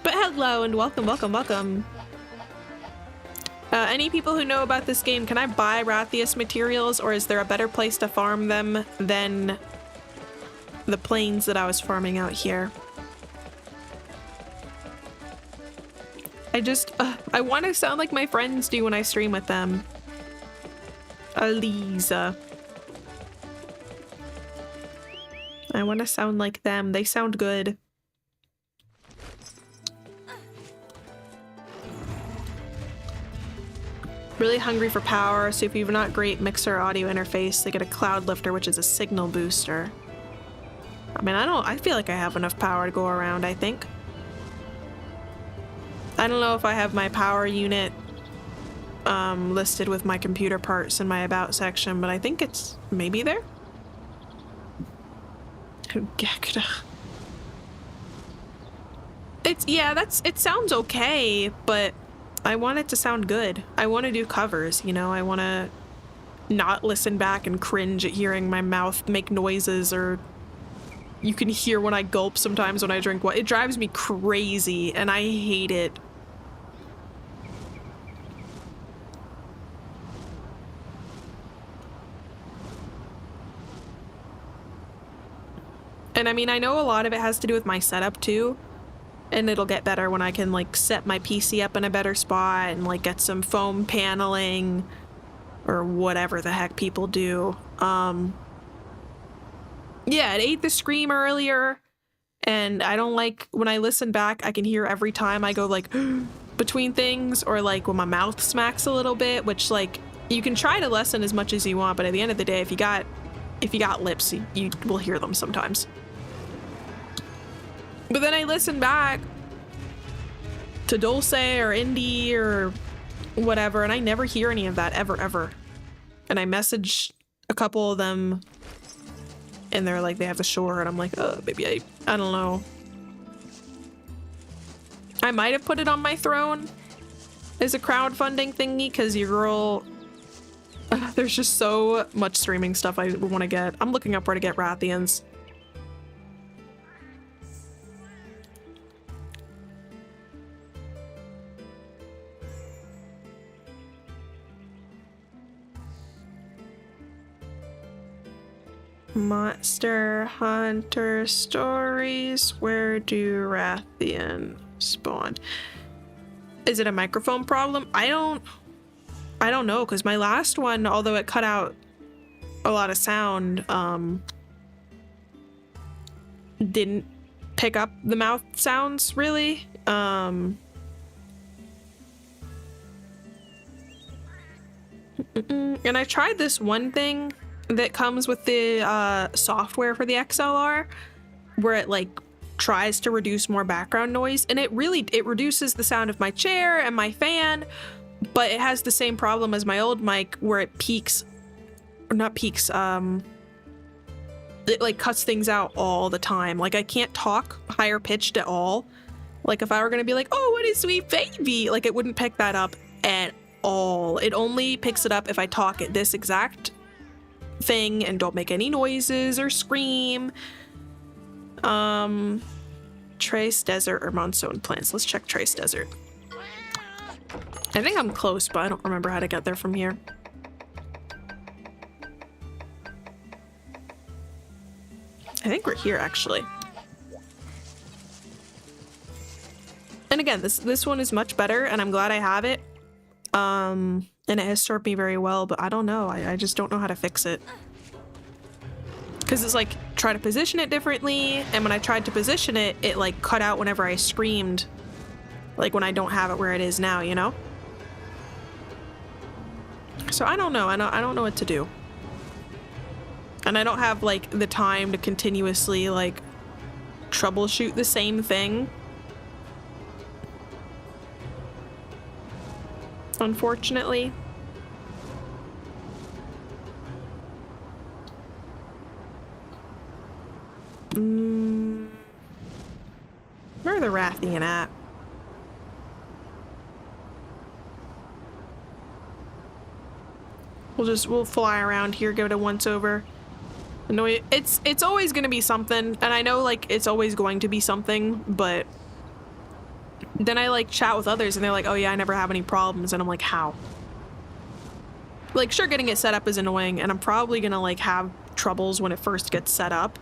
S1: But hello and welcome, welcome, welcome. Any people who know about this game, can I buy Rathius materials, or is there a better place to farm them than the plains that I was farming out here? I want to sound like my friends do when I stream with them. Eliza. I want to sound like them. They sound good. Really hungry for power, so if you have not great mixer audio interface, they get a Cloud Lifter, which is a signal booster. I mean, I feel like I have enough power to go around, I think. I don't know if I have my power unit listed with my computer parts in my about section, but I think it's maybe there. It sounds okay, but I want it to sound good. I want to do covers, you know? I want to not listen back and cringe at hearing my mouth make noises, or you can hear when I gulp sometimes when I drink water. It drives me crazy and I hate it. And I mean, I know a lot of it has to do with my setup too, and it'll get better when I can like set my PC up in a better spot and like get some foam paneling or whatever the heck people do. Yeah, it ate the Scream earlier, and I don't like when I listen back, I can hear every time I go like between things, or like when my mouth smacks a little bit, which like you can try to lessen as much as you want, but at the end of the day, if you got lips, you will hear them sometimes. But then I listen back to Dulce or Indie or whatever, and I never hear any of that ever. And I message a couple of them, and they're like, they have the Shure, and I'm like, maybe I don't know. I might have put it on my throne as a crowdfunding thingy, because your girl There's just so much streaming stuff I want to get. I'm looking up where to get Rathians. Monster Hunter stories. Where do Rathian spawn? Is it a microphone problem? I don't know, because my last one, although it cut out a lot of sound, didn't pick up the mouth sounds really. And I tried this one thing that comes with the software for the XLR, where it like tries to reduce more background noise, and it reduces the sound of my chair and my fan, but it has the same problem as my old mic where it peaks, or not peaks, it like cuts things out all the time. Like I can't talk higher pitched at all. Like if I were gonna be like, oh, what a sweet baby, like it wouldn't pick that up at all. It only picks it up if I talk at this exact thing and don't make any noises or scream. Trace Desert or Monsoon Plants. Let's check Trace Desert. I think I'm close, but I don't remember how to get there from here. I think we're here actually. And again, this one is much better and I'm glad I have it. And it has served me very well, but I don't know. I just don't know how to fix it. Because it's like, try to position it differently, and when I tried to position it, it like cut out whenever I screamed. Like when I don't have it where it is now, you know? So I don't know. I don't know what to do. And I don't have like the time to continuously like troubleshoot the same thing. Unfortunately. Where are the Rathian at? We'll fly around here, give it a once over. Annoy it's always gonna be something, and I know like it's always going to be something, but then I like chat with others and they're like, oh yeah, I never have any problems, and I'm like, how? Like sure, getting it set up is annoying, and I'm probably gonna like have troubles when it first gets set up.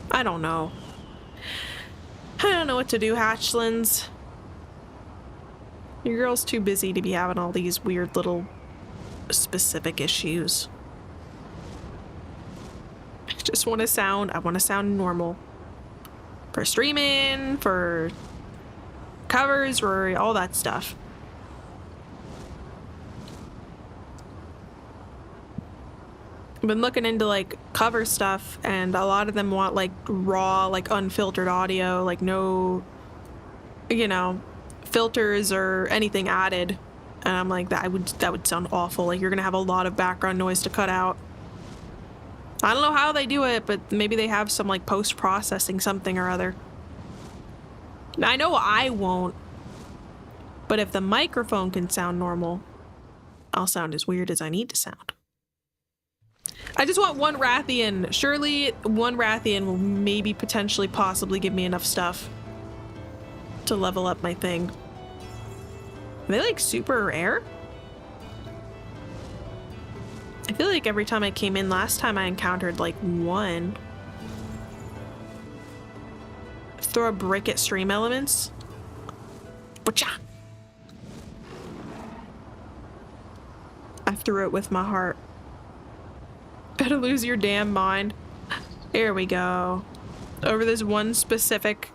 S1: I don't know. I don't know what to do, hatchlings. Your girl's too busy to be having all these weird little specific issues. I just want to sound, I want to sound normal. For streaming, for covers, for all that stuff. I've been looking into like cover stuff, and a lot of them want like raw, like unfiltered audio, like no, you know, filters or anything added. And I'm like, that would sound awful. Like you're gonna have a lot of background noise to cut out. I don't know how they do it, but maybe they have some like post-processing something or other. Now, I know I won't, but if the microphone can sound normal, I'll sound as weird as I need to sound. I just want one Rathian. Surely one Rathian will maybe potentially possibly give me enough stuff to level up my thing. Are they like super rare? I feel like every time I came in last time I encountered like one. Throw a brick at stream elements. Whatcha? I threw it with my heart. Better lose your damn mind. Here we go. Over this one specific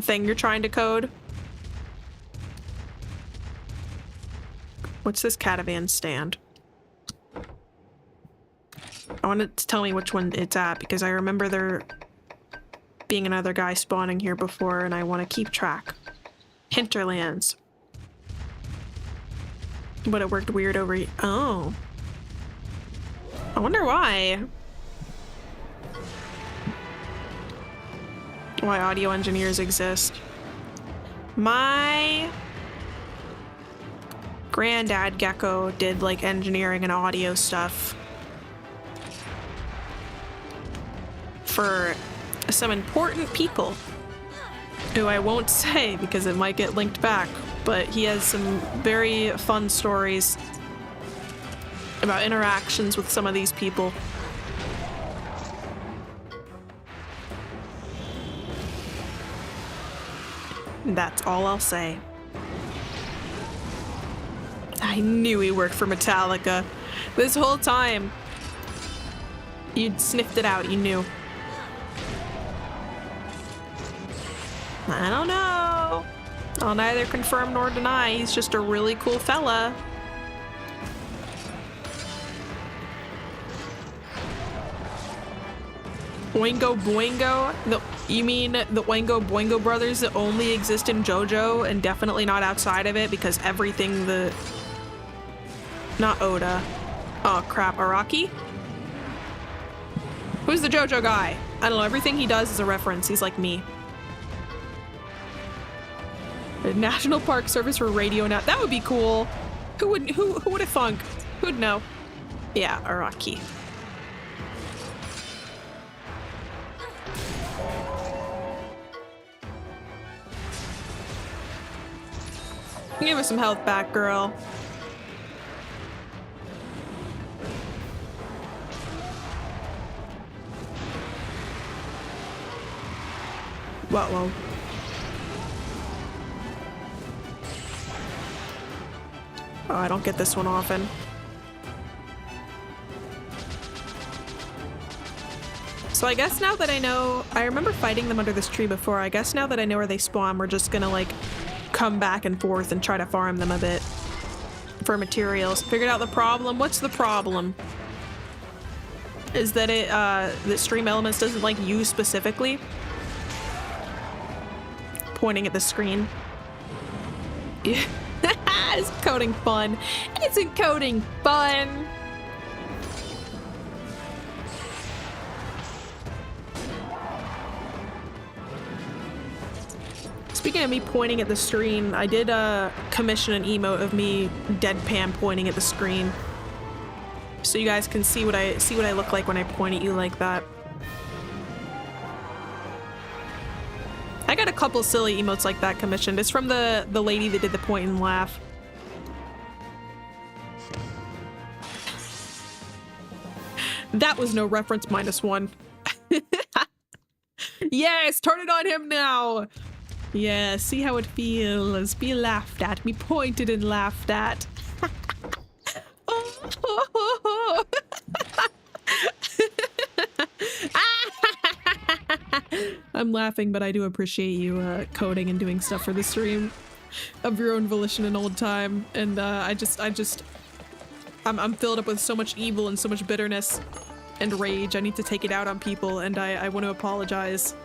S1: thing you're trying to code. What's this catavan stand? I want it to tell me which one it's at, because I remember there being another guy spawning here before, and I want to keep track. Hinterlands. But it worked weird over here. Oh. I wonder why. Why audio engineers exist. My granddad Gecko did like engineering and audio stuff for some important people who I won't say because it might get linked back, but he has some very fun stories about interactions with some of these people. That's all I'll say. I knew he worked for Metallica. This whole time. You'd sniffed it out, you knew. I don't know. I'll neither confirm nor deny. He's just a really cool fella. Oingo Boingo? You mean the Oingo Boingo brothers that only exist in JoJo and definitely not outside of it because everything the... Not Oda. Oh crap, Araki? Who's the JoJo guy? I don't know, everything he does is a reference. He's like me. The National Park Service for radio now. That would be cool. Who would have thunk? Who'd know? Yeah, Araki. Give us some health back, girl. Whoa. Oh, I don't get this one often. So I guess now that I know, I remember fighting them under this tree before. I guess now that I know where they spawn, we're just gonna like come back and forth and try to farm them a bit for materials. Figured out the problem. What's the problem? Is that it, that Stream Elements doesn't like you specifically? Pointing at the screen. Yeah. Is coding fun? Isn't coding fun? Speaking of me pointing at the screen, I did commission an emote of me deadpan pointing at the screen, so you guys can see what I look like when I point at you like that. I got a couple silly emotes like that commissioned. It's from the lady that did the point and laugh. That was no reference, -1. Yes, turn it on him now. Yeah, see how it feels. Be laughed at. Be pointed and laughed at. I'm laughing, but I do appreciate you coding and doing stuff for the stream of your own volition and old time. And I'm filled up with so much evil and so much bitterness and rage. I need to take it out on people, and I want to apologize.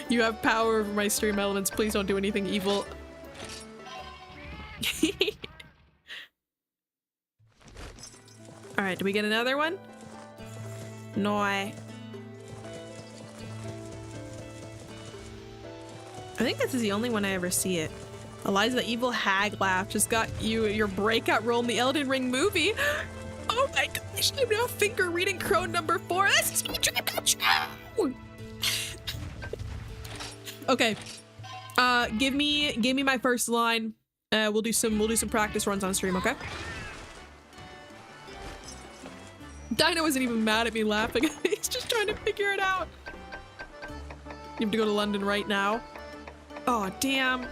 S1: You have power over my Stream Elements. Please don't do anything evil. Alright, do we get another one? No. I think this is the only one I ever see it. Eliza, the evil hag laugh just got you your breakout role in the Elden Ring movie. Oh my gosh, I'm now finger reading crone number 4. This is me dream come true. Okay. Give me my first line. We'll do some practice runs on stream, okay? Dino isn't even mad at me laughing. He's just trying to figure it out. You have to go to London right now. Oh damn.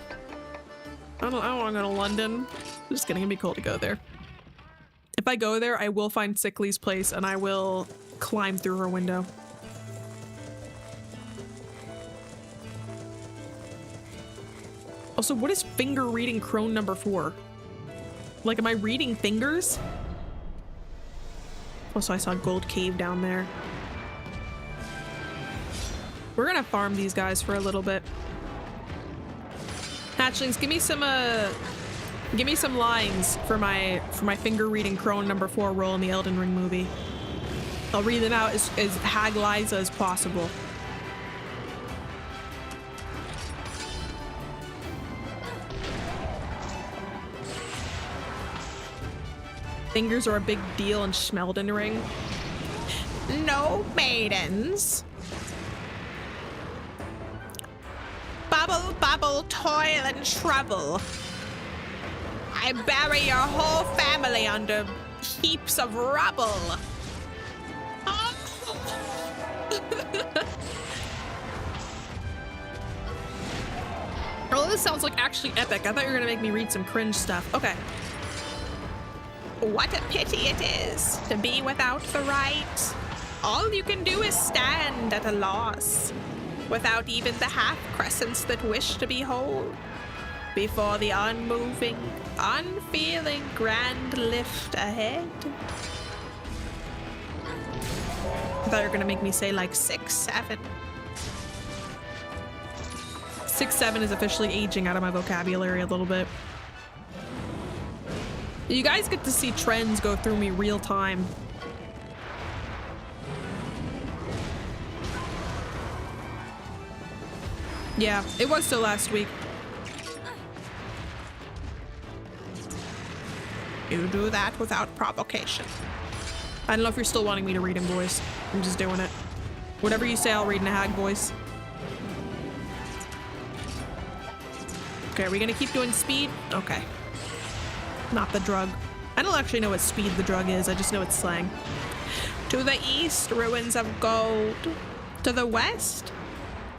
S1: I don't want to go to London. Just kidding, it'd be cool to go there. If I go there, I will find Sickly's place and I will climb through her window. Also, what is finger reading crone number 4? Like, am I reading fingers? Also, I saw a gold cave down there. We're gonna farm these guys for a little bit. Hatchlings, give me some lines for my finger reading crone number 4 role in the Elden Ring movie. I'll read them out as Hag Liza as possible. fingers are a big deal in Schmelding. No maidens. Bubble, bubble, toil and trouble. I bury your whole family under heaps of rubble. Oh, this sounds like actually epic. I thought you were gonna make me read some cringe stuff. Okay. What a pity it is to be without the right. All you can do is stand at a loss, without even the half-crescents that wish to be whole, before the unmoving, unfeeling grand lift ahead. I thought you were gonna make me say like 6-7. 6-7 is officially aging out of my vocabulary a little bit. You guys get to see trends go through me real time. Yeah, it was still last week. You do that without provocation. I don't know if you're still wanting me to read in voice. I'm just doing it. Whatever you say, I'll read in a hag voice. Okay, are we gonna keep doing speed? Okay. Not the drug. I don't actually know what speed the drug is. I just know it's slang. To the east, ruins of gold. To the west,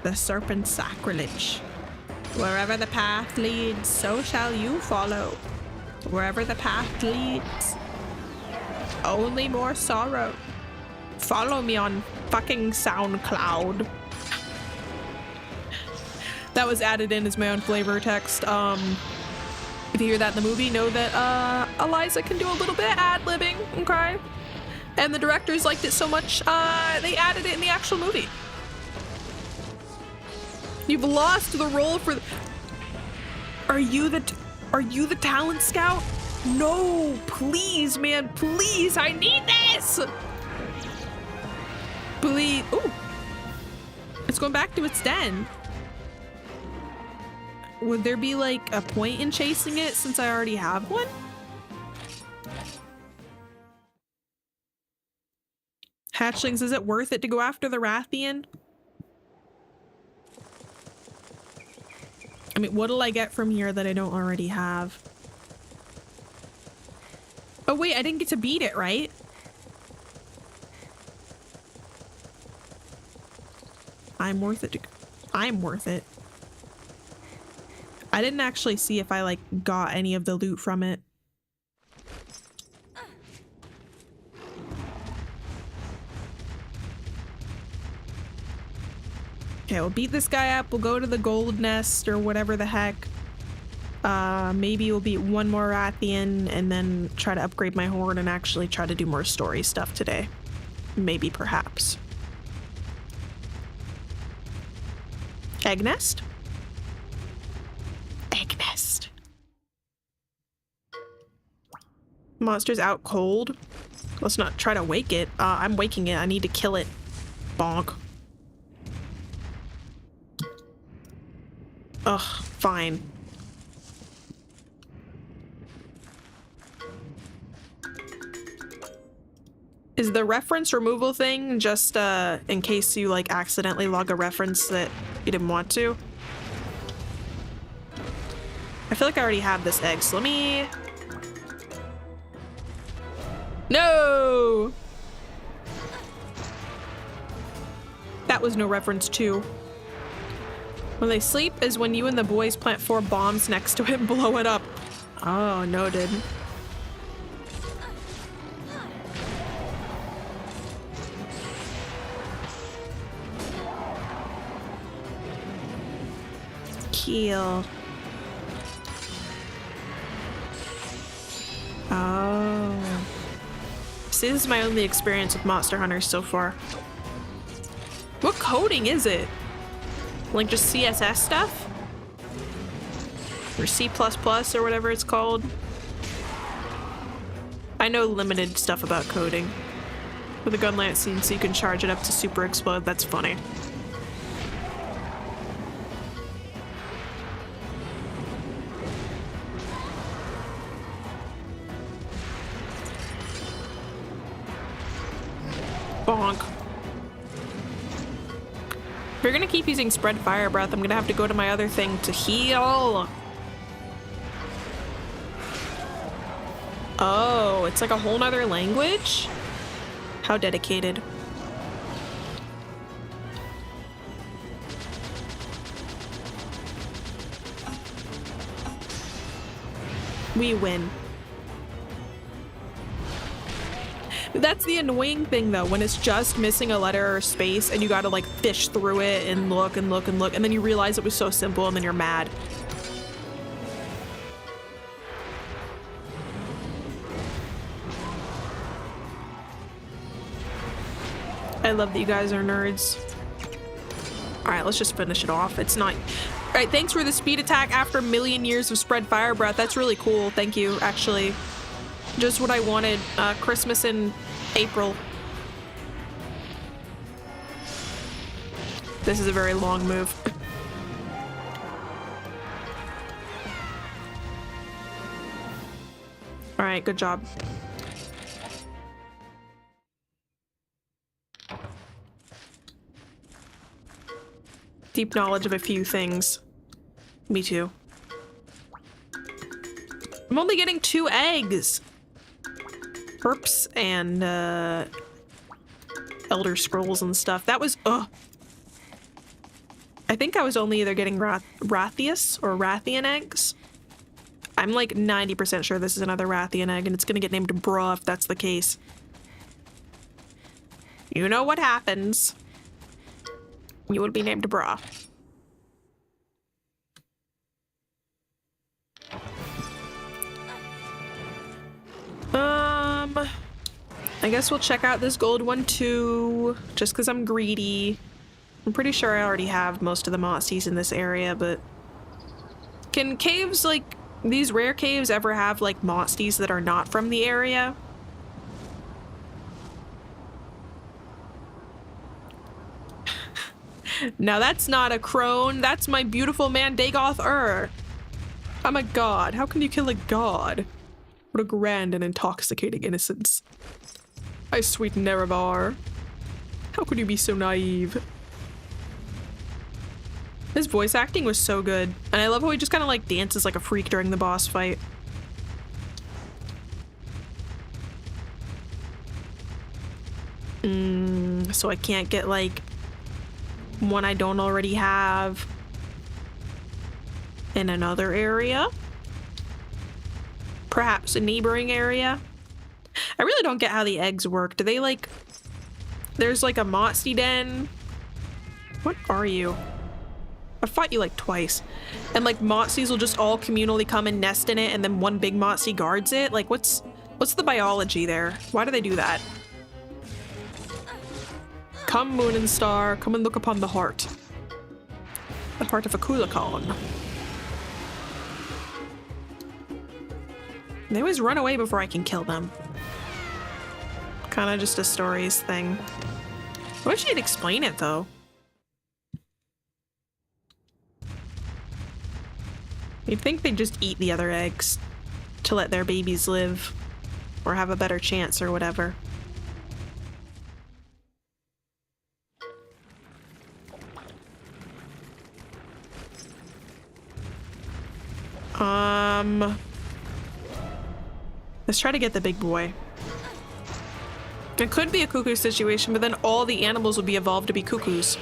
S1: the serpent's sacrilege. Wherever the path leads, so shall you follow. Wherever the path leads, only more sorrow. Follow me on fucking SoundCloud. That was added in as my own flavor text. If you hear that in the movie, know that Eliza can do a little bit of ad-libbing, okay? And the directors liked it so much, they added it in the actual movie. You've lost the role for. Are you the talent scout? No, please, man, please, I need this. Please. Ooh, it's going back to its den. Would there be like a point in chasing it since I already have one? Hatchlings, is it worth it to go after the Rathian? I mean, what'll I get from here that I don't already have? Oh wait, I didn't get to beat it, right? I'm worth it. I'm worth it. I didn't actually see if I like got any of the loot from it. Okay, we'll beat this guy up. We'll go to the gold nest or whatever the heck. Maybe we'll beat one more Rathian and then try to upgrade my horde and actually try to do more story stuff today. Maybe, perhaps. Egg nest? Egg nest. Monster's out cold. Let's not try to wake it. I'm waking it. I need to kill it. Bonk. Ugh, fine. Is the reference removal thing just in case you like accidentally log a reference that you didn't want to? I feel like I already have this egg, so let me... No! That was no reference to. When they sleep is when you and the boys plant 4 bombs next to it and blow it up. Oh, noted. Kill. Oh. See, this is my only experience with Monster Hunters so far. What coding is it? Like just CSS stuff? Or C++ or whatever it's called? I know limited stuff about coding. With a gun lance scene so you can charge it up to super explode, that's funny. If you're gonna keep using spread fire breath, I'm gonna have to go to my other thing to heal. Oh, it's like a whole nother language? How dedicated. We win. That's the annoying thing though, when it's just missing a letter or space and you gotta like fish through it and look and look and look, and then you realize it was so simple and then you're mad. I love that you guys are nerds. All right, let's just finish it off. It's not... All right, thanks for the speed attack after a million years of spread fire breath. That's really cool. Thank you, actually. Just what I wanted. Christmas in April. This is a very long move. All right, good job. Deep knowledge of a few things. Me too. I'm only getting 2 eggs. Herps and Elder Scrolls and stuff. That was I think I was only either getting Rathius or Rathian eggs. I'm like 90% sure this is another Rathian egg and it's gonna get named Bruh if that's the case. You know what happens. You would be named Bruh. I guess we'll check out this gold one too, just because I'm greedy. I'm pretty sure I already have most of the mosties in this area, but... Can caves, like, these rare caves ever have, like, mosties that are not from the area? Now that's not a crone, that's my beautiful man Dagoth-ur. I'm a god. How can you kill a god? What a grand and intoxicating innocence. I sweet Nerevar. How could you be so naive? His voice acting was so good. And I love how he just kind of like dances like a freak during the boss fight. So I can't get like one I don't already have in another area. Perhaps a neighboring area. I really don't get how the eggs work. Do they like... There's like a Motsy den. What are you? I fought you like twice. And like Motsies will just all communally come and nest in it and then one big Motsy guards it? Like what's the biology there? Why do they do that? Come Moon and Star, come and look upon the heart. The heart of a Kulakon. They always run away before I can kill them. Kind of just a stories thing. I wish you'd explain it though. You'd think they'd just eat the other eggs to let their babies live or have a better chance or whatever. Let's try to get the big boy. It could be a cuckoo situation, but then all the animals would be evolved to be cuckoos.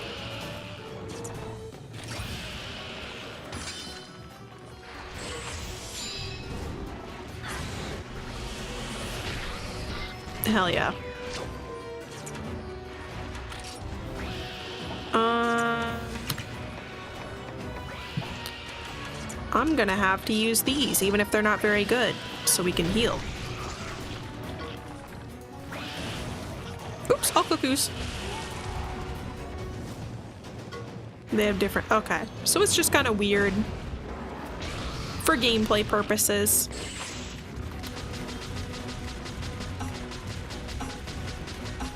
S1: Hell yeah. I'm gonna have to use these, even if they're not very good, so we can heal. Oops, all cuckoos. They have different... Okay, so it's just kind of weird for gameplay purposes.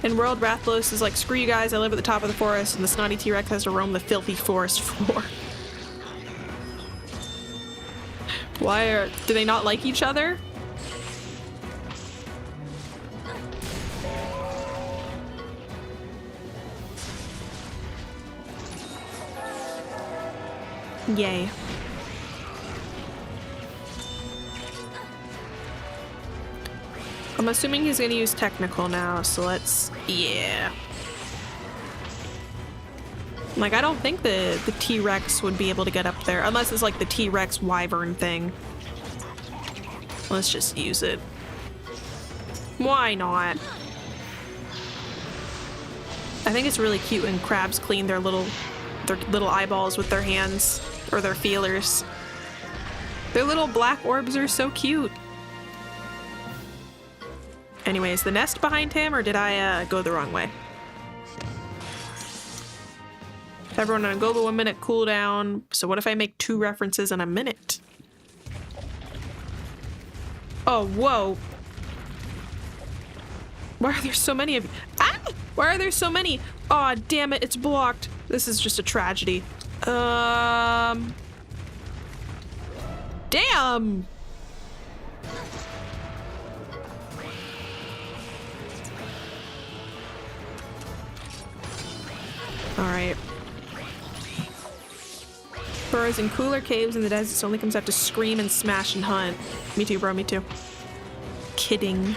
S1: And World Rathlos is like, screw you guys, I live at the top of the forest, and the snotty T-Rex has to roam the filthy forest floor. Do they not like each other? Yay. I'm assuming he's gonna use technical now, so let's... yeah. Like, I don't think the T-Rex would be able to get up there, unless it's like the T-Rex wyvern thing. Let's just use it. Why not? I think it's really cute when crabs clean their little eyeballs with their hands, or their feelers. Their little black orbs are so cute. Anyways, the nest behind him, or did I go the wrong way? Everyone on a global 1 minute cooldown. So what if I make 2 references in a minute? Oh, whoa. Why are there so many of you? Ah! Why are there so many? Aw, oh, damn it, it's blocked. This is just a tragedy. Damn! Alright. Burrows in cooler caves in the desert, so only comes out to scream and smash and hunt. Me too, bro, me too. Kidding.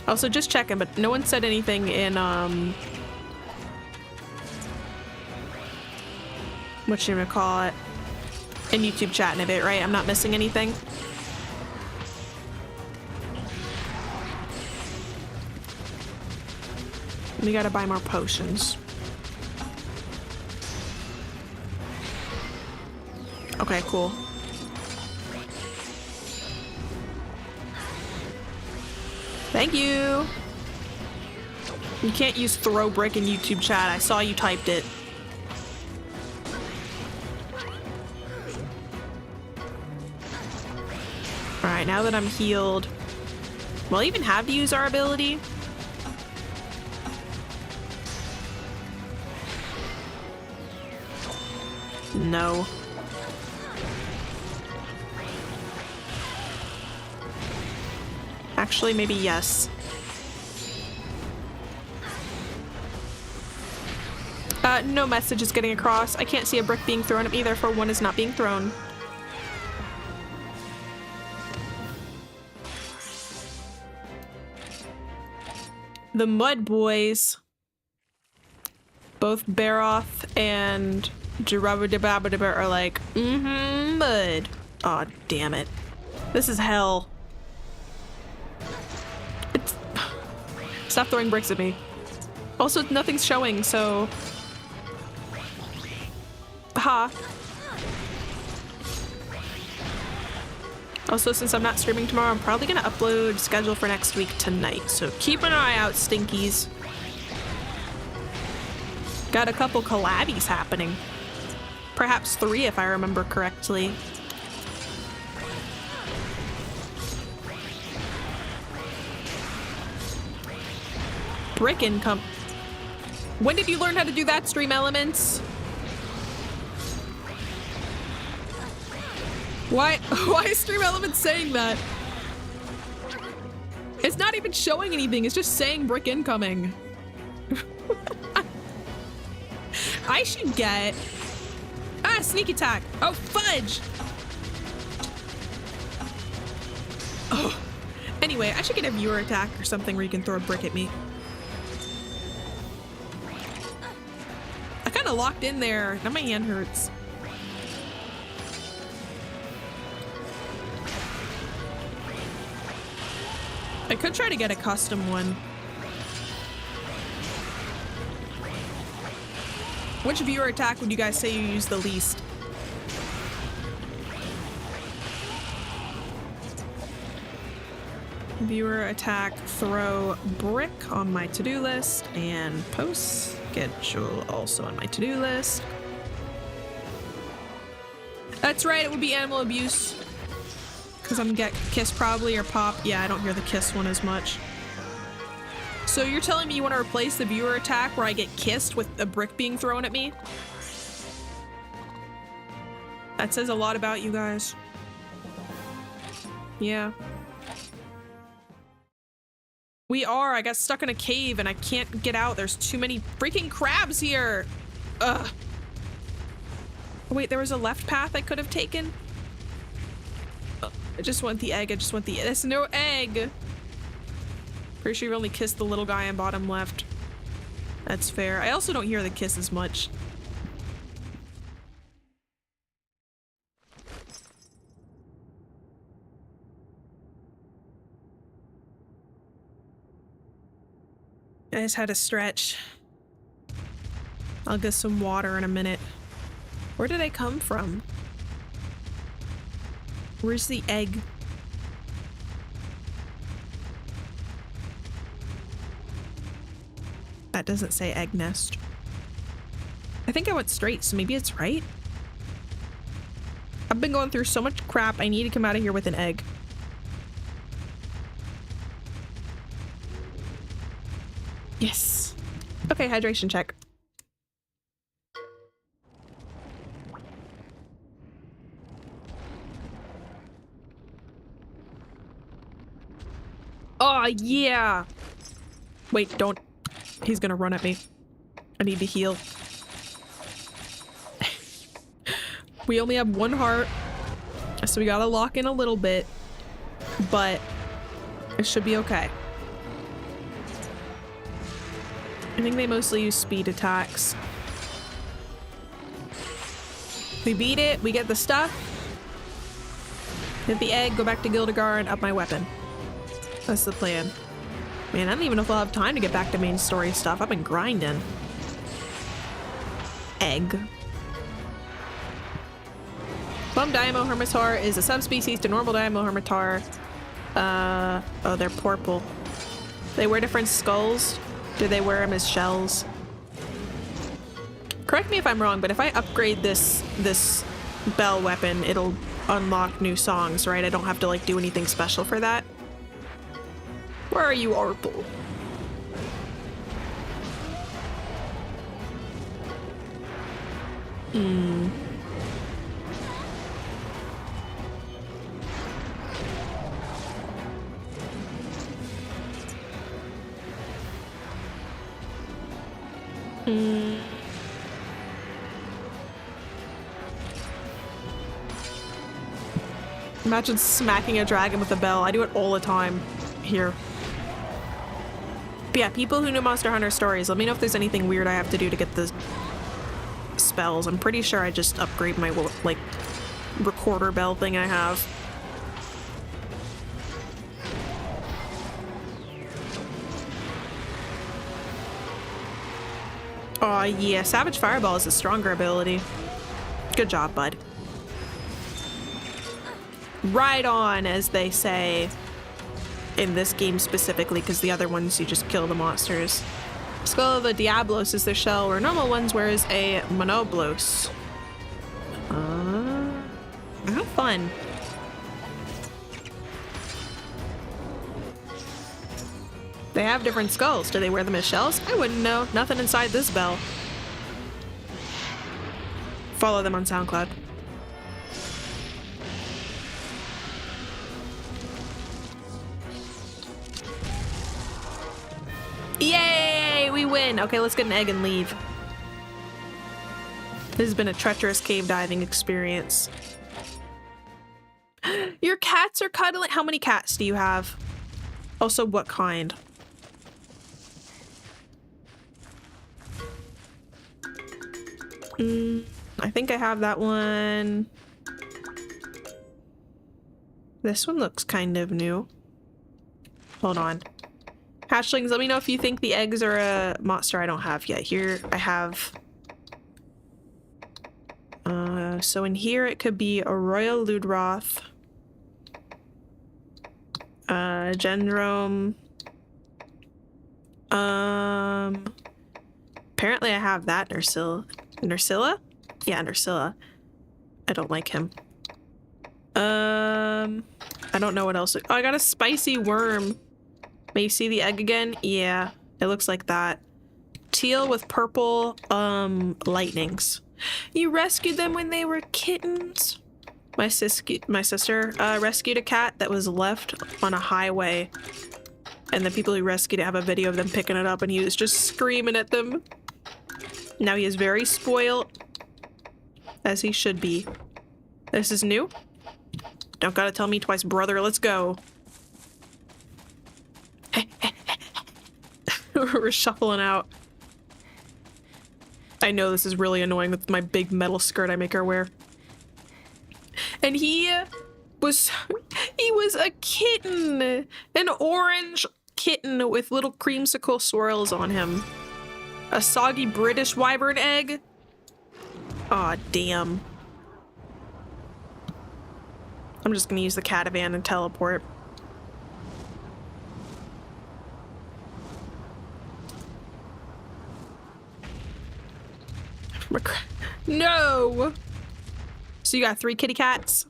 S1: Also, just checking, but no one said anything in, what you gonna call it? In YouTube chat in a bit, right? I'm not missing anything. We gotta buy more potions. Okay, cool. Thank you. You can't use throw brick in YouTube chat. I saw you typed it. Alright, now that I'm healed, will I even have to use our ability? No. Actually, maybe yes. No message is getting across. I can't see a brick being thrown at me, therefore one is not being thrown. The Mud Boys, both Baroth and Jirabadababadaba are like, mud. Aw, damn it. This is hell. Stop throwing bricks at me. Also, nothing's showing, so... Ha. Also, since I'm not streaming tomorrow, I'm probably gonna upload schedule for next week tonight, so keep an eye out, stinkies. Got a couple collabs happening. Perhaps 3 if I remember correctly. Brick income. When did you learn how to do that, Stream Elements? Why is Stream Elements saying that? It's not even showing anything, it's just saying brick incoming. I should get... Ah, sneak attack. Oh, fudge. Oh. Anyway, I should get a viewer attack or something where you can throw a brick at me. I kind of locked in there. Now my hand hurts. I could try to get a custom one. Which viewer attack would you guys say you use the least? Viewer attack, throw brick on my to-do list, and post schedule also on my to-do list. That's right, it would be animal abuse. Because I'm gonna get kissed probably, or pop. Yeah, I don't hear the kiss one as much. So you're telling me you want to replace the viewer attack where I get kissed with a brick being thrown at me? That says a lot about you guys. Yeah. We are. I got stuck in a cave and I can't get out. There's too many freaking crabs here. Ugh. Oh, wait, there was a left path I could have taken. I just want the egg. I just want the... There's no egg. Pretty sure you only kissed the little guy on bottom left. That's fair. I also don't hear the kiss as much. I just had to stretch. I'll get some water in a minute. Where did I come from? Where's the egg? That doesn't say egg nest. I think I went straight, so maybe it's right. I've been going through so much crap. I need to come out of here with an egg. Yes. Okay, hydration check. Oh, yeah. Wait, don't. He's gonna run at me. I need to heal. We only have one heart, so we gotta lock in a little bit, but it should be okay. I think they mostly use speed attacks. We beat it, we get the stuff, get the egg, go back to Gildegar, and up my weapon. That's the plan. Man, I don't even know if I'll have time to get back to main story stuff. I've been grinding. Egg. Plum Diamo Hermitar is a subspecies to normal Diamo Hermitar. Oh, they're purple. They wear different skulls. Do they wear them as shells? Correct me if I'm wrong, but if I upgrade this bell weapon, it'll unlock new songs, right? I don't have to like do anything special for that. Where are you, Arple? Imagine smacking a dragon with a bell. I do it all the time here. But yeah, people who know Monster Hunter stories, let me know if there's anything weird I have to do to get the spells. I'm pretty sure I just upgrade my, like, recorder bell thing I have. Oh yeah, Savage Fireball is a stronger ability. Good job, bud. Right on, as they say. In this game specifically, because the other ones you just kill the monsters. Skull of a Diablos is their shell, where normal ones wears a Monoblos. How fun. They have different skulls. Do they wear them as shells? I wouldn't know. Nothing inside this bell. Follow them on SoundCloud. Yay! We win! Okay, let's get an egg and leave. This has been a treacherous cave diving experience. Your cats are cuddling. How many cats do you have? Also, what kind? I think I have that one. This one looks kind of new. Hold on. Hatchlings, let me know if you think the eggs are a monster I don't have yet. Here I have... so in here it could be a Royal Ludroth. Gendrome. Apparently I have that Nursilla. Nursilla? Yeah, Nursilla. I don't like him. I don't know what else. Oh, I got a spicy worm. May you see the egg again? Yeah, it looks like that. Teal with purple lightnings. You rescued them when they were kittens? My sister rescued a cat that was left on a highway. And the people who rescued it have a video of them picking it up and he was just screaming at them. Now he is very spoiled. As he should be. This is new? Don't gotta tell me twice, brother. Let's go. We're shuffling out. I know this is really annoying with my big metal skirt I make her wear. And he was a kitten. An orange kitten with little creamsicle swirls on him. A soggy British wyvern egg. Aw, damn. I'm just gonna use the catavan and teleport. No! So you got 3 kitty cats?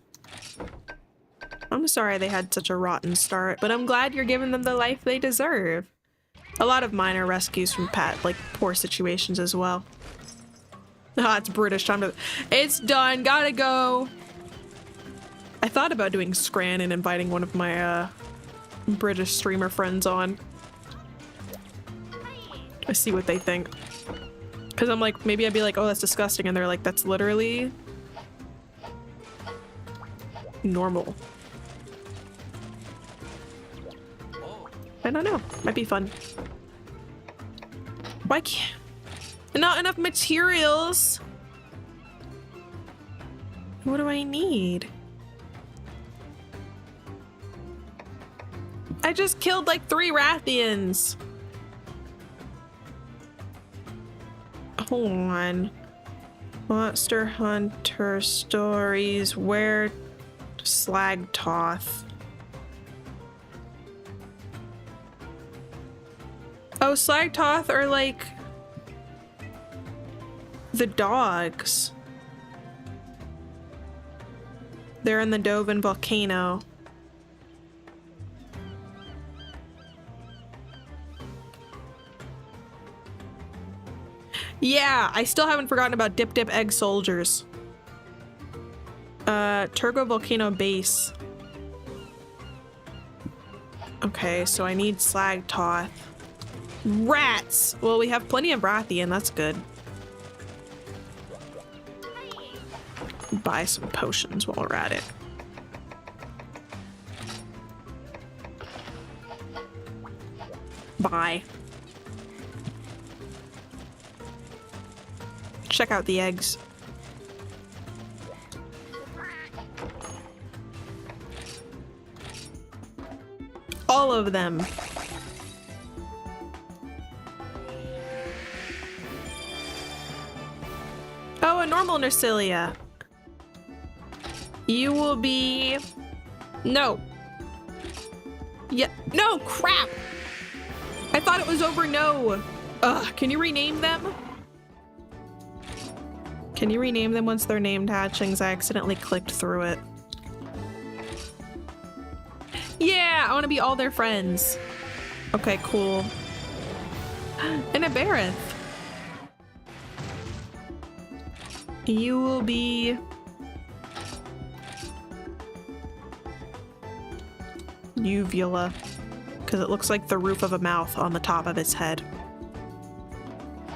S1: I'm sorry they had such a rotten start, but I'm glad you're giving them the life they deserve. A lot of mine are rescues from like poor situations as well. Ah, it's British time to— It's done, gotta go. I thought about doing Scran and inviting one of my British streamer friends on. I see what they think. Cause I'm like, maybe I'd be like, oh, that's disgusting, and they're like, that's literally normal. I don't know, might be fun. Why can't— not enough materials? What do I need? I just killed like 3 Rathians. Hold on. Monster Hunter Stories. Where Slagtoth? Oh, Slagtoth are like the dogs. They're in the Dovin volcano. Yeah, I still haven't forgotten about Dip Dip Egg Soldiers. Turgo Volcano Base. Okay, so I need Slagtoth. Rats! Well, we have plenty of Rathian, that's good. Buy some potions while we're at it. Bye. Check out the eggs. All of them. Oh, a normal Nersilia. You will be... No. Yeah, no, crap! I thought it was over, no. Ugh, can you rename them? Can you rename them once they're named hatchings? I accidentally clicked through it. Yeah, I want to be all their friends. Okay, cool. And a Bareth. You will be... Uvula, because it looks like the roof of a mouth on the top of its head.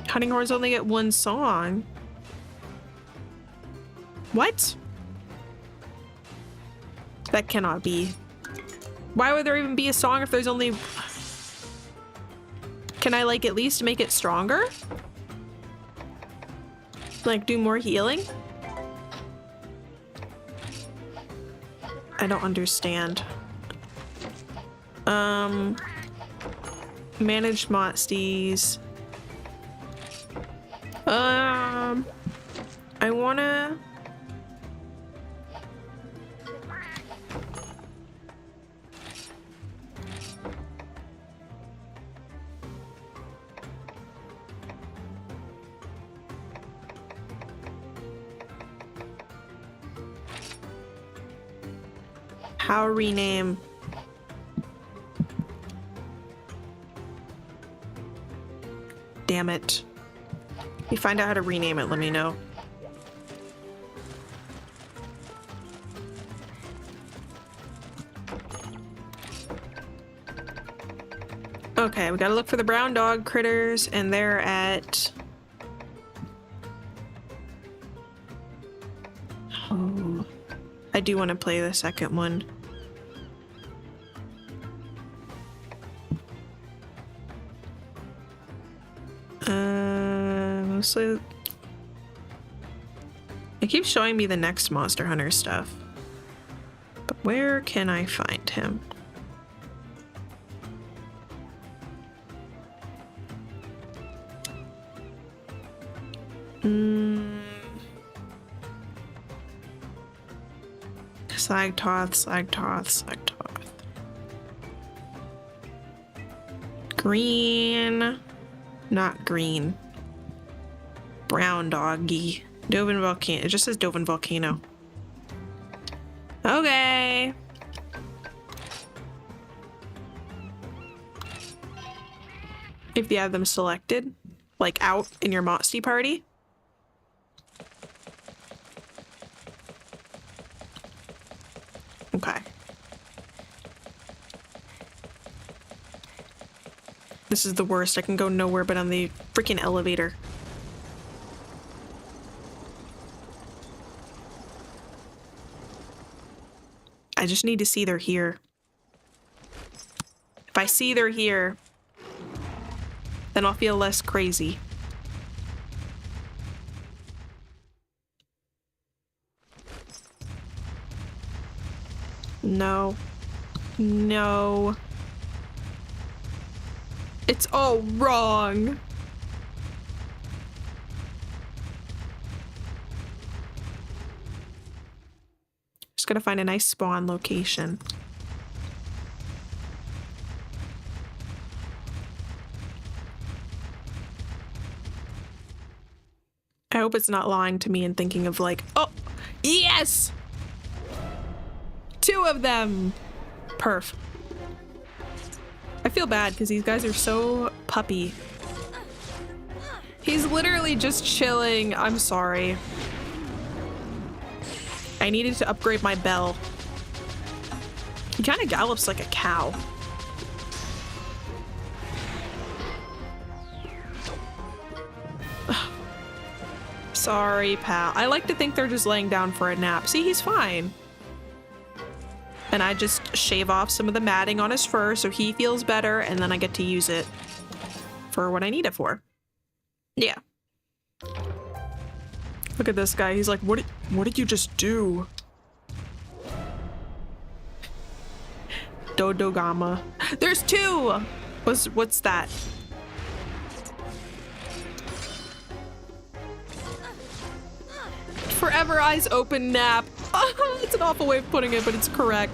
S1: Hunting horns only get 1 song. What? That cannot be. Why would there even be a song if there's only... Can I like at least make it stronger? Like do more healing? I don't understand. Managed Monsties. I wanna... How rename? Damn it. If you find out how to rename it, let me know. Okay, we gotta look for the brown dog critters, and they're at... Oh, I do want to play the second one. Mostly. It keeps showing me the next Monster Hunter stuff. But where can I find him? Slagtoth. Green. Not green. Brown doggy. Dovin Volcano. It just says Dovin Volcano. Okay. If you have them selected, like out in your Motsty party. Okay. This is the worst. I can go nowhere but on the freaking elevator. I just need to see they're here. If I see they're here, then I'll feel less crazy. No. No. It's all wrong. Just gotta find a nice spawn location. I hope it's not lying to me and thinking of like, oh, yes! 2 of them! Perf. I feel bad because these guys are so puppy. He's literally just chilling. I'm sorry. I needed to upgrade my bell. He kind of gallops like a cow. Sorry, pal. I like to think they're just laying down for a nap. See, he's fine. And I just shave off some of the matting on his fur so he feels better, and then I get to use it for what I need it for. Yeah. Look at this guy. He's like, what did you just do? Dodogama. There's 2! What's that? Forever eyes open nap. It's an awful way of putting it, but it's correct.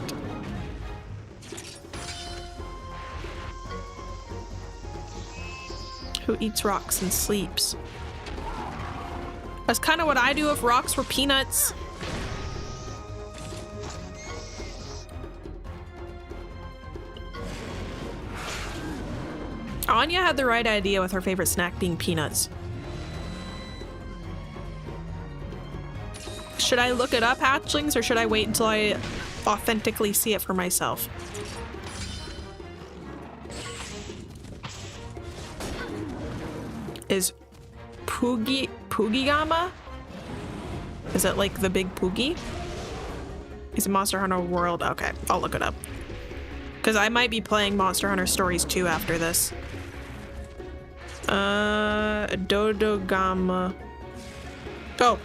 S1: Who eats rocks and sleeps? That's kind of what I do if rocks were peanuts. Anya had the right idea with her favorite snack being peanuts. Should I look it up, hatchlings, or should I wait until I authentically see it for myself? Is Pugigama? Is it like the big Poogie? Is it Monster Hunter World? Okay, I'll look it up. Because I might be playing Monster Hunter Stories 2 after this. Dodogama. Oh.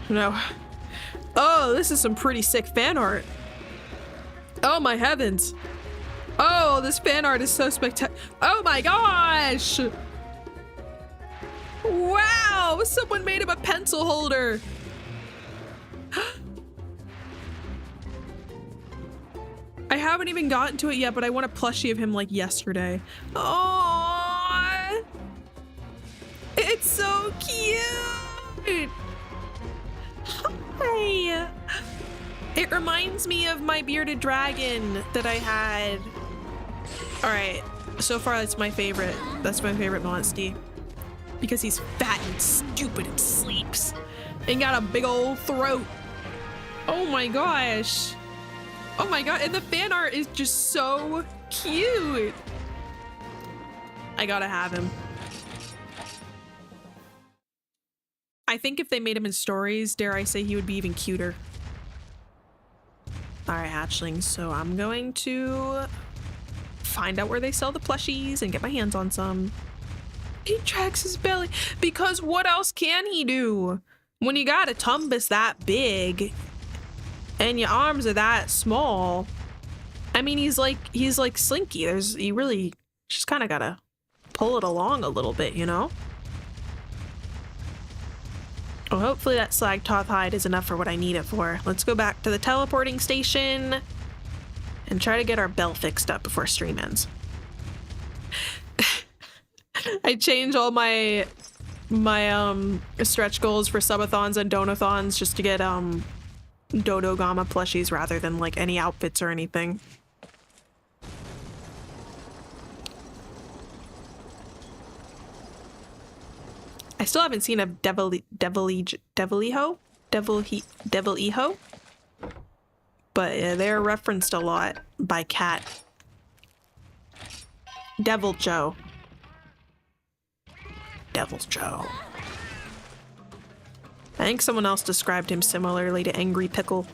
S1: No. Oh, this is some pretty sick fan art. Oh my heavens. Oh, this fan art is so spectacular. Oh my gosh. Wow, someone made him a pencil holder. I haven't even gotten to it yet, but I want a plushie of him like yesterday. Oh, it's so cute. Hi. It reminds me of my bearded dragon that I had. All right, so far that's my favorite. That's my favorite Monstie. Because he's fat and stupid and sleeps and got a big old throat. Oh my gosh. Oh my god, and the fan art is just so cute. I gotta have him. I think if they made him in stories, dare I say, he would be even cuter. All right, hatchlings. So I'm going to find out where they sell the plushies and get my hands on some. He tracks his belly because what else can he do when you got a tumbus that big and your arms are that small? I mean, he's like Slinky. You really just kind of gotta pull it along a little bit, you know? Well, hopefully that Slagtoth hide is enough for what I need it for. Let's go back to the teleporting station and try to get our bell fixed up before stream ends. I change all my stretch goals for subathons and donathons just to get Dodo Gamma plushies rather than like any outfits or anything. I still haven't seen a Devil-Eho, but they're referenced a lot by Cat. Devil Joe. Devil's Joe. I think someone else described him similarly to Angry Pickle.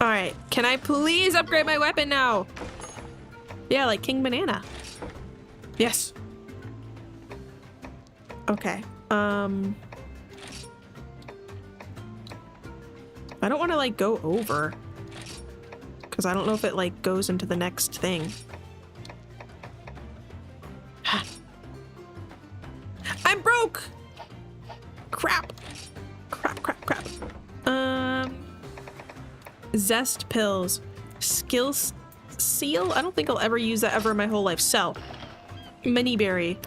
S1: Alright, can I please upgrade my weapon now? Yeah, like King Banana. Yes. Okay. I don't want to like go over because I don't know if it like goes into the next thing. I'm broke. Crap. Crap. Zest pills. Skill seal? I don't think I'll ever use that ever in my whole life. Sell. Mini berry.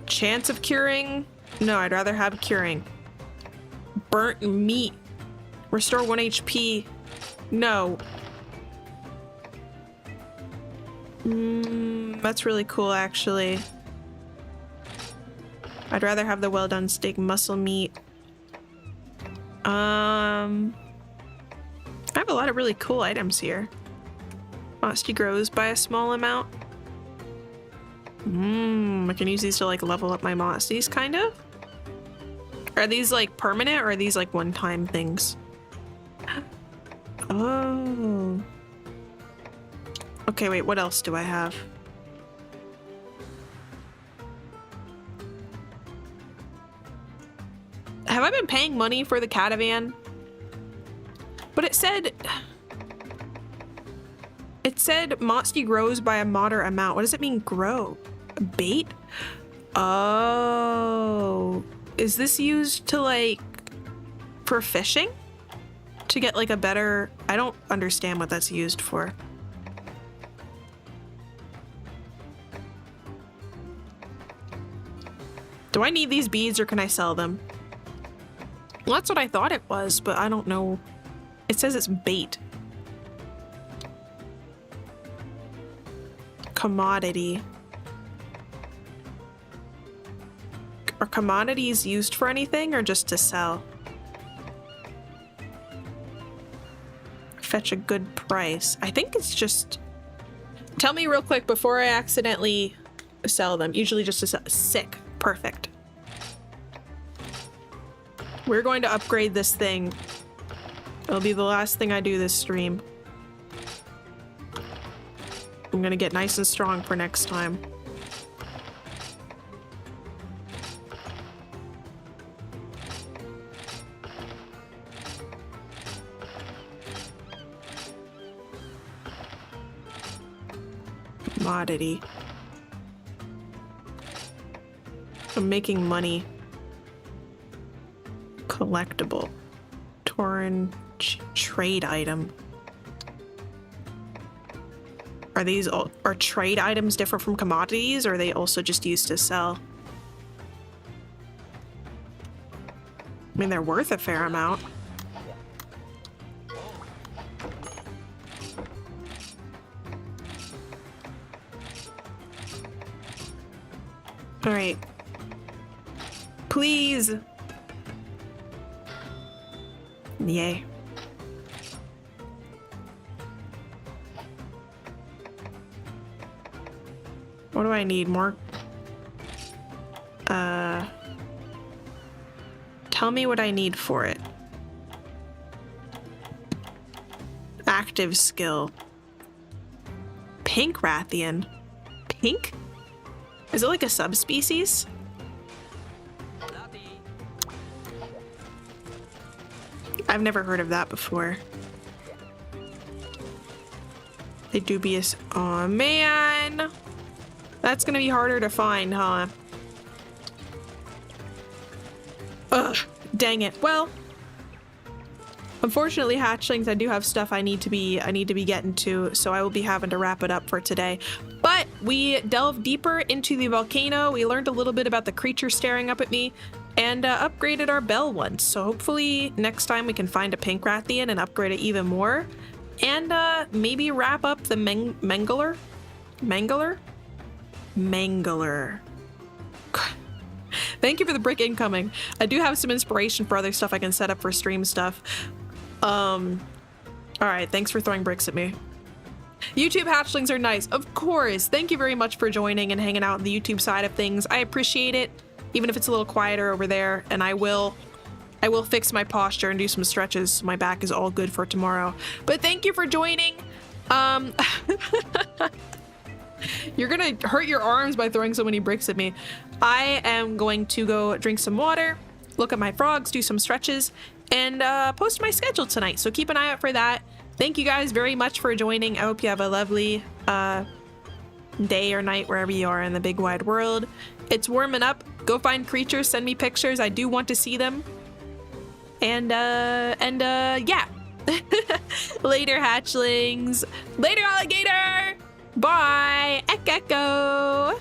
S1: Chance of curing? No, I'd rather have curing. Burnt meat. Restore 1 HP. No. That's really cool, actually. I'd rather have the well done steak muscle meat. I have a lot of really cool items here. Mosty grows by a small amount. I can use these to like level up my Mosties, kind of. Are these like permanent or are these like one-time things? Oh. Okay, wait, what else do I have? Have I been paying money for the catavan? But it said Mosty grows by a moderate amount. What does it mean, grow? Bait? Oh. Is this used to like for fishing? To get like a better... I don't understand what that's used for. Do I need these beads or can I sell them? Well, that's what I thought it was, but I don't know. It says it's bait. Commodity. Are commodities used for anything or just to sell? Fetch a good price. I think it's just... Tell me real quick before I accidentally sell them. Usually just to sell. Sick. Perfect. We're going to upgrade this thing. It'll be the last thing I do this stream. I'm gonna get nice and strong for next time. Commodity. I'm making money. Collectible. Torn trade item. Are these all, are trade items different from commodities, or are they also just used to sell? I mean, they're worth a fair amount. All right. Please. Yay. What do I need? More? Tell me what I need for it. Active skill. Pink Rathian. Pink? Is it like a subspecies? I've never heard of that before. The dubious. Oh man. That's gonna be harder to find, huh? Ugh, dang it. Well, unfortunately, hatchlings, I do have stuff I need to be getting to, so I will be having to wrap it up for today. But we delved deeper into the volcano. We learned a little bit about the creature staring up at me, and upgraded our bell once. So hopefully next time we can find a pink Rathian and upgrade it even more, and maybe wrap up the Mangler. Thank you for the brick incoming. I do have some inspiration for other stuff I can set up for stream stuff. All right, thanks for throwing bricks at me. YouTube hatchlings are nice, of course. Thank you very much for joining and hanging out on the YouTube side of things. I appreciate it, even if it's a little quieter over there, and I will fix my posture and do some stretches so my back is all good for tomorrow. But thank you for joining. You're gonna hurt your arms by throwing so many bricks at me. I am going to go drink some water, look at my frogs, do some stretches, and post my schedule tonight. So keep an eye out for that. Thank you guys very much for joining. I hope you have a lovely day or night wherever you are in the big wide world. It's warming up. Go find creatures, send me pictures. I do want to see them. And yeah. Later, hatchlings. Later, alligator. Bye. Echo.